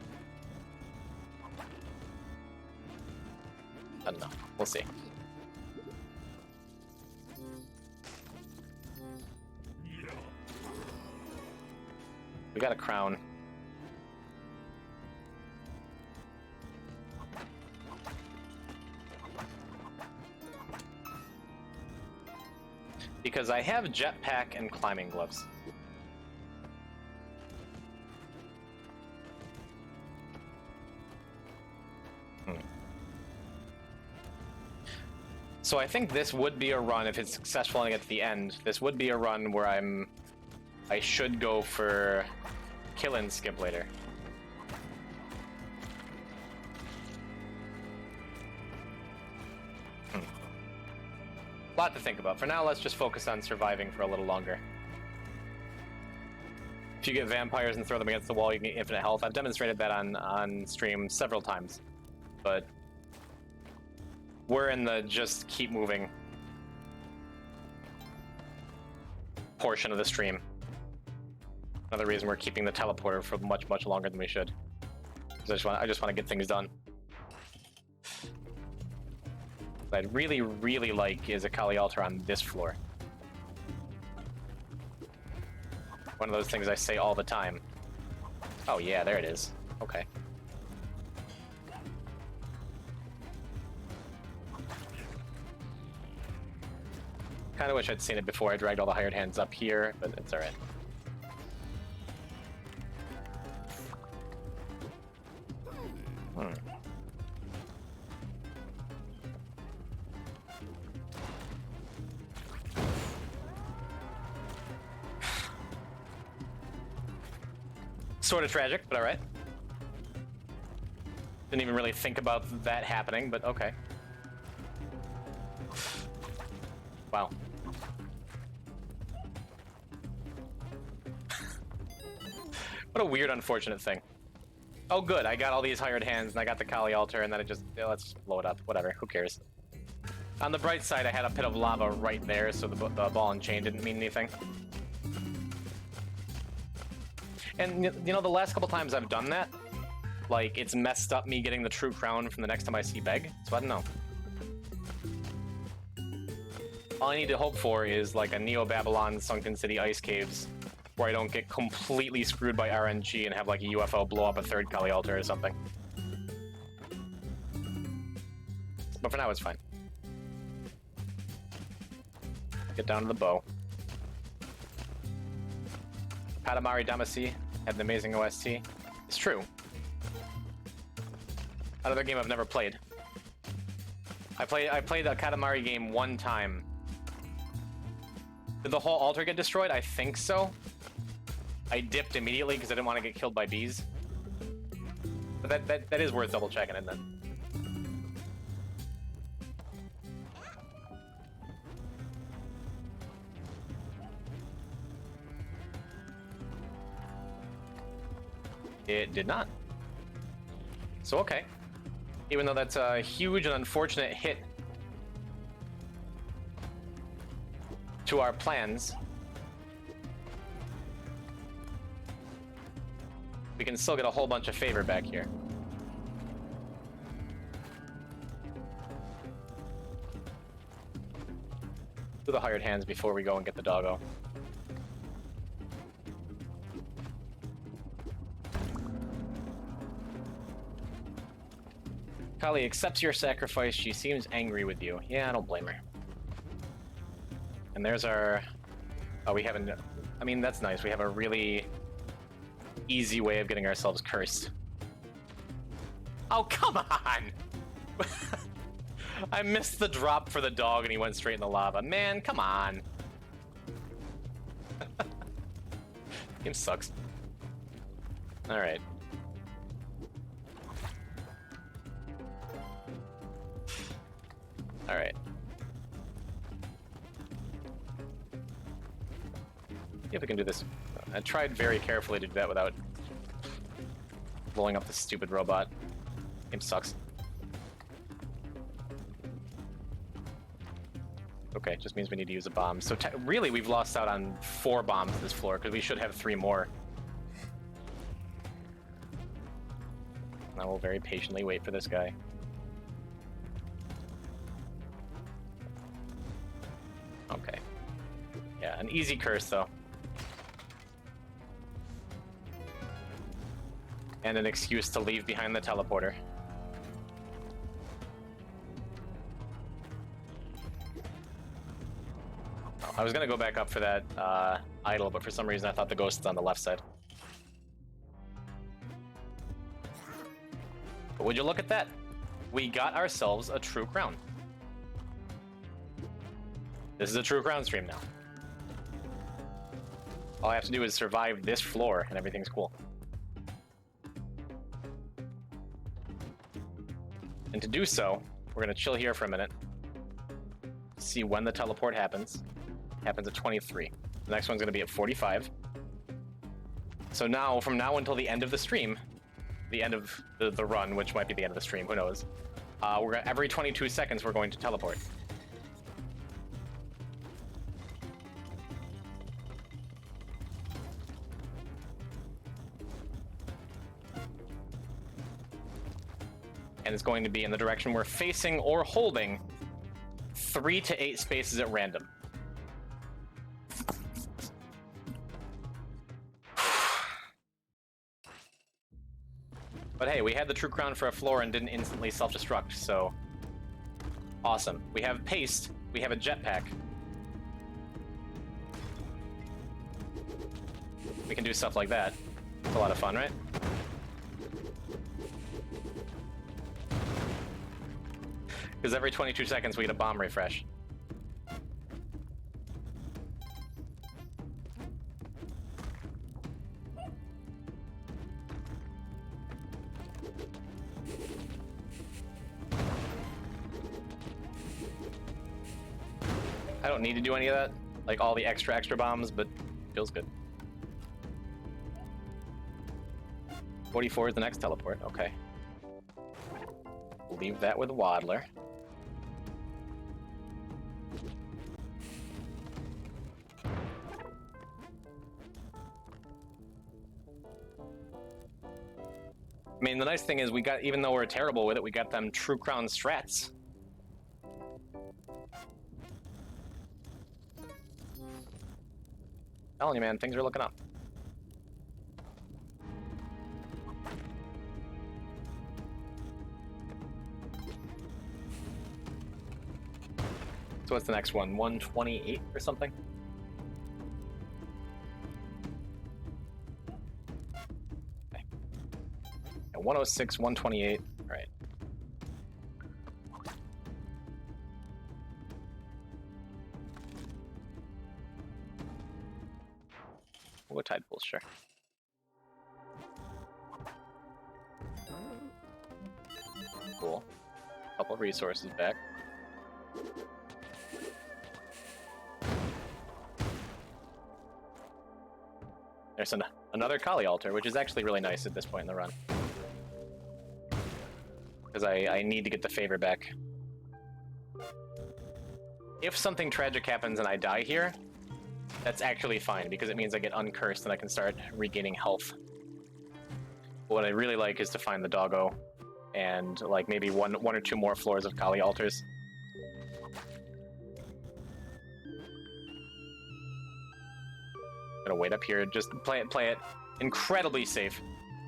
I don't know. We'll see. We got a crown. because I have jetpack and climbing gloves. So I think this would be a run, if it's successful and I get to the end, this would be a run where I should go for kill and skip later. A lot to think about. For now, let's just focus on surviving for a little longer. If you get vampires and throw them against the wall, you can get infinite health. I've demonstrated that on stream several times, but we're in the just keep moving portion of the stream. Another reason we're keeping the teleporter for much, much longer than we should. Because I just want to get things done. What I'd really, really like is a Kali altar on this floor. One of those things I say all the time. Oh yeah, there it is. Okay. Kind of wish I'd seen it before I dragged all the hired hands up here, but it's alright. Sort of tragic, but alright. Didn't even really think about that happening, but okay. Wow. What a weird, unfortunate thing. Oh good, I got all these hired hands and I got the Kali altar and then it just, let's just blow it up. Whatever, who cares? On the bright side, I had a pit of lava right there, so the ball and chain didn't mean anything. And, you know, the last couple times I've done that, like, it's messed up me getting the true crown from the next time I see Beg, so I don't know. All I need to hope for is, like, a Neo-Babylon Sunken City Ice Caves, where I don't get completely screwed by RNG and have, like, a UFO blow up a third Kali altar or something. But for now, it's fine. Get down to the bow. Katamari Damacy had an amazing OST. It's true. Another game I've never played. I played a Katamari game one time. Did the whole altar get destroyed? I think so. I dipped immediately because I didn't want to get killed by bees. But that is worth double checking, isn't it? It did not. So okay. Even though that's a huge and unfortunate hit to our plans, we can still get a whole bunch of favor back here. Do the hired hands before we go and get the doggo. Kali accepts your sacrifice. She seems angry with you. Yeah, I don't blame her. And there's our... Oh, we haven't... I mean, that's nice. We have a really easy way of getting ourselves cursed. Oh, come on! I missed the drop for the dog and he went straight in the lava. Man, come on! Game sucks. Alright. Alright. See if we can do this. I tried very carefully to do that without blowing up this stupid robot. Game sucks. Okay, just means we need to use a bomb. So really, we've lost out on 4 bombs this floor, because we should have 3 more. I will very patiently wait for this guy. Okay. Yeah, an easy curse, though. And an excuse to leave behind the teleporter. Oh. I was gonna go back up for that idol, but for some reason I thought the ghost is on the left side. But would you look at that? We got ourselves a true crown. This is a true crown stream now. All I have to do is survive this floor and everything's cool. And to do so, we're gonna chill here for a minute. See when the teleport happens. It happens at 23. The next one's gonna be at 45. So now, from now until the end of the stream, the end of the run, which might be the end of the stream, who knows? We're gonna, every 22 seconds we're going to teleport. And it's going to be in the direction we're facing or holding 3 to 8 spaces at random. But hey, we had the true crown for a floor and didn't instantly self-destruct, so awesome. We have paste, we have a jetpack. We can do stuff like that. It's a lot of fun, right? Because every 22 seconds we get a bomb refresh. I don't need to do any of that, like all the extra bombs, but feels good. 44 is the next teleport, okay. Leave that with Waddler. I mean, the nice thing is we got, even though we're terrible with it, we got them True Crown strats. Telling you, man, things are looking up. So what's the next one? 128 or something? Okay. And 106, 128. All right. We'll go tide pools, sure. Cool. Couple of resources back. There's another Kali altar, which is actually really nice at this point in the run. Because I need to get the favor back. If something tragic happens and I die here, that's actually fine, because it means I get uncursed and I can start regaining health. But what I really like is to find the doggo and like maybe one or two more floors of Kali altars. Gonna wait up here, just play it incredibly safe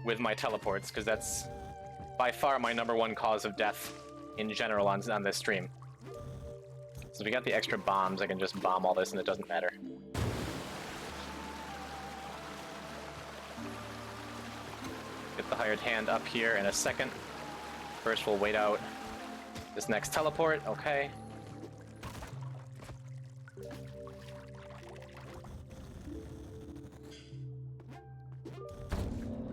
with my teleports, because that's by far my #1 cause of death in general on this stream. So if we got the extra bombs, I can just bomb all this and it doesn't matter. Get the hired hand up here in a second. First we'll wait out this next teleport, okay.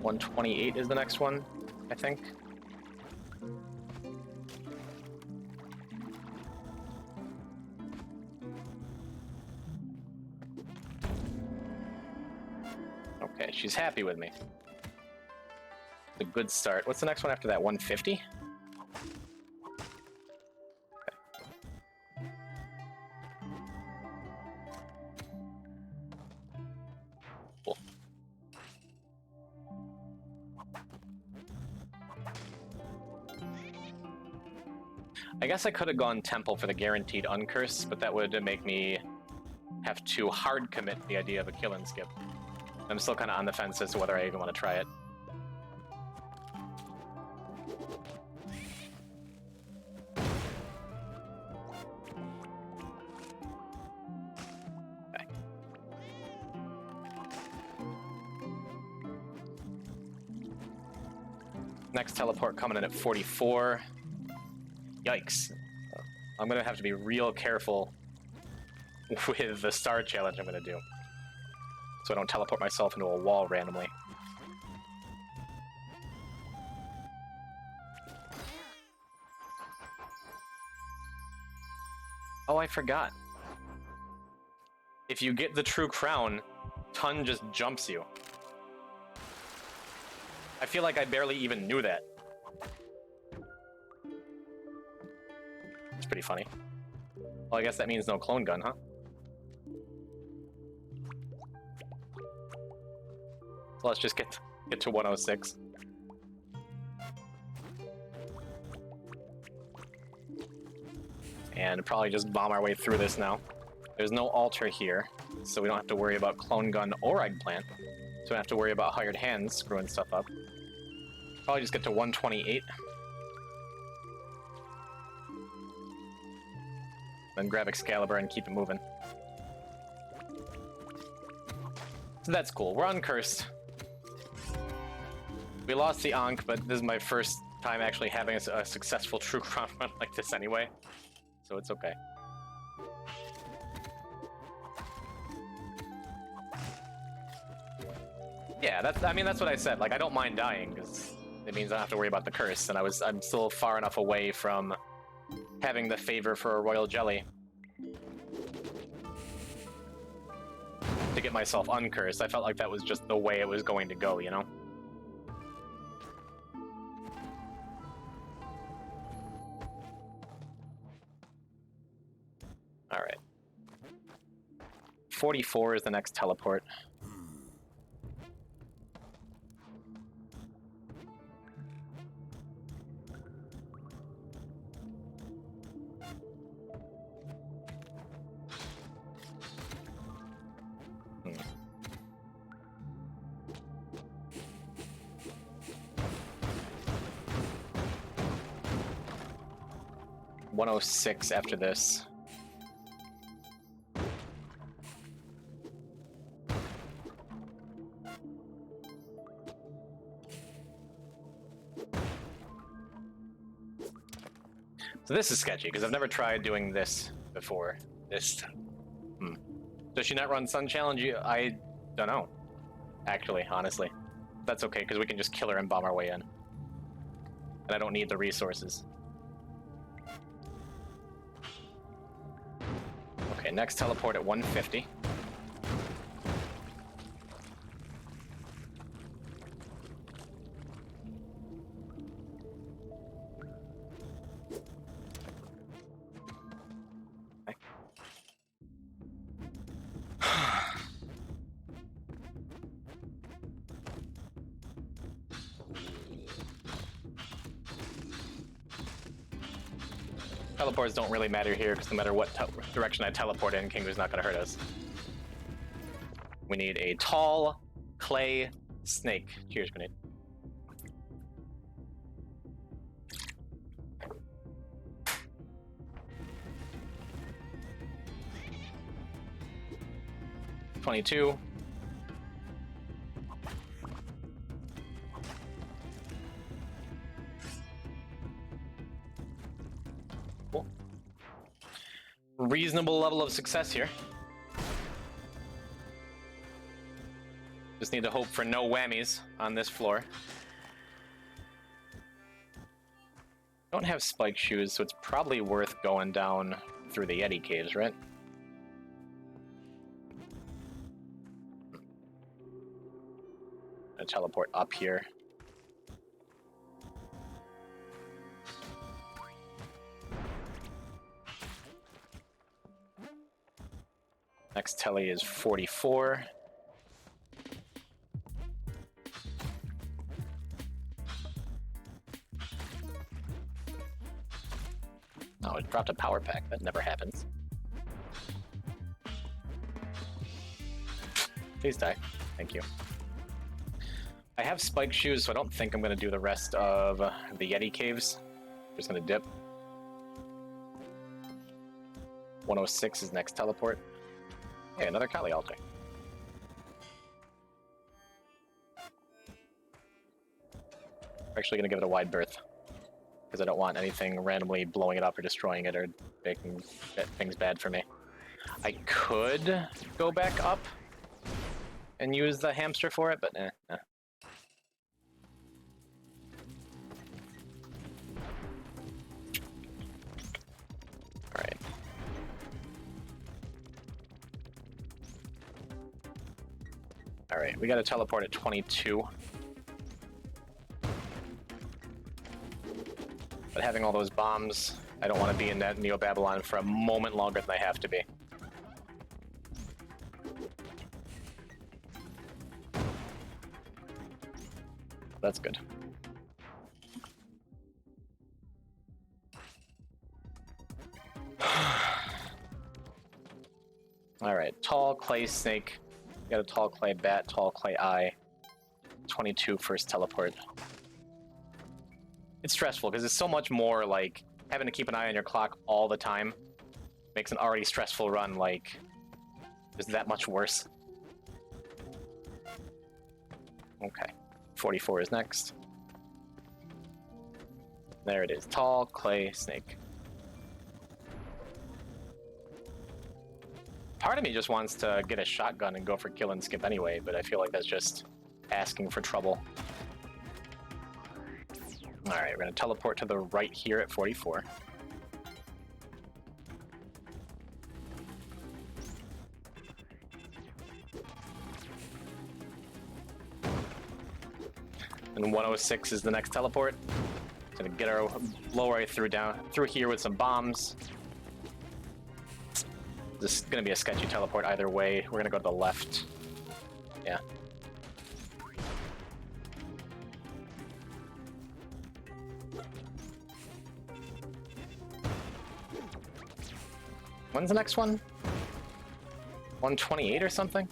$128 is the next one, I think. Okay, she's happy with me. A good start. What's the next one after that? 150? Cool. I guess I could have gone Temple for the guaranteed uncurse, but that would make me have to hard commit the idea of a kill and skip. I'm still kind of on the fence as to whether I even want to try it. Next teleport coming in at 44. Yikes. I'm gonna have to be real careful with the star challenge I'm gonna do, so I don't teleport myself into a wall randomly. Oh, I forgot. If you get the true crown, Tun just jumps you. I feel like I barely even knew that. It's pretty funny. Well, I guess that means no clone gun, huh? So let's just get to 106. And probably just bomb our way through this now. There's no altar here, so we don't have to worry about clone gun or eggplant. So we don't have to worry about hired hands screwing stuff up. Probably just get to 128. Then grab Excalibur and keep it moving. So that's cool. We're uncursed. We lost the Ankh, but this is my first time actually having a successful True Crown run like this anyway. So it's okay. Yeah, that's what I said. Like, I don't mind dying, because it means I don't have to worry about the curse, and I'm still far enough away from having the favor for a royal jelly to get myself uncursed. I felt like that was just the way it was going to go, you know? Alright. 44 is the next teleport. Hmm. 106 after this. So this is sketchy, because I've never tried doing this before. Does she not run Sun Challenge? I don't know, actually, honestly. That's okay, because we can just kill her and bomb our way in. And I don't need the resources. Okay, next teleport at 150. Teleports don't really matter here, because no matter what direction I teleport in, Kingu's not going to hurt us. We need a tall clay snake. Cheers, grenade. $22. Cool. Reasonable level of success here. Just need to hope for no whammies on this floor. Don't have spike shoes, so it's probably worth going down through the Yeti caves, right? I teleport up here. Next telly is 44. Oh, it dropped a power pack. That never happens. Please die. Thank you. I have spike shoes, so I don't think I'm going to do the rest of the Yeti caves. I'm just going to dip. 106 is next teleport. Hey, another Kali altar. We're actually going to give it a wide berth. Because I don't want anything randomly blowing it up or destroying it or making things bad for me. I could go back up and use the hamster for it, but eh. Alright. Alright, we gotta teleport at 22. But having all those bombs, I don't want to be in that Neo-Babylon for a moment longer than I have to be. That's good. Alright, tall clay snake. Got a tall clay bat, tall clay eye. 22 first teleport. It's stressful because it's so much more like having to keep an eye on your clock all the time makes an already stressful run like just that much worse. Okay, 44 is next. There it is, tall clay snake. Part of me just wants to get a shotgun and go for kill and skip anyway, but I feel like that's just asking for trouble. Alright, we're going to teleport to the right here at 44. And 106 is the next teleport. Gonna get our blow right through here with some bombs. This is gonna be a sketchy teleport either way. We're gonna go to the left. Yeah. When's the next one? 128 or something?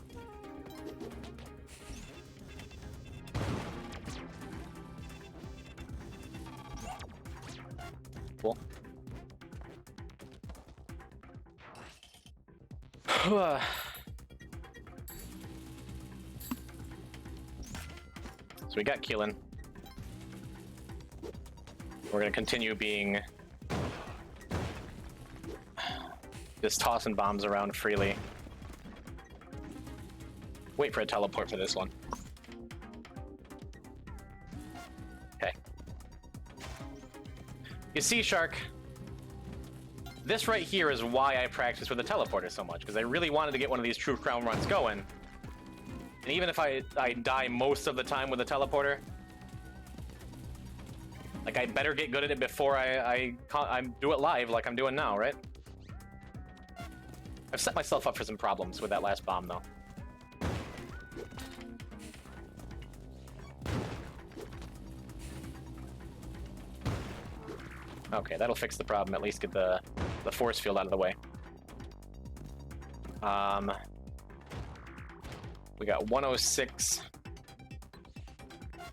Cool. So we got Keelan. We're gonna continue being just tossing bombs around freely. Wait for a teleport for this one. Okay. You see, Shark, this right here is why I practice with the teleporter so much, because I really wanted to get one of these True Crown runs going. And even if I die most of the time with the teleporter, like I better get good at it before I do it live like I'm doing now, right? I've set myself up for some problems with that last bomb, though. Okay, that'll fix the problem. At least get the force field out of the way. We got 106.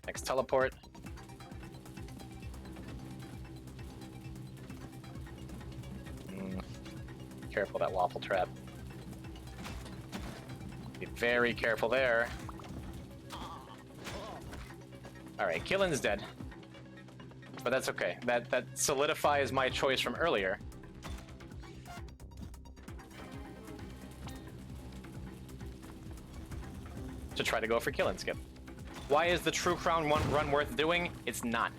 Next teleport. Careful that waffle trap. Be very careful there. Alright, Killen's dead. But that's okay. That solidifies my choice from earlier. To try to go for kill and skip. Why is the True Crown run worth doing? It's not.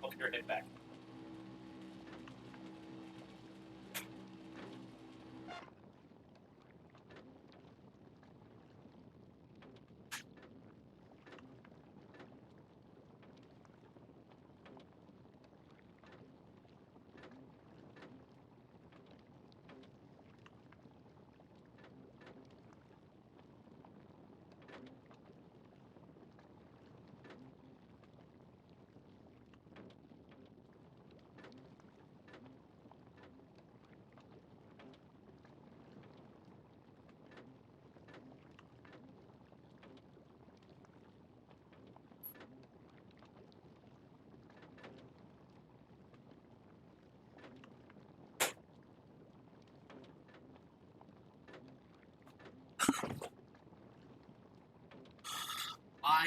Hope you're hit back.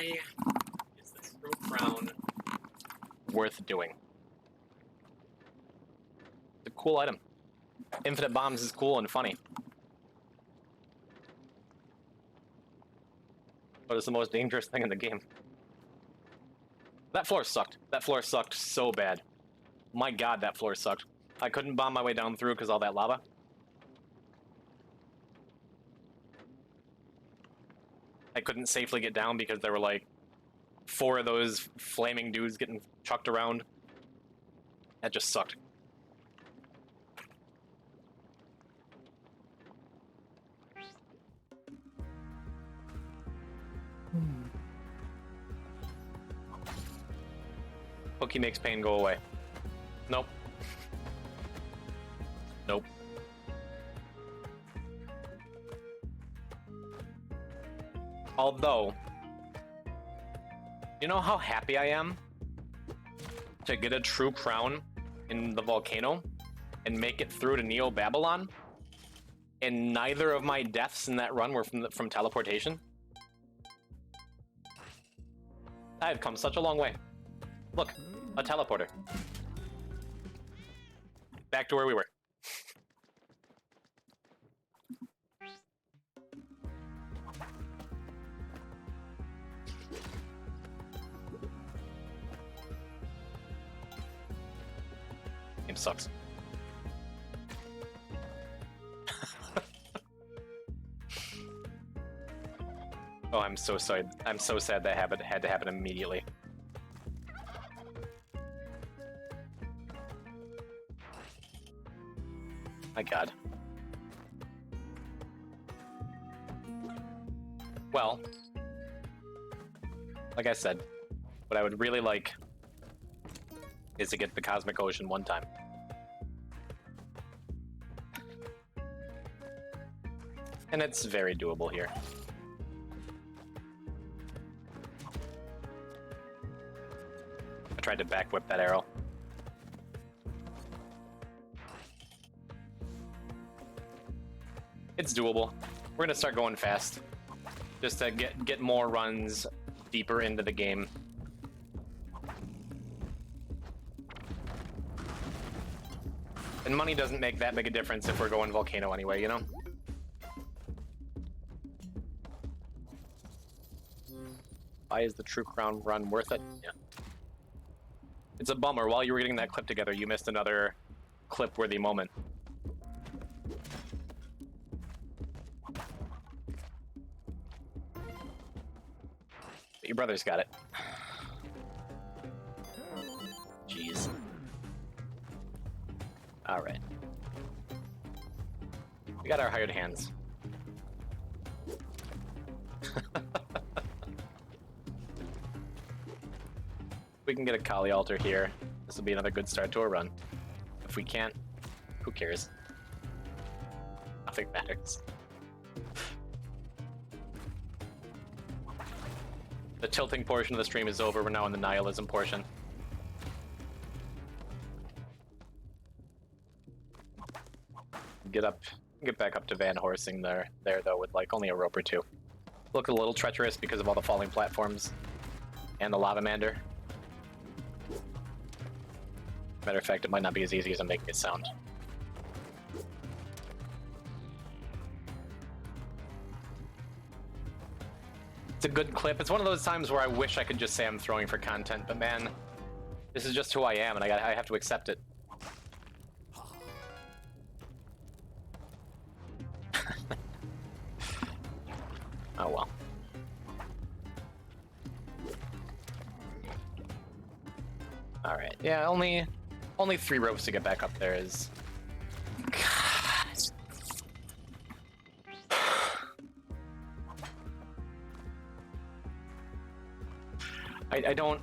Why is this True Crown worth doing? It's a cool item. Infinite bombs is cool and funny. But it's the most dangerous thing in the game. That floor sucked. That floor sucked so bad. My god, that floor sucked. I couldn't bomb my way down through because all that lava. I couldn't safely get down because there were like 4 of those flaming dudes getting chucked around. That just sucked. Hooky makes pain go away. Nope. Nope. Although, you know how happy I am to get a true crown in the volcano and make it through to Neo Babylon, and neither of my deaths in that run were from teleportation? I have come such a long way. Look, a teleporter. Back to where we were. Game sucks. Oh, I'm so sorry. I'm so sad that had to happen immediately. My god. Well, like I said, what I would really like is to get the Cosmic Ocean one time. And it's very doable here. I tried to back whip that arrow. It's doable. We're gonna start going fast, just to get more runs deeper into the game. And money doesn't make that big a difference if we're going volcano anyway, you know? Why is the True Crown run worth it? Yeah. It's a bummer. While you were getting that clip together, you missed another clip-worthy moment. But your brother's got it. Jeez. Alright. We got our hired hands. We can get a Kali altar here. This will be another good start to a run. If we can't, who cares? Nothing matters. The tilting portion of the stream is over. We're now in the nihilism portion. Get back up to Van Horsing there though, with like only a rope or 2. Look a little treacherous because of all the falling platforms and the lava mander. Matter of fact, it might not be as easy as I'm making it sound. It's a good clip. It's one of those times where I wish I could just say I'm throwing for content, but man, this is just who I am, and I have to accept it. Oh well. Alright, yeah, only 3 ropes to get back up there is... God. I don't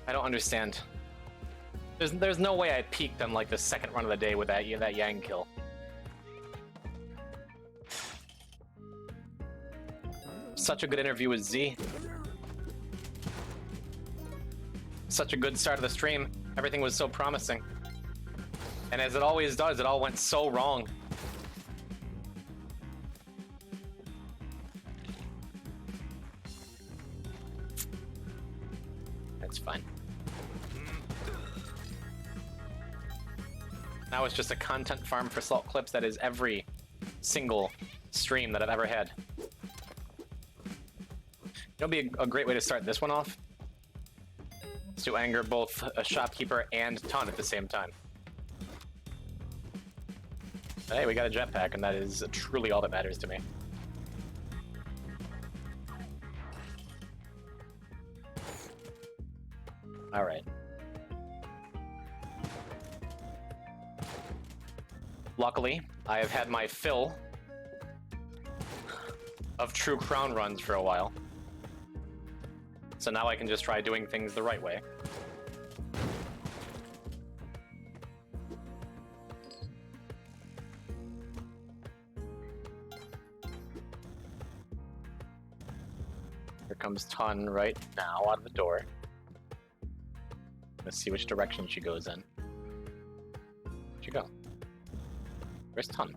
understand. There's no way I peaked on like the second run of the day with that Yang kill. Such a good interview with Z. Such a good start of the stream. Everything was so promising. And as it always does, it all went so wrong. now it's just a content farm for salt clips that is every single stream that I've ever had. It'll be a great way to start this one off. Is to anger both a shopkeeper and Ton at the same time. Hey, we got a jetpack, and that is truly all that matters to me. All right. Luckily, I have had my fill of true crown runs for a while. So now I can just try doing things the right way. Here comes Ton right now out of the door. Let's see which direction she goes in. Where'd she go? Where's Ton?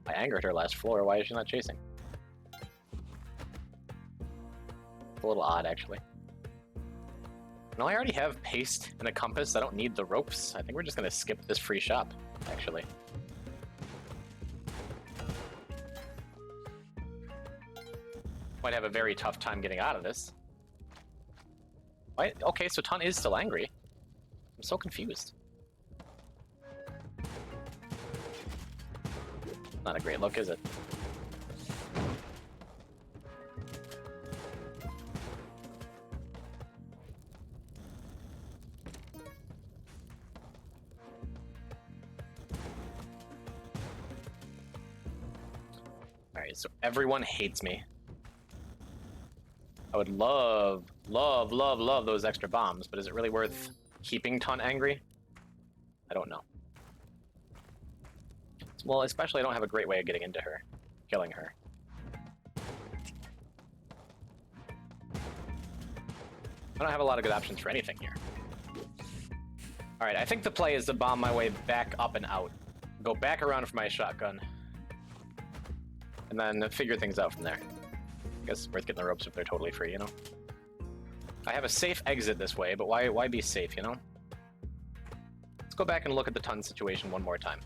I angered her last floor. Why is she not chasing? It's a little odd, actually. No, I already have paste and a compass. I don't need the ropes. I think we're just gonna skip this free shop, actually. Might have a very tough time getting out of this. Why? Okay, so Ton is still angry. I'm so confused. Not a great look, is it? Alright, so everyone hates me. I would love those extra bombs, but is it really worth keeping Ton angry? I don't know. Well, especially I don't have a great way of getting into her, killing her. I don't have a lot of good options for anything here. Alright, I think the play is to bomb my way back up and out. Go back around for my shotgun. And then figure things out from there. I guess it's worth getting the ropes if they're totally free, you know? I have a safe exit this way, but why be safe, you know? Let's go back and look at the Ton situation one more time.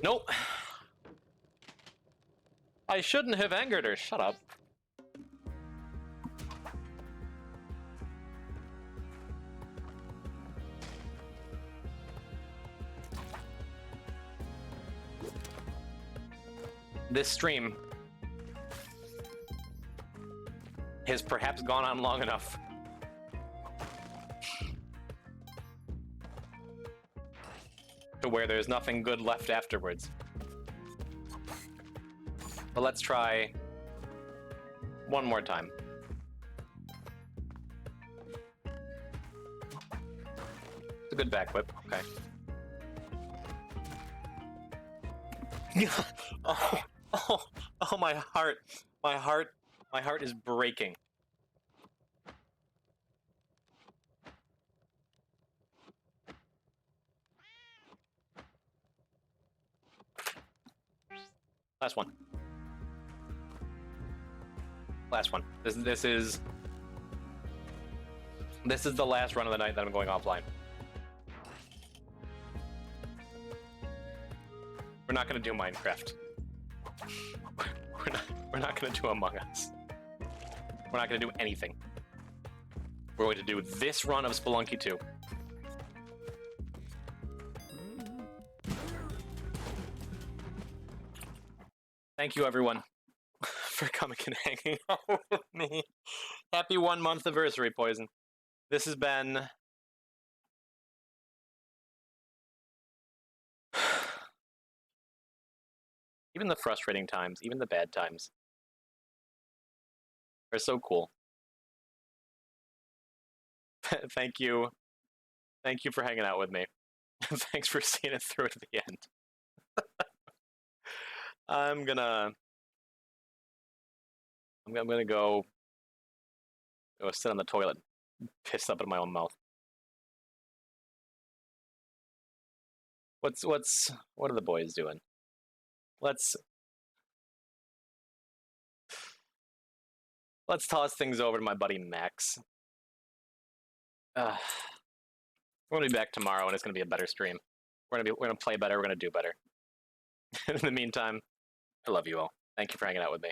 Nope. I shouldn't have angered her. Shut up. This stream has perhaps gone on long enough. To where there's nothing good left afterwards. But let's try one more time. It's a good back whip, okay. Oh, my heart. My heart is breaking. Last one. Last one. This is the last run of the night that I'm going offline. We're not gonna do Minecraft. We're not gonna do Among Us. We're not gonna do anything. We're going to do this run of Spelunky 2. Thank you, everyone, for coming and hanging out with me. Happy 1 month anniversary, Poison. This has been... even the frustrating times, even the bad times, are so cool. Thank you. Thank you for hanging out with me. Thanks for seeing it through to the end. I'm gonna go sit on the toilet, piss up in my own mouth. What are the boys doing? Let's toss things over to my buddy Max. We're gonna be back tomorrow, and it's gonna be a better stream. We're gonna play better. We're gonna do better. In the meantime, I love you all. Thank you for hanging out with me.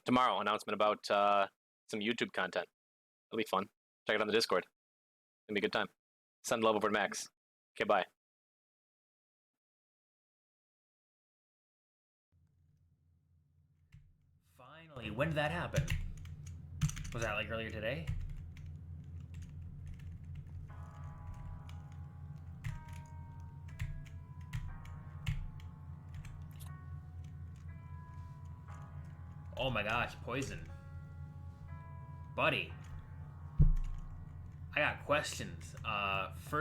Tomorrow, announcement about some YouTube content. It'll be fun. Check it on the Discord. It'll be a good time. Send love over to Max. Okay, bye.
Finally, when did that happen? Was that like earlier today? Oh my gosh, poison. Buddy. I got questions. First